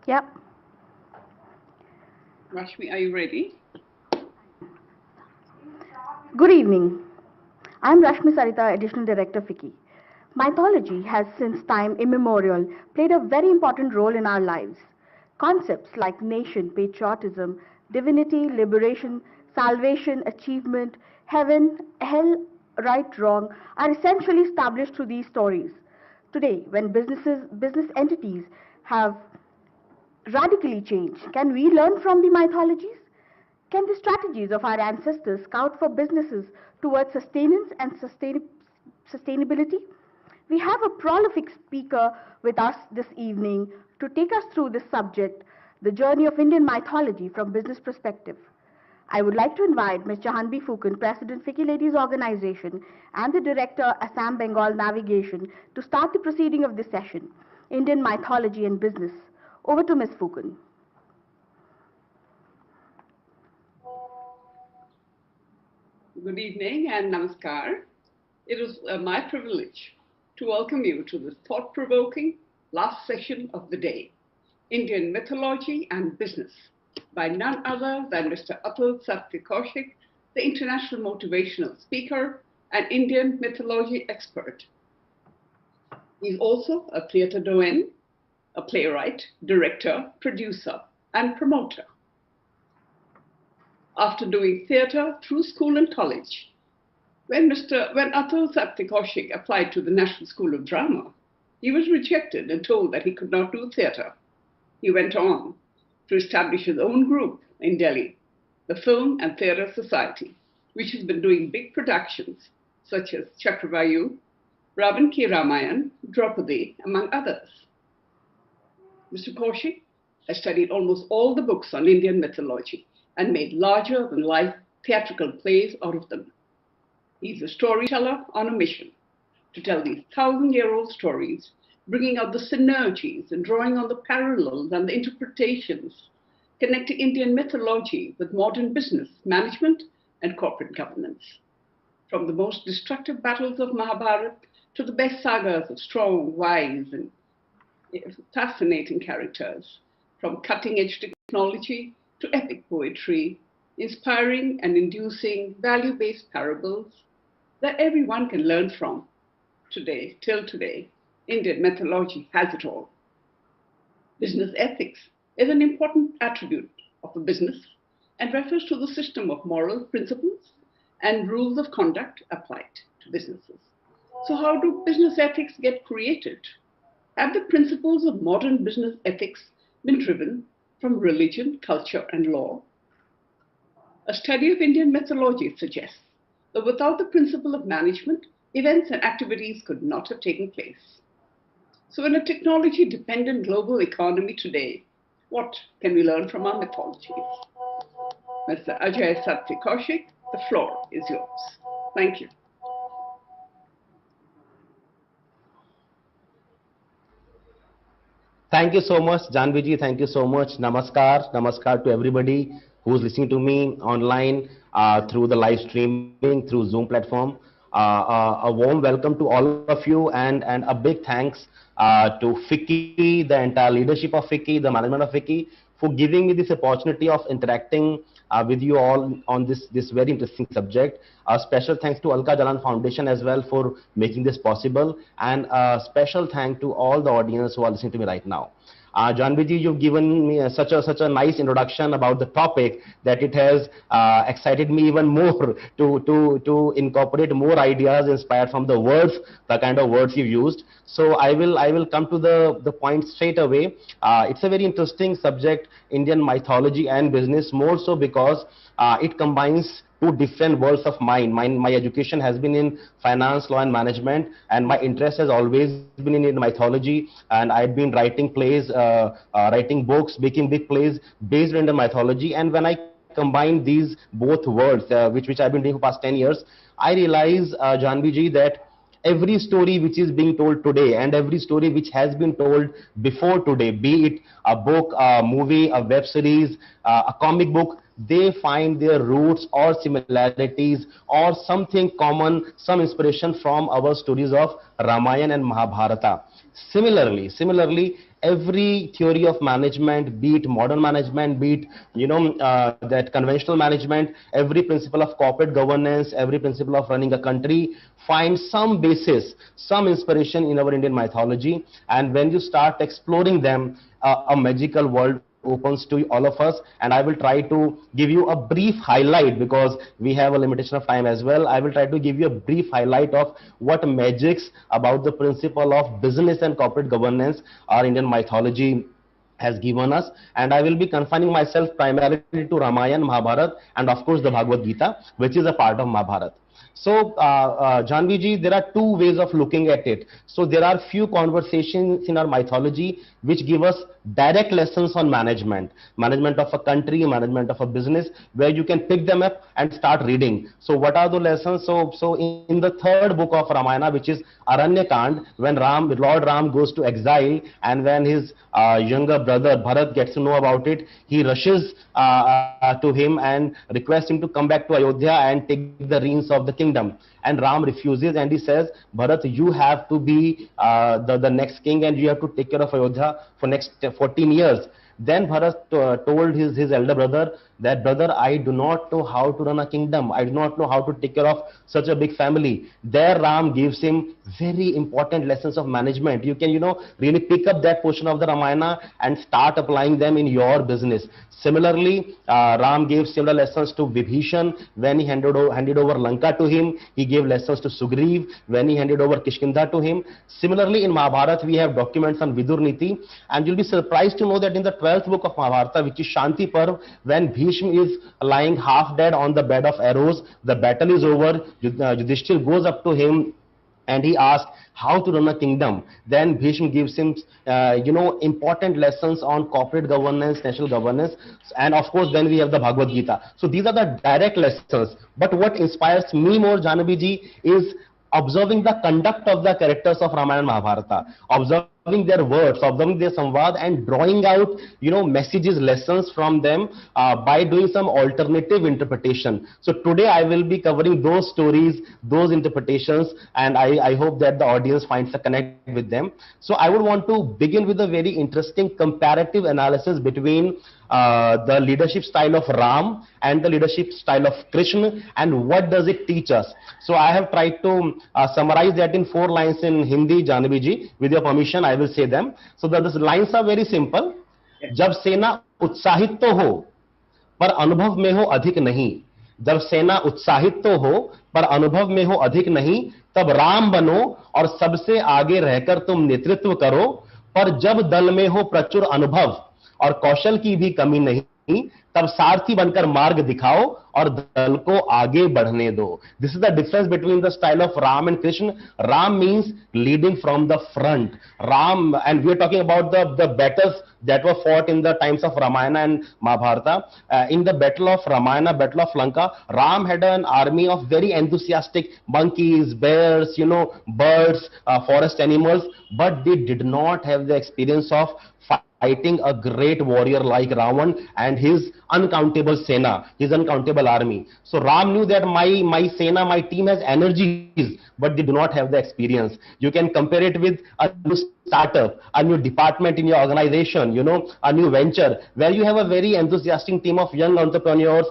Yep. Rashmi, are you ready? Good evening. I'm Rashmi Sarita, Additional Director, FICCI. Mythology has since time immemorial played a very important role in our lives. Concepts like nation, patriotism, divinity, liberation, salvation, achievement, heaven, hell, right, wrong are essentially established through these stories. Today, when business entities have radically changed, can we learn from the mythologies? Can the strategies of our ancestors scout for businesses towards sustenance and sustainability? We have a prolific speaker with us this evening to take us through this subject, the journey of Indian mythology from business perspective. I would like to invite Ms. Jahanvi Fukan, President FICCI Ladies Organization and the Director Assam Bengal Navigation to start the proceeding of this session, Indian Mythology and Business. Over to Ms. Fukan. Good evening and namaskar. It is my privilege to welcome you to this thought-provoking last session of the day, Indian Mythology and Business, by none other than Mr. Atul Satyakoshik, the international motivational speaker and Indian mythology expert. He's also a theatre doyen, a playwright, director, producer, and promoter. After doing theatre through school and college, when Atul Satyakoshik applied to the National School of Drama, he was rejected and told that he could not do theatre. He went on to establish his own group in Delhi, the Film and Theatre Society, which has been doing big productions such as Chakravayu, Ravan Ki Ramayan, Draupadi, among others. Mr. Kaushik has studied almost all the books on Indian mythology and made larger-than-life theatrical plays out of them. He's a storyteller on a mission to tell these 1,000-year-old stories, bringing out the synergies and drawing on the parallels and the interpretations, connecting Indian mythology with modern business, management, and corporate governance. From the most destructive battles of Mahabharata to the best sagas of strong, wise, and fascinating characters, from cutting-edge technology to epic poetry, inspiring and inducing value-based parables that everyone can learn from. Today, till today, Indian mythology has it all. Business ethics is an important attribute of a business and refers to the system of moral principles and rules of conduct applied to businesses. So how do business ethics get created? Have the principles of modern business ethics been driven from religion, culture, and law? A study of Indian mythology suggests that without the principle of management, events and activities could not have taken place. So in a technology-dependent global economy today, what can we learn from our mythologies? Mr. Ajay Satyakoshik, the floor is yours. Thank you. Thank you so much, Janviji. Thank you so much. Namaskar. Namaskar to everybody who's listening to me online through the live streaming, through Zoom platform. A warm welcome to all of you, and a big thanks to FICCI, the entire leadership of FICCI, the management of FICCI, for giving me this opportunity of interacting with you all on this very interesting subject. A special thanks to Alka Jalan Foundation as well for making this possible, and a special thank to all the audience who are listening to me right now. Janviji, you've given me such a nice introduction about the topic that it has excited me even more to incorporate more ideas inspired from the words, the kind of words you've used. So I will come to the point straight away. It's a very interesting subject, Indian mythology and business, more so because it combines two different worlds of mine. My education has been in finance, law and management, and my interest has always been in mythology, and I've been writing plays, writing books, making big plays based on the mythology. And when I combine these both worlds, which I've been doing for the past 10 years, I realize, Janviji, that every story which is being told today and every story which has been told before today, be it a book, a movie, a web series, a comic book, they find their roots or similarities or something common, some inspiration from our stories of Ramayana and Mahabharata. Similarly, every theory of management, be it modern management, be it that conventional management, every principle of corporate governance, every principle of running a country finds some basis, some inspiration in our Indian mythology. And when you start exploring them, a magical world opens to all of us. And I will try to give you a brief highlight, because we have a limitation of time as well. I will try to give you a brief highlight of what magics about the principle of business and corporate governance our Indian mythology has given us, and I will be confining myself primarily to Ramayana, Mahabharata, and of course the Bhagavad Gita, which is a part of Mahabharata. So, Janviji, there are two ways of looking at it. So there are few conversations in our mythology which give us direct lessons on management of a country, management of a business, where you can pick them up and start reading. So what are the lessons? So in the third book of Ramayana, which is Aranyakand, when Lord Ram goes to exile, and when his younger brother Bharat gets to know about it, he rushes to him and requests him to come back to Ayodhya and take the reins of the kingdom. And Ram refuses, and he says, Bharat, you have to be the next king, and you have to take care of Ayodhya for next 14 years. Then Bharat told his elder brother that, brother, I do not know how to run a kingdom. I do not know how to take care of such a big family. There Ram gives him very important lessons of management. You can, really pick up that portion of the Ramayana and start applying them in your business. Similarly, Ram gave similar lessons to Vibhishan when he handed over Lanka to him. He gave lessons to Sugriv when he handed over Kishkinda to him. Similarly, in Mahabharata, we have documents on Vidur Niti, and you'll be surprised to know that in the 12th book of Mahabharata, which is Shanti Parv, when Bhishma is lying half dead on the bed of arrows, the battle is over, Yudhishthir goes up to him and he asks how to run a kingdom. Then Bhishma gives him, important lessons on corporate governance, national governance, and of course then we have the Bhagavad Gita. So these are the direct lessons. But what inspires me more, Jahnavi ji, is observing the conduct of the characters of Ramayana and Mahabharata, observing their words, observing their samvad, and drawing out, messages, lessons from them by doing some alternative interpretation. So today I will be covering those stories, those interpretations, and I hope that the audience finds a connect with them. So I would want to begin with a very interesting comparative analysis between the leadership style of Ram and the leadership style of Krishna, and what does it teach us. So I have tried to summarize that in 4 lines in Hindi, Jahnavi ji. With your permission, I will say them. So the lines are very simple. जब सेना उत्साहित तो हो पर अनुभव में हो अधिक नहीं, जब सेना उत्साहित तो हो पर अनुभव में हो अधिक नहीं, तब राम बनो और सबसे आगे रहकर तुम नेतृत्व करो, पर जब दल में हो प्रचुर अनुभव और कौशल की भी कमी नहीं, तब सारथी बनकर मार्ग दिखाओ और दल को आगे बढ़ने दो. This is the difference between the style of Ram and Krishna. Ram means leading from the front. Ram, and we are talking about the battles that were fought in the times of Ramayana and Mahabharata. In the battle of Ramayana, battle of Lanka, Ram had an army of very enthusiastic monkeys, bears, birds, forest animals, but they did not have the experience of fighting a great warrior like Ravan and his uncountable Sena, his uncountable army. So Ram knew that my Sena, my team has energies, but they do not have the experience. You can compare it with a new startup, a new department in your organization, a new venture, where you have a very enthusiastic team of young entrepreneurs,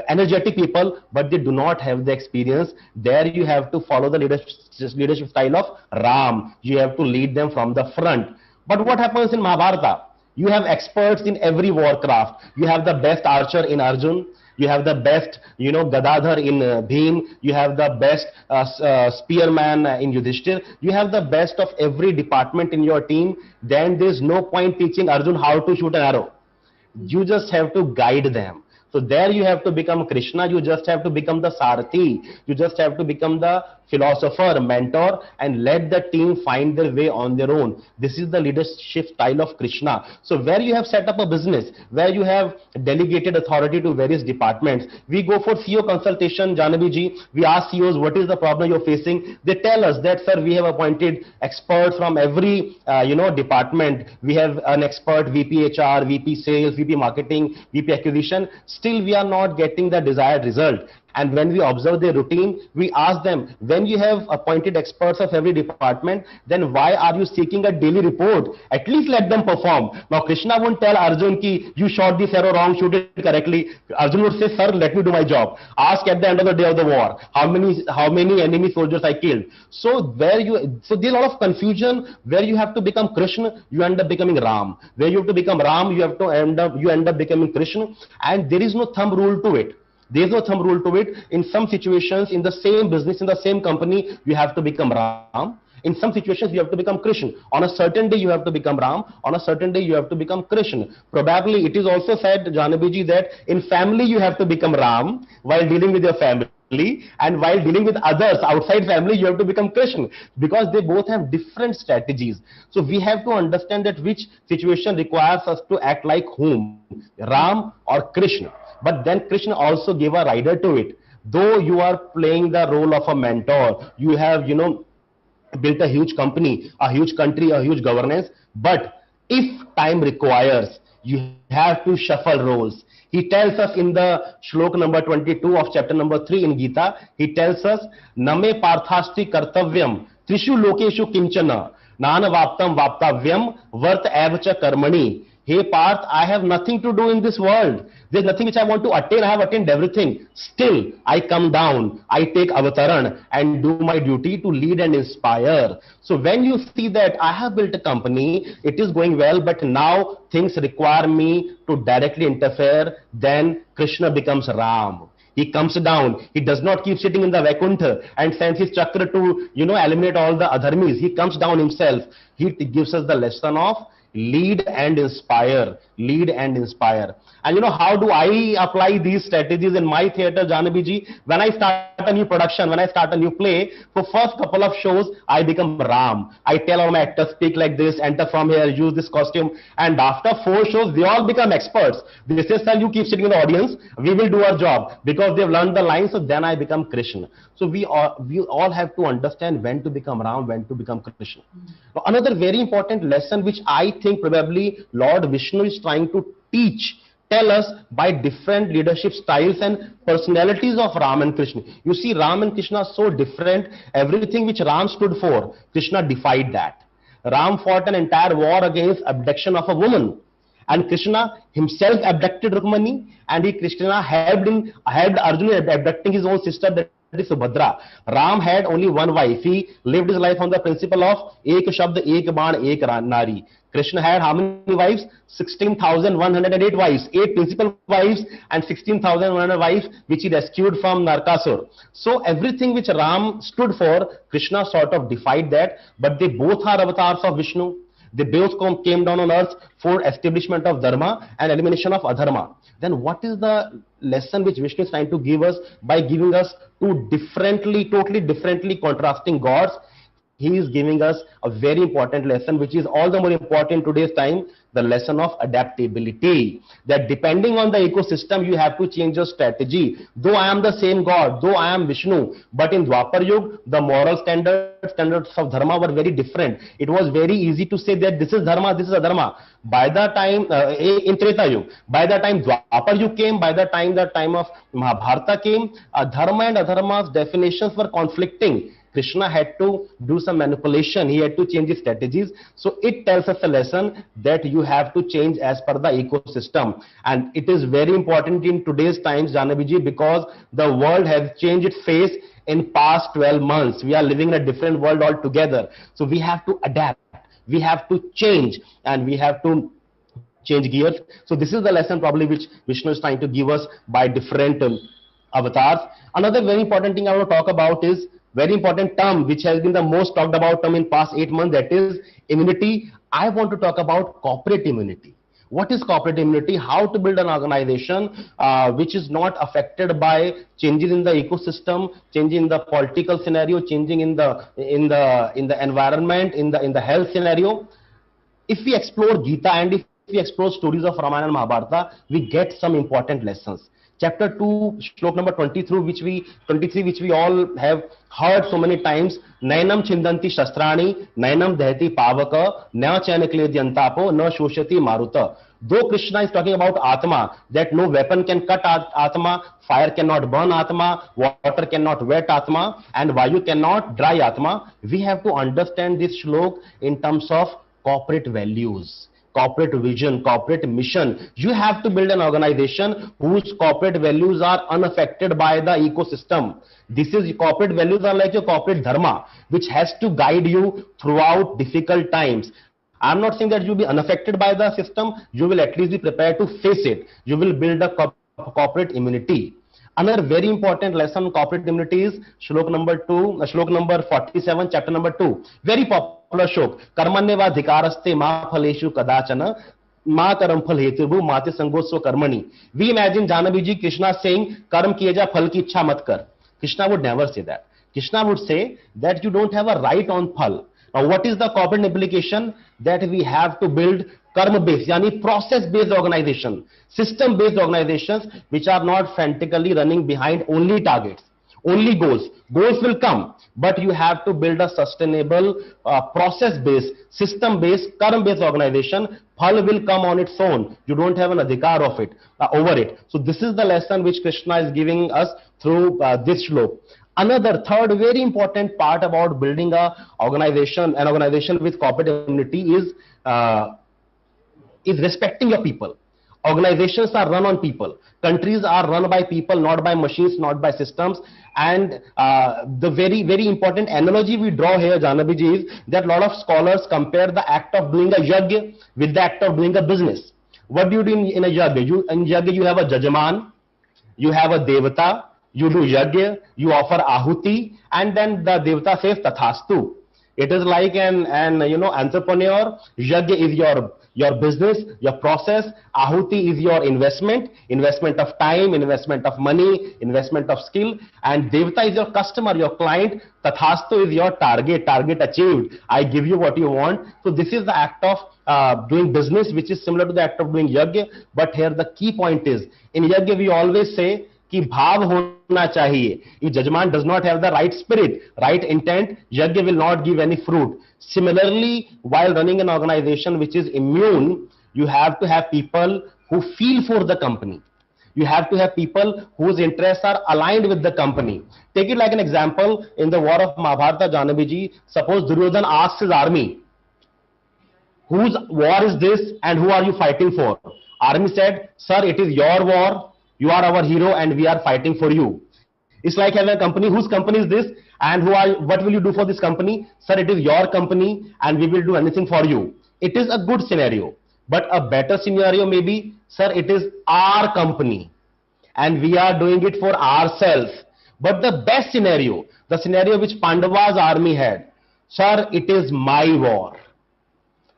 energetic people, but they do not have the experience. There you have to follow the leadership style of Ram. You have to lead them from the front. But what happens in Mahabharata? You have experts in every warcraft. You have the best archer in Arjun. You have the best, Gadadhar in Bhim. You have the best spearman in Yudhishthir. You have the best of every department in your team. Then there's no point teaching Arjun how to shoot an arrow. You just have to guide them. So there you have to become Krishna. You just have to become the Sarathi. You just have to become the philosopher, mentor, and let the team find their way on their own. This is the leadership style of Krishna. So where you have set up a business, where you have delegated authority to various departments, we go for CEO consultation, Jahnavi ji. We ask CEOs, what is the problem you're facing? They tell us that, sir, we have appointed experts from every, department. We have an expert VP HR, VP sales, VP marketing, VP acquisition. Still, we are not getting the desired result. And when we observe their routine, we ask them, when you have appointed experts of every department, then why are you seeking a daily report? At least let them perform. Now, Krishna won't tell Arjun ki you shot this arrow wrong, shoot it correctly. Arjun would say, sir, let me do my job. Ask at the end of the day of the war, how many enemy soldiers I killed. So there's a lot of confusion. Where you have to become Krishna, you end up becoming Ram. Where you have to become Ram, you end up becoming Krishna. And there is no thumb rule to it. There is no thumb rule to it. In some situations, in the same business, in the same company, you have to become Ram. In some situations, you have to become Krishna. On a certain day, you have to become Ram. On a certain day, you have to become Krishna. Probably, it is also said, Jahnavi ji, that in family, you have to become Ram while dealing with your family. And while dealing with others outside family, you have to become Krishna, because they both have different strategies. So we have to understand that which situation requires us to act like whom, Ram or Krishna. But then Krishna also gave a rider to it. Though you are playing the role of a mentor, you have, built a huge company, a huge country, a huge governance. But if time requires, you have to shuffle roles. He tells us in the shlok number 22 of chapter number 3 in Gita, he tells us, Name parthasti kartavyam, trishu lokeshu kinchana, nana vaptam vaptavyam, vart avacha karmani, Hey Parth, I have nothing to do in this world. There's nothing which I want to attain. I have attained everything. Still, I come down, I take avataran and do my duty to lead and inspire. So when you see that I have built a company, it is going well, but now things require me to directly interfere, then Krishna becomes Ram. He comes down. He does not keep sitting in the Vaikuntha and sends his chakra to, eliminate all the adharmis. He comes down himself. He gives us the lesson of lead and inspire. Lead and inspire. And how do I apply these strategies in my theatre, Jahnavi ji? When I start a new production, when I start a new play, for first couple of shows, I become Ram. I tell all my actors, speak like this, enter from here, use this costume. And after 4 shows, they all become experts. They say, sir, you keep sitting in the audience, we will do our job. Because they've learned the lines, so then I become Krishna. So we all have to understand when to become Ram, when to become Krishna. Now, another very important lesson which I think probably Lord Vishnu is trying to tell us by different leadership styles and personalities of Ram and Krishna. You see, Ram and Krishna are so different. Everything which Ram stood for, Krishna defied that. Ram fought an entire war against abduction of a woman. And Krishna himself abducted Rukmani, and Krishna helped Arjuna in abducting his own sister, that is Subhadra. Ram had only one wife. He lived his life on the principle of Ek Shabd, Ek Baan, Ek Nari. Krishna had how many wives? 16,108 wives, 8 principal wives and 16,100 wives which he rescued from Narkasur. So everything which Ram stood for, Krishna sort of defied that, but they both are avatars of Vishnu. They both came down on earth for establishment of dharma and elimination of adharma. Then what is the lesson which Vishnu is trying to give us by giving us two totally differently contrasting gods? He is giving us a very important lesson, which is all the more important in today's time, the lesson of adaptability. That depending on the ecosystem, you have to change your strategy. Though I am the same God, though I am Vishnu, but in Dwapar Yuga, the moral standards of dharma were very different. It was very easy to say that this is dharma, this is adharma. By the time, in Treta Yuga, by the time Dwapar Yuga came, by the time of Mahabharata came, dharma and adharma's definitions were conflicting. Krishna had to do some manipulation. He had to change his strategies. So it tells us a lesson that you have to change as per the ecosystem. And it is very important in today's times, Jahnavi ji, because the world has changed its face in past 12 months. We are living in a different world altogether. So we have to adapt. We have to change, and we have to change gears. So this is the lesson probably which Vishnu is trying to give us by different avatars. Another very important thing I want to talk about is very important term which has been the most talked about term in past 8 months, that is immunity. I want to talk about corporate immunity. What is corporate immunity? How to build an organization which is not affected by changes in the ecosystem, changing in the political scenario, changing in the environment, in the health scenario. If we explore Gita and if we explore stories of Ramayana and Mahabharata, we get some important lessons. Chapter 2, shlok number 23, which we all have heard so many times. Nainam chindanti shastrani, nainam dehati pavaka, na chanakledyantapo, na shoshati maruta. Though Krishna is talking about Atma, that no weapon can cut Atma, fire cannot burn Atma, water cannot wet Atma, and Vayu cannot dry Atma, we have to understand this shlok in terms of corporate values, corporate vision, corporate mission. You have to build an organization whose corporate values are unaffected by the ecosystem. Corporate values are like your corporate dharma, which has to guide you throughout difficult times. I'm not saying that you'll be unaffected by the system. You will at least be prepared to face it. You will build a corporate immunity. Another very important lesson on corporate immunity is shlok number 47, chapter number 2. Very popular shlok. Karmanyeva dhikaraste ma phaleshu kadachana ma karam phal hetubu mate sangosva karmani. We imagine Jahnavi ji, Krishna saying, Karam kiye ja, phal ki ichha mat kar. Krishna would never say that. Krishna would say that you don't have a right on phal. Now what is the corporate implication? That we have to build karma-based, yani process-based organization, system-based organizations which are not frantically running behind only targets, only goals. Goals will come, but you have to build a sustainable, process-based, system-based, karma-based organization. Phal will come on its own. You don't have an adhikar of it, over it. So this is the lesson which Krishna is giving us through this shlok. Another third very important part about building an organization with corporate immunity is is respecting your people. Organizations are run on people. Countries are run by people, not by machines, not by systems. And the very, very important analogy we draw here, Janabiji, is that a lot of scholars compare the act of doing a yajna with the act of doing a business. What do you do in a yajna? In yajna, you have a jajaman, you have a devata, you do yajna, you offer ahuti, and then the devata says tathastu. It is like an entrepreneur. Yajna is your business, your process. Ahuti is your investment of time, investment of money, investment of skill. And devata is your customer, your client. Tathastu is your target achieved. I give you what you want. So this is the act of doing business, which is similar to the act of doing yajna. But here the key point is, in yajna we always say, कि भाव होना चाहिए. If judgment does not have the right spirit, right intent, yajna will not give any fruit. Similarly, while running an organization which is immune, you have to have people who feel for the company. You have to have people whose interests are aligned with the company. Take it like an example, in the war of Mahabharata, Janabiji, suppose Duryodhan asks his army, whose war is this and who are you fighting for? Army said, sir, it is your war. You are our hero and we are fighting for you. It's like having a company. Whose company is this and what will you do for this company? Sir, it is your company and we will do anything for you. It is a good scenario. But a better scenario may be, sir, it is our company and we are doing it for ourselves. But the best scenario, the scenario which Pandava's army had, sir, it is my war.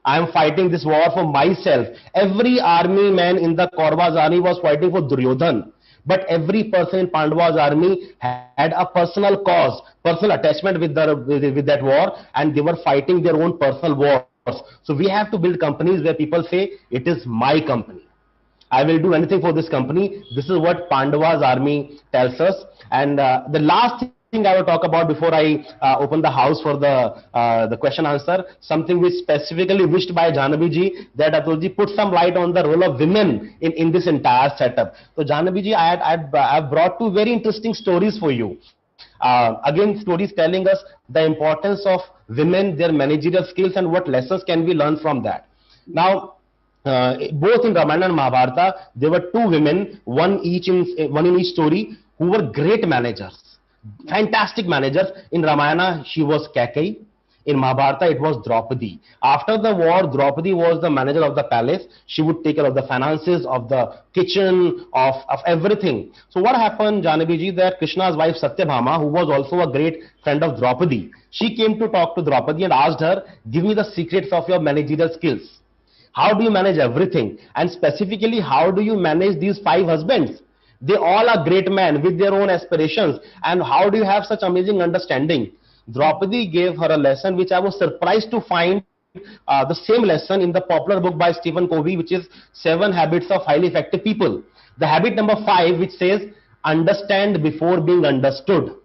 I am fighting this war for myself. Every army man in the Kaurava's army was fighting for Duryodhan. But every person in Pandava's army had a personal cause, personal attachment with that war, and they were fighting their own personal wars. So we have to build companies where people say, it is my company. I will do anything for this company. This is what Pandava's army tells us. And the last thing I will talk about before I open the house for the question answer, something which specifically wished by Janabiji, that Atulji put some light on the role of women in this entire setup. So Janabiji, I brought two very interesting stories for you. Again, stories telling us the importance of women, their managerial skills, and what lessons can we learn from that. Now, both in Ramayana and Mahabharata, there were two women, one in each story, who were great managers. Fantastic managers. In Ramayana, she was Kaikeyi. In Mahabharata, it was Draupadi. After the war, Draupadi was the manager of the palace. She would take care of the finances, of the kitchen, of everything. So what happened, Janabiji, that Krishna's wife Satyabhama, who was also a great friend of Draupadi, she came to talk to Draupadi and asked her, give me the secrets of your managerial skills. How do you manage everything? And specifically, how do you manage these 5 husbands? They all are great men with their own aspirations. And how do you have such amazing understanding? Draupadi gave her a lesson which I was surprised to find the same lesson in the popular book by Stephen Covey, which is 7 Habits of Highly Effective People. The habit number 5, which says, understand before being understood.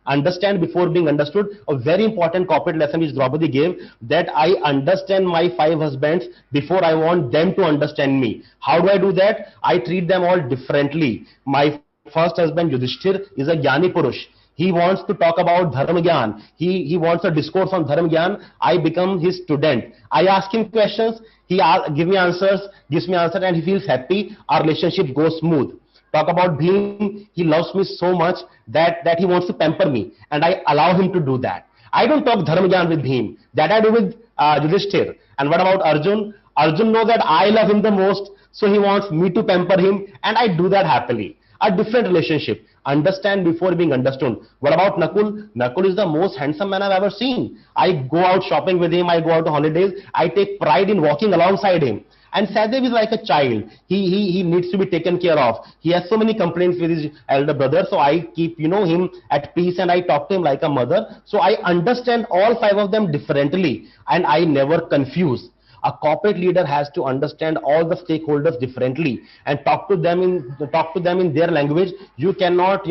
Understand before being understood. A very important corporate lesson which Draupadi gave, that I understand my 5 husbands before I want them to understand me. How do I do that? I treat them all differently. My first husband Yudhishthir is a Jnani Purush. He wants to talk about Dharma Gyan. He wants a discourse on Dharma Gyan. I become his student. I ask him questions. He gives me answers, and he feels happy. Our relationship goes smooth. Talk about Bhim, he loves me so much that he wants to pamper me, and I allow him to do that. I don't talk Dharma Gyan with Bhim. That I do with Yudhishthir. And what about Arjun? Arjun knows that I love him the most, so he wants me to pamper him, and I do that happily. A different relationship. Understand before being understood. What about Nakul? Nakul is the most handsome man I've ever seen. I go out shopping with him, I go out on holidays, I take pride in walking alongside him. And Sahadev is like a child. He needs to be taken care of. He has so many complaints with his elder brother, so I keep him at peace and I talk to him like a mother. So I understand all 5 of them differently and I never confuse. A corporate leader has to understand all the stakeholders differently and talk to them in their language. You cannot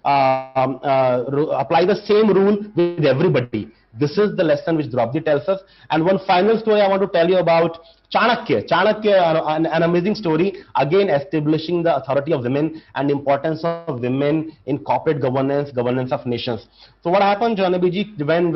apply the same rule with everybody. This is the lesson which Draupadi tells us. And one final story I want to tell you about Chanakya. Chanakya, an amazing story, again establishing the authority of women and importance of women in corporate governance, governance of nations. So what happened, Janabiji, when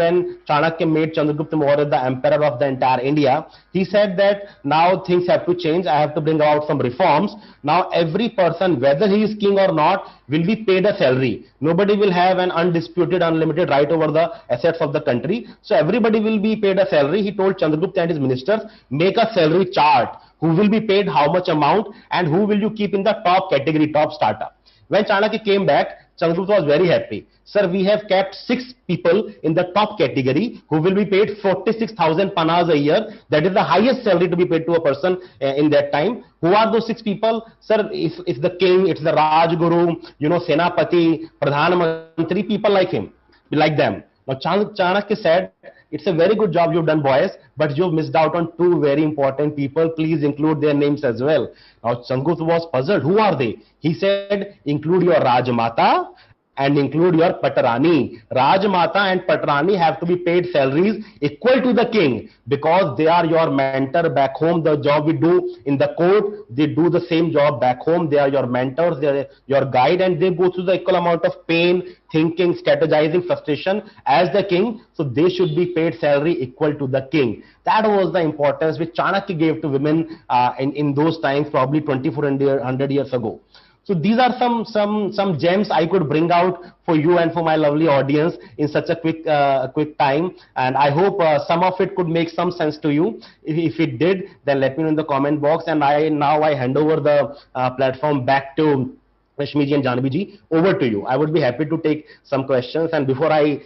Chanakya made Chandragupta Maurya the emperor of the entire India, he said that now things have to change. I have to bring about some reforms. Now every person, whether he is king or not, will be paid a salary. Nobody will have an undisputed, unlimited right over the assets of the country. So everybody will be paid a salary. He told Chandragupta and his ministers, make a salary chart. Who will be paid how much amount and who will you keep in the top category, top startup. When Chanakya came back, Chandragupta was very happy. Sir, we have kept 6 people in the top category who will be paid 46,000 panas a year. That is the highest salary to be paid to a person in that time. Who are those 6 people? Sir, it's the king, it's the Rajguru, Senapati, Pradhan Mantri, people like him, like them. Now Chanakya said, it's a very good job you've done, boys, but you've missed out on 2 very important people. Please include their names as well. Now Chandragupta was puzzled. Who are they? He said, include your Rajmata and include your Patrani. Rajmata and Patrani have to be paid salaries equal to the king because they are your mentor back home. The job we do in the court, they do the same job back home. They are your mentors, they are your guide, and they go through the equal amount of pain, thinking, strategizing, frustration as the king. So they should be paid salary equal to the king. That was the importance which Chanakya gave to women in those times, probably 2400 years ago. So these are some gems I could bring out for you and for my lovely audience in such a quick time, and I hope some of it could make some sense to you. If it did, then let me know in the comment box. And now I hand over the platform back to Rashmiji and Janaviji. Over to you. I would be happy to take some questions. And before I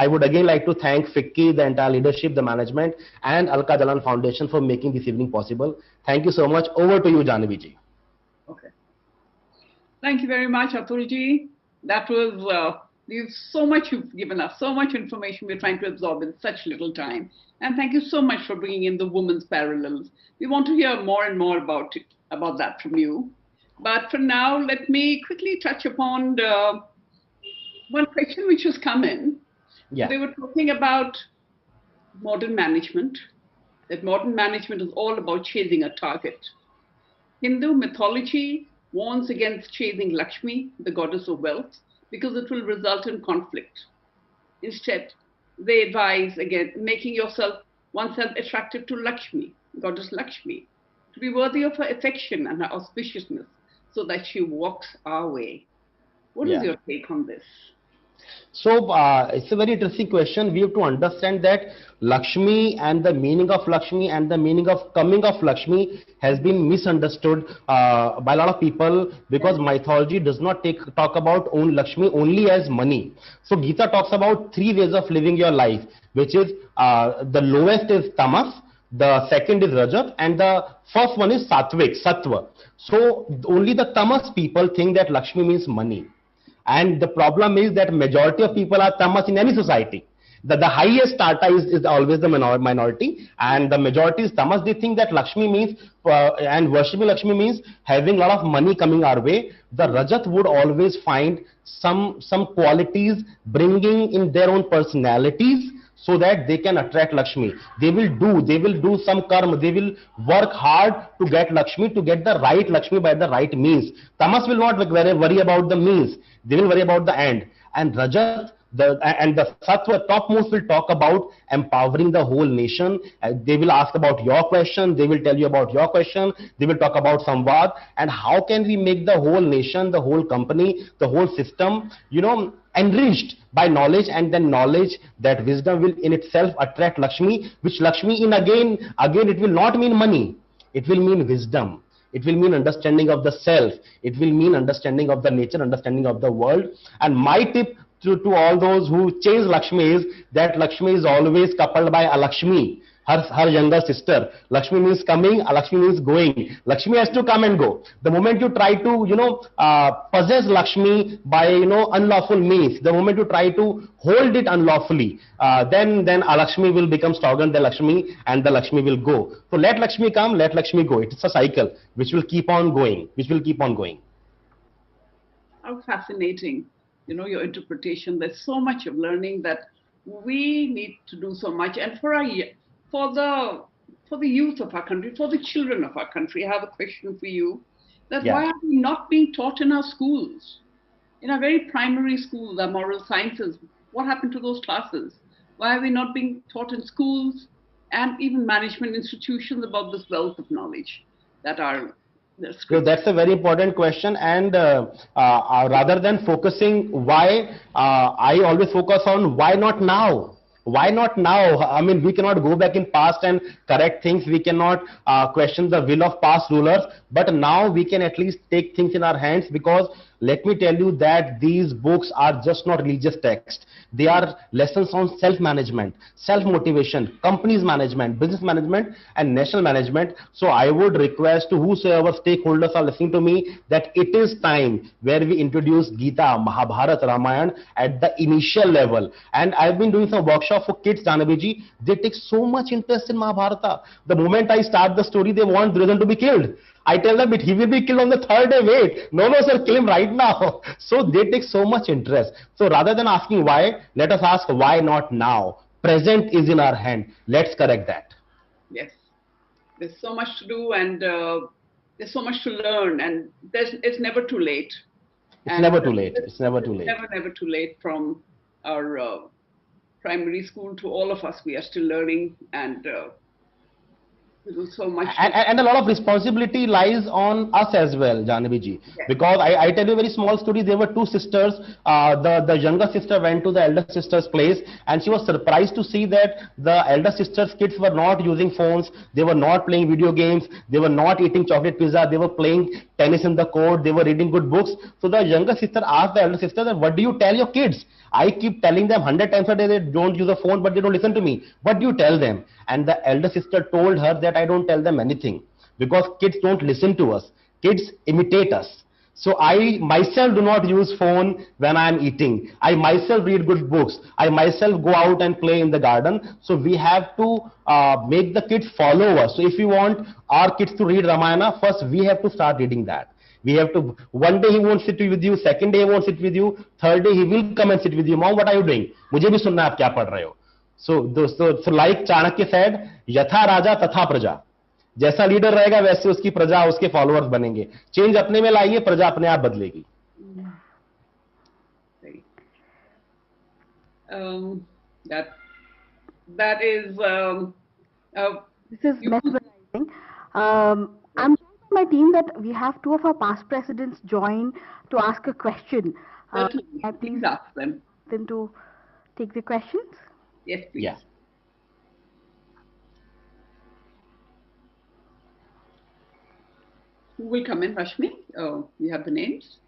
would again like to thank FICCI, the entire leadership, the management, and Alka Jalan Foundation for making this evening possible. Thank you so much. Over to you, Janaviji. Okay. Thank you very much, Atulji. That was so much you've given us, so much information we're trying to absorb in such little time. And thank you so much for bringing in the women's parallels. We want to hear more and more about that from you. But for now, let me quickly touch upon one question which has come in. Yeah. They were talking about modern management, that modern management is all about chasing a target. Hindu mythology warns against chasing Lakshmi, the goddess of wealth, because it will result in conflict. Instead, they advise against making oneself attractive to Lakshmi, goddess Lakshmi, to be worthy of her affection and her auspiciousness, so that she walks our way. What is your take on this? So it's a very interesting question. We have to understand that Lakshmi and the meaning of Lakshmi and the meaning of coming of Lakshmi has been misunderstood by a lot of people, because mythology does not talk about Lakshmi only as money. So Gita talks about 3 ways of living your life, which is the lowest is tamas, the second is rajat, and the first one is sattvic, sattva. So only the tamas people think that Lakshmi means money. And the problem is that majority of people are tamas in any society. The highest strata is always the minority, and the majority is tamas. They think that Lakshmi means, and worshipping Lakshmi means having a lot of money coming our way. The Rajat would always find some qualities bringing in their own personalities, so that they can attract Lakshmi. They will do some karma, they will work hard to get Lakshmi, to get the right Lakshmi by the right means. Tamas will not worry about the means, they will worry about the end. And Rajat and the Sattva topmost will talk about empowering the whole nation. They will ask about your question, they will tell you about your question, they will talk about Samvad, and how can we make the whole nation, the whole company, the whole system, enriched by knowledge, and then knowledge, that wisdom will in itself attract Lakshmi, which Lakshmi in again it will not mean money, it will mean wisdom, it will mean understanding of the self, it will mean understanding of the nature, understanding of the world. And my tip to all those who chase Lakshmi is that Lakshmi is always coupled by Alakshmi, her younger sister. Lakshmi means coming, Alakshmi means going. Lakshmi has to come and go. The moment you try to possess Lakshmi by unlawful means, the moment you try to hold it unlawfully, then Alakshmi will become stronger than Lakshmi, and the Lakshmi will go. So let Lakshmi come, let Lakshmi go. It's a cycle which will keep on going, How fascinating, your interpretation. There's so much of learning that we need to do so much. And for the youth of our country, for the children of our country, I have a question for you. That why are we not being taught in our schools? In our very primary schools, our moral sciences, what happened to those classes? Why are we not being taught in schools and even management institutions about this wealth of knowledge that are so that's a very important question, and rather than focusing why, I always focus on why not now. Why not now? I mean, we cannot go back in past and correct things. We cannot question the will of past rulers. But now we can at least take things in our hands, because let me tell you that these books are just not religious texts. They are lessons on self-management, self-motivation, companies management, business management, and national management. So I would request to whosoever stakeholders are listening to me that it is time where we introduce Gita, Mahabharata, Ramayana at the initial level. And I've been doing some workshop for kids, Janaviji. They take so much interest in Mahabharata. The moment I start the story, they want Duryodhana to be killed. I tell them, but he will be killed on the third day. Wait, no, sir, kill him right now. So they take so much interest. So rather than asking why, let us ask why not now. Present is in our hand. Let's correct that. Yes, there's so much to do, and there's so much to learn, and it's never too late. It's never too late. It's never too late. Never too late. From our primary school to all of us, we are still learning, and so much. And a lot of responsibility lies on us as well, Janaviji. Yes. Because I tell you a very small story. There were two sisters. The younger sister went to the elder sister's place, and she was surprised to see that the elder sister's kids were not using phones. They were not playing video games. They were not eating chocolate pizza. They were playing tennis in the court. They were reading good books. So the younger sister asked the elder sister that, what do you tell your kids? I keep telling them 100 times a day they don't use a phone, but they don't listen to me. What do you tell them? And the elder sister told her that I don't tell them anything, because kids don't listen to us. Kids imitate us. So I myself do not use phone when I am eating. I myself read good books. I myself go out and play in the garden. So we have to make the kids follow us. So if we want our kids to read Ramayana, first we have to start reading that. We have to, one day he won't sit with you, second day he won't sit with you, third day he will come and sit with you. Mom, what are you doing? मुझे भी सुनना है आप क्या पढ़ रहे हो? So like Chanakya said, यथा राजा तथा प्रजा. जैसा लीडर रहेगा वैसे उसकी प्रजा, उसके फॉलोअर्स बनेंगे. चेंज अपने में लाइए, प्रजा अपने आप बदलेगी. That is this is mesmerizing. I'm my team that we have two of our past presidents join to ask a question. Please ask them to take the questions. Yes, please. Yeah. Who will come in, Rashmi? Oh, you have the names?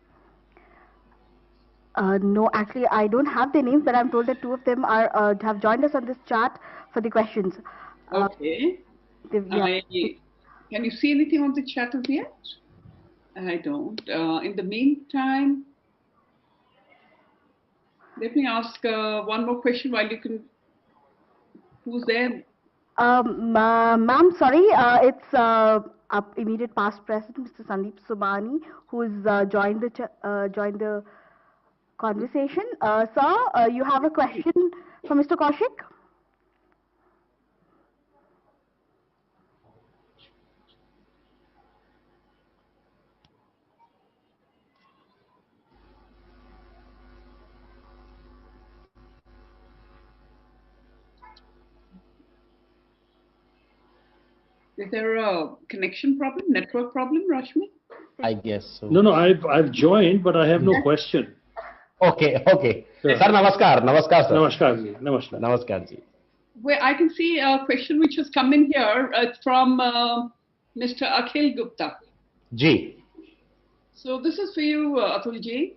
No, actually, I don't have their names, but I'm told that two of them are have joined us on this chat for the questions. Okay. Can you see anything on the chat as yet? I don't. In the meantime, let me ask one more question while you can. Who's there? Ma'am, sorry, it's our immediate past president, Mr. Sandeep Subani, who's joined the conversation. Sir, you have a question for Mr. Kaushik? Is there a connection problem, network problem, Rashmi? I guess so. No, I've joined, but I have no question. Okay. Sir, namaskar. Namaskar, sir. Namaskar ji. Well, I can see a question which has come in here from Mr. Akhil Gupta. Ji. So this is for you, Atul ji.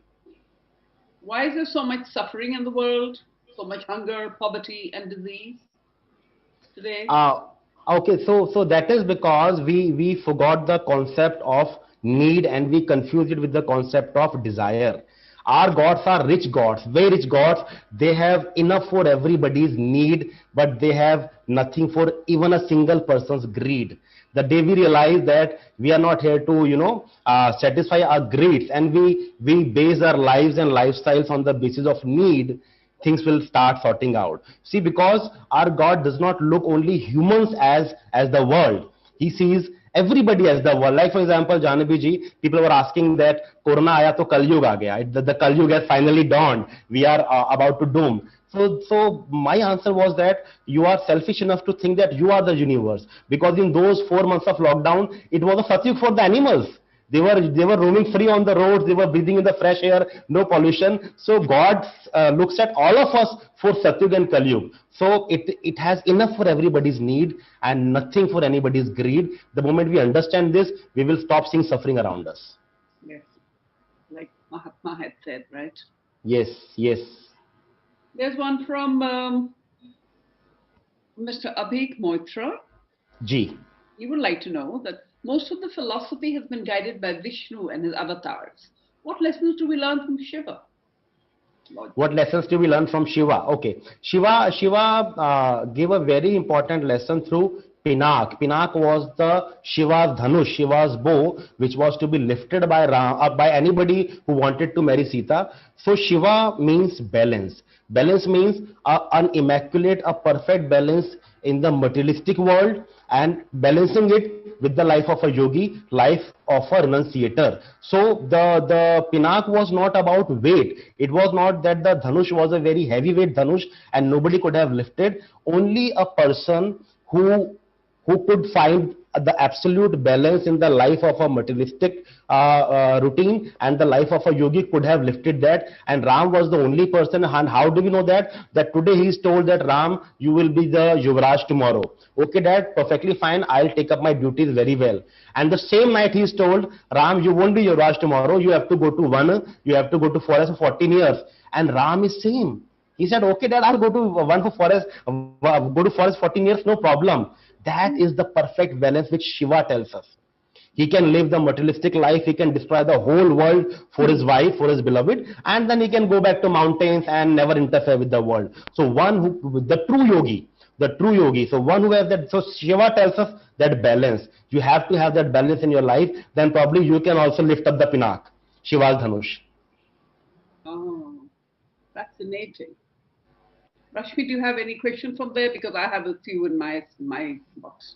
Why is there so much suffering in the world, so much hunger, poverty, and disease today? Okay, so that is because we forgot the concept of need and we confused it with the concept of desire. Our gods are rich gods, very rich gods. They have enough for everybody's need, but they have nothing for even a single person's greed. The day we realize that we are not here to, satisfy our greeds, and we base our lives and lifestyles on the basis of need, things will start sorting out. See, because our God does not look only humans as the world. He sees everybody as the world. Like for example, Janabi ji, people were asking that Corona aaya to Kalyug aa gaya. The Kalyug has finally dawned. We are about to doom. So my answer was that you are selfish enough to think that you are the universe, because in those 4 months of lockdown, it was a satyug for the animals. They were roaming free on the roads. They were breathing in the fresh air, no pollution. So God looks at all of us for satyug and kalyug. So it has enough for everybody's need and nothing for anybody's greed. The moment we understand this, we will stop seeing suffering around us. Yes, like Mahatma had said, right? Yes, yes. There's one from Mr. Abhik Moitra. Ji. He would like to know that most of the philosophy has been guided by Vishnu and his avatars. What lessons do we learn from Shiva? What lessons do we learn from Shiva? Okay, Shiva gave a very important lesson through Pinak. Pinak was the Shiva's dhanush, Shiva's bow, which was to be lifted by by anybody who wanted to marry Sita. So Shiva means balance. Balance means an immaculate, a perfect balance in the materialistic world, and balancing it with the life of a yogi, life of a renunciator. So the Pinak was not about weight. It was not that the dhanush was a very heavyweight dhanush and nobody could have lifted. Only a person who could find the absolute balance in the life of a materialistic routine and the life of a yogi could have lifted that. And Ram was the only person. And how do we know that? That today he is told that Ram, you will be the Yuvraj tomorrow. Okay, Dad, perfectly fine. I'll take up my duties very well. And the same night he is told, Ram, you won't be Yuvraj tomorrow. You have to go to Van. You have to go to forest for 14 years. And Ram is same. He said, okay, Dad, I'll go to Van for forest. Go to forest 14 years, no problem. That is the perfect balance which Shiva tells us. He can live the materialistic life, he can destroy the whole world for his wife, for his beloved, and then he can go back to mountains and never interfere with the world. So the true yogi, so one who has that, so Shiva tells us that balance. You have to have that balance in your life, then probably you can also lift up the Pinak, Shiva's dhanush. Oh, fascinating. Rashmi, do you have any questions from there? Because I have a few in my box.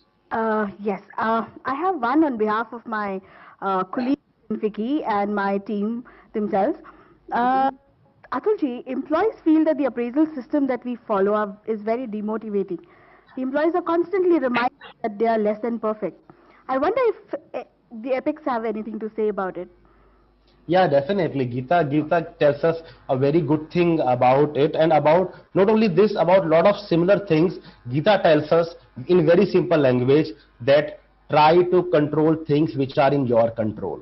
Yes, I have one on behalf of my colleagues in FICCI and my team themselves. Atulji, employees feel that the appraisal system that we follow is very demotivating. The employees are constantly reminded that they are less than perfect. I wonder if the epics have anything to say about it. Yeah, definitely. Gita tells us a very good thing about it, and about not only this, about a lot of similar things. Gita tells us in very simple language that try to control things which are in your control,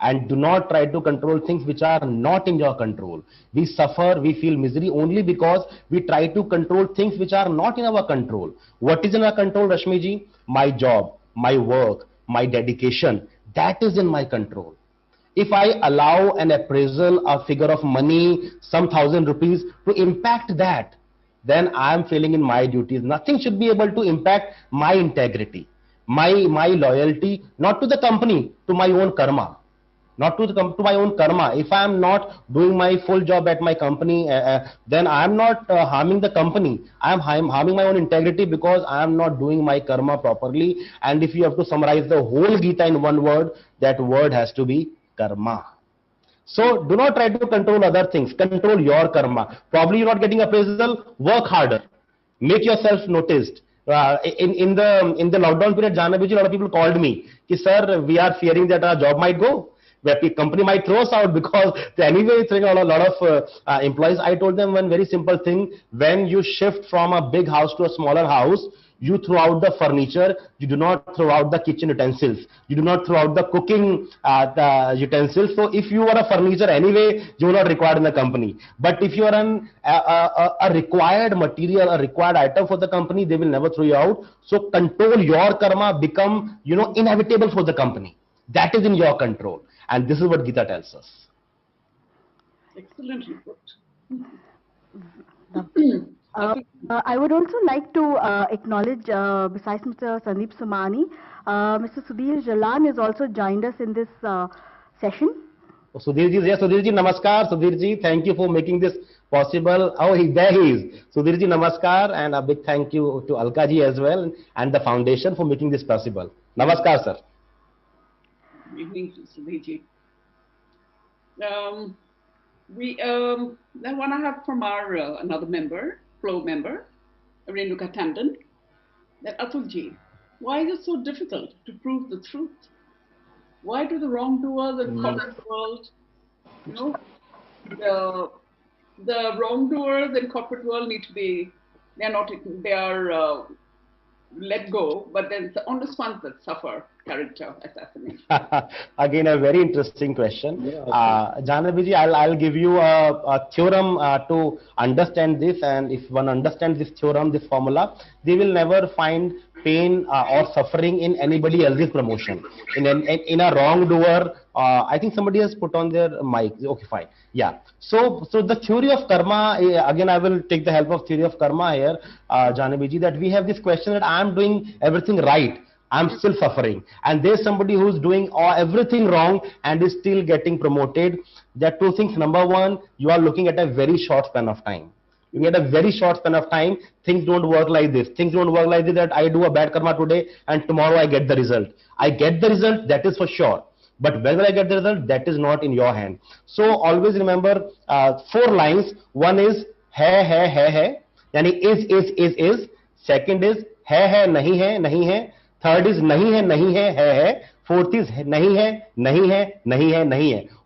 and do not try to control things which are not in your control. We suffer, we feel misery only because we try to control things which are not in our control. What is in our control, Rashmi ji? My job, my work, my dedication, that is in my control. If I allow an appraisal, a figure of money, some 1,000 rupees to impact that, then I am failing in my duties. Nothing should be able to impact my integrity, my loyalty, not to the company, to my own karma. Not to my own karma. If I am not doing my full job at my company, then I am not harming the company. I am harming my own integrity because I am not doing my karma properly. And if you have to summarize the whole Gita in one word, that word has to be karma. So do not try to control other things. Control your karma. Probably you're not getting appraisal. Work harder. Make yourself noticed. In the lockdown period, Janabiji, a lot of people called me. Ki, sir, we are fearing that our job might go. Where the company might throw us out because anyway it's a lot of employees. I told them one very simple thing. When you shift from a big house to a smaller house, you throw out the furniture, you do not throw out the kitchen utensils, you do not throw out the cooking utensils. So if you are a furniture anyway, you are not required in the company. But if you are a required material, a required item for the company, they will never throw you out. So control your karma, become inevitable for the company. That is in your control. And this is what Gita tells us. Excellently put. I would also like to acknowledge, besides Mr. Sandeep Somani, Mr. Sudhir Jalan has also joined us in this session. Sudhir ji, yes, Sudhir ji, namaskar. Sudhir ji, thank you for making this possible. Oh, there he is. Sudhir ji, namaskar, and a big thank you to Alka ji as well and the foundation for making this possible. Namaskar, sir. Good evening, Sudhir ji. Then one I have from our another member, flow member, Renuka Tandon, that Atulji, why is it so difficult to prove the truth? Why do the wrongdoers in corporate world, the wrongdoers in corporate world need to be, they are let go, but then the honest ones that suffer character assassination? Again, a very interesting question. Jahnavi ji, I'll give you a theorem to understand this, and if one understands this theorem, this formula, they will never find pain or suffering in anybody else's promotion. In a wrongdoer, I think somebody has put on their mic. Okay, fine. Yeah. So the theory of karma, again, I will take the help of theory of karma here, Jahnavi ji, that we have this question that I am doing everything right, I'm still suffering, and there's somebody who's doing everything wrong and is still getting promoted. There are two things. Number one, you are looking at a very short span of time. You get a very short span of time. Things don't work like this. Things don't work like this, that I do a bad karma today and tomorrow I get the result. I get the result, that is for sure. But whether I get the result, that is not in your hand. So always remember 4 lines. One is hai, yani is. Second is hai, nahi hai. Third is nahi hai. Fourth is nahi hai.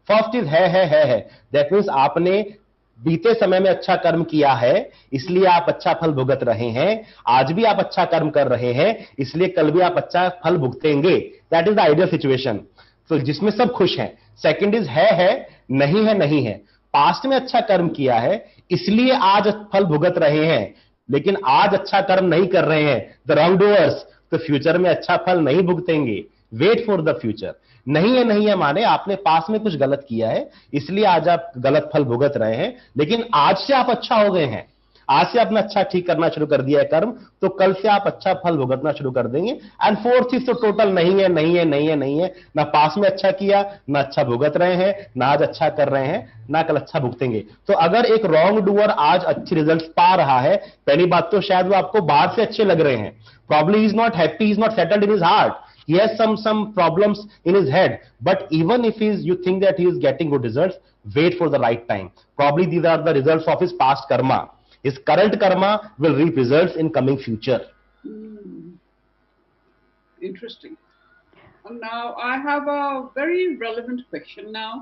First is hai. That means आपने बीते समय में अच्छा कर्म किया है, इसलिए आप अच्छा फल भुगत रहे हैं. आज भी आप अच्छा कर्म कर रहे हैं, इसलिए कल भी आप अच्छा फल भुगतेंगे. That is the ideal situation. So जिसमें सब खुश हैं. Second is है, नहीं है. पास्ट में अच्छा कर्म किया है, इसलिए आज फल भुगत रहे हैं, लेकिन आज अच्छा कर्म नहीं कर रहे हैं. The wrongdoers, तो फ्यूचर में अच्छा फल नहीं भुगतेंगे. Wait for the future. नहीं है माने आपने पास में कुछ गलत किया है, इसलिए आज आप गलत फल भुगत रहे हैं, लेकिन आज से आप अच्छा हो गए हैं. आज से आपने अच्छा ठीक करना शुरू कर दिया है कर्म, तो कल से आप अच्छा फल भुगतना शुरू कर देंगे. एंड फोर्थ इज तो टोटल नहीं है. ना पास में अच्छा किया, ना अच्छा भुगत रहे हैं, ना आज अच्छा कर रहे हैं, ना कल अच्छा भुगतेंगे. तो अगर एक रॉन्ग डूअर आज अच्छे रिजल्ट पा रहा है, पहली बात तो शायद वो आपको बाहर से अच्छे लग रहे हैं. Probably is not happy, is not settled in his heart. He has some problems in his head, but even if you think that he is getting good results, wait for the right time. Probably these are the results of his past karma. His current karma will reap results in coming future. Interesting. And now I have a very relevant question now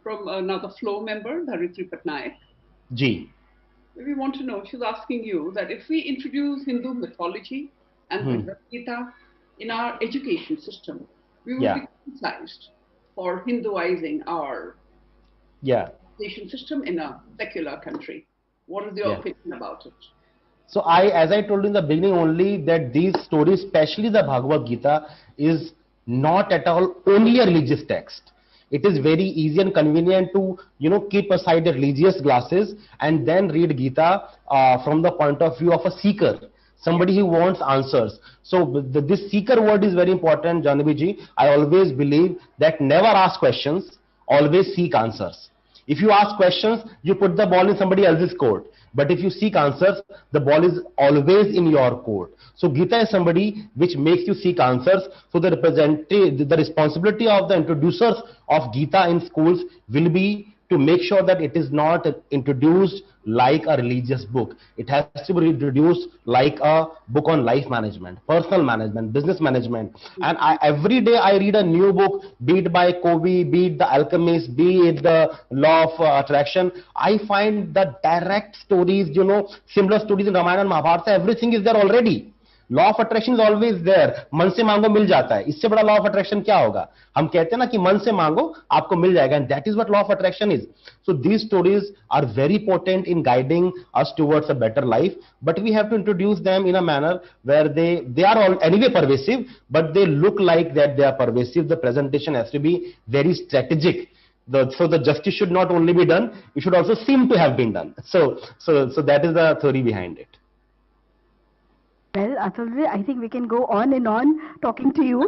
from another flow member, Dharitri Patnaik. Ji. We want to know, she's asking you that if we introduce Hindu mythology and Bhagavad Gita in our education system, we will be criticized for Hinduizing our education system in a secular country. What is your opinion about it? So as I told you in the beginning only, that these stories, especially the Bhagavad Gita, is not at all only a religious text. It is very easy and convenient to, keep aside the religious glasses and then read Gita from the point of view of a seeker. Somebody who wants answers. So this seeker word is very important, Jahnavi ji. I always believe that never ask questions, always seek answers. If you ask questions, you put the ball in somebody else's court. But if you seek answers, the ball is always in your court. So Gita is somebody which makes you seek answers. So the responsibility of the introducers of Gita in schools will be to make sure that it is not introduced like a religious book. It has to be introduced like a book on life management, personal management, business management. And every day I read a new book, be it by Covey, be it The Alchemist, be it The Law of Attraction. I find the direct stories, similar stories in Ramayana and Mahabharata, everything is there already. Law of attraction is always there. मन से मांगो मिल जाता है. इससे बड़ा law of attraction क्या होगा? हम कहते हैं ना कि मन से मांगो आपको मिल जाएगा, and that is what law of attraction is. So these stories are very potent in guiding us towards a better life, but we have to introduce them in a manner where they are all anyway pervasive, but they look like that they are pervasive. The presentation has to be very strategic. So the justice should not only be done, it should also seem to have been done. So that is the theory behind it. Well, Atulji, I think we can go on and on talking to you.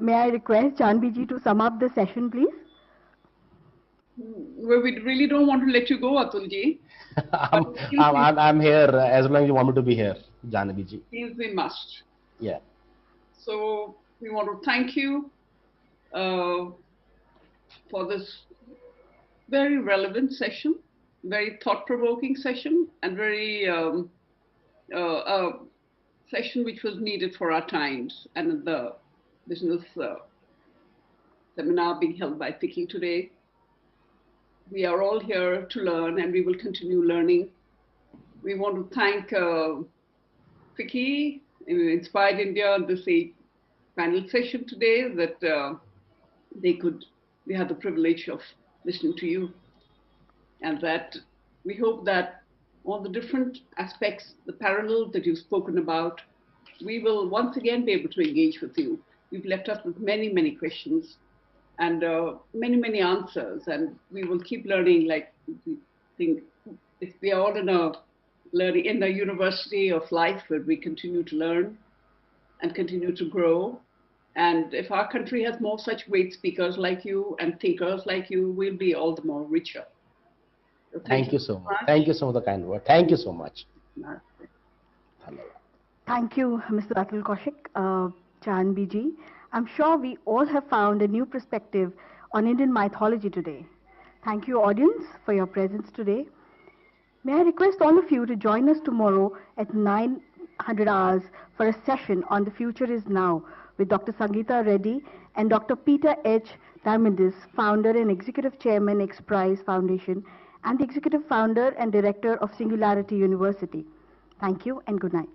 May I request Jahnavi ji to sum up the session, please? Well, we really don't want to let you go, Atulji. I'm here as long as you want me to be here, Janaviji. Means we must. Yeah. So we want to thank you for this very relevant session, very thought-provoking session, and very session which was needed for our times and the business seminar being held by FICCI today. We are all here to learn and we will continue learning. We want to thank FICCI, Inspired India, on this panel session today that we had the privilege of listening to you, and that we hope that all the different aspects, the parallel that you've spoken about, we will once again be able to engage with you. You've left us with many, many questions and many, many answers, and we will keep learning. Like we think, if we are all in a university of life where we continue to learn and continue to grow, and if our country has more such great speakers like you and thinkers like you, we'll be all the more richer. So thank you so much. Thank you so much for the kind word. Thank you so much. Thank you, Mr. Atul Kaushik, Janvi. I'm sure we all have found a new perspective on Indian mythology today. Thank you, audience, for your presence today. May I request all of you to join us tomorrow at 900 hours for a session on The Future Is Now with Dr. Sangeeta Reddy and Dr. Peter H. Diamandis, founder and executive chairman, X Prize Foundation, and the executive founder and director of Singularity University. Thank you and good night.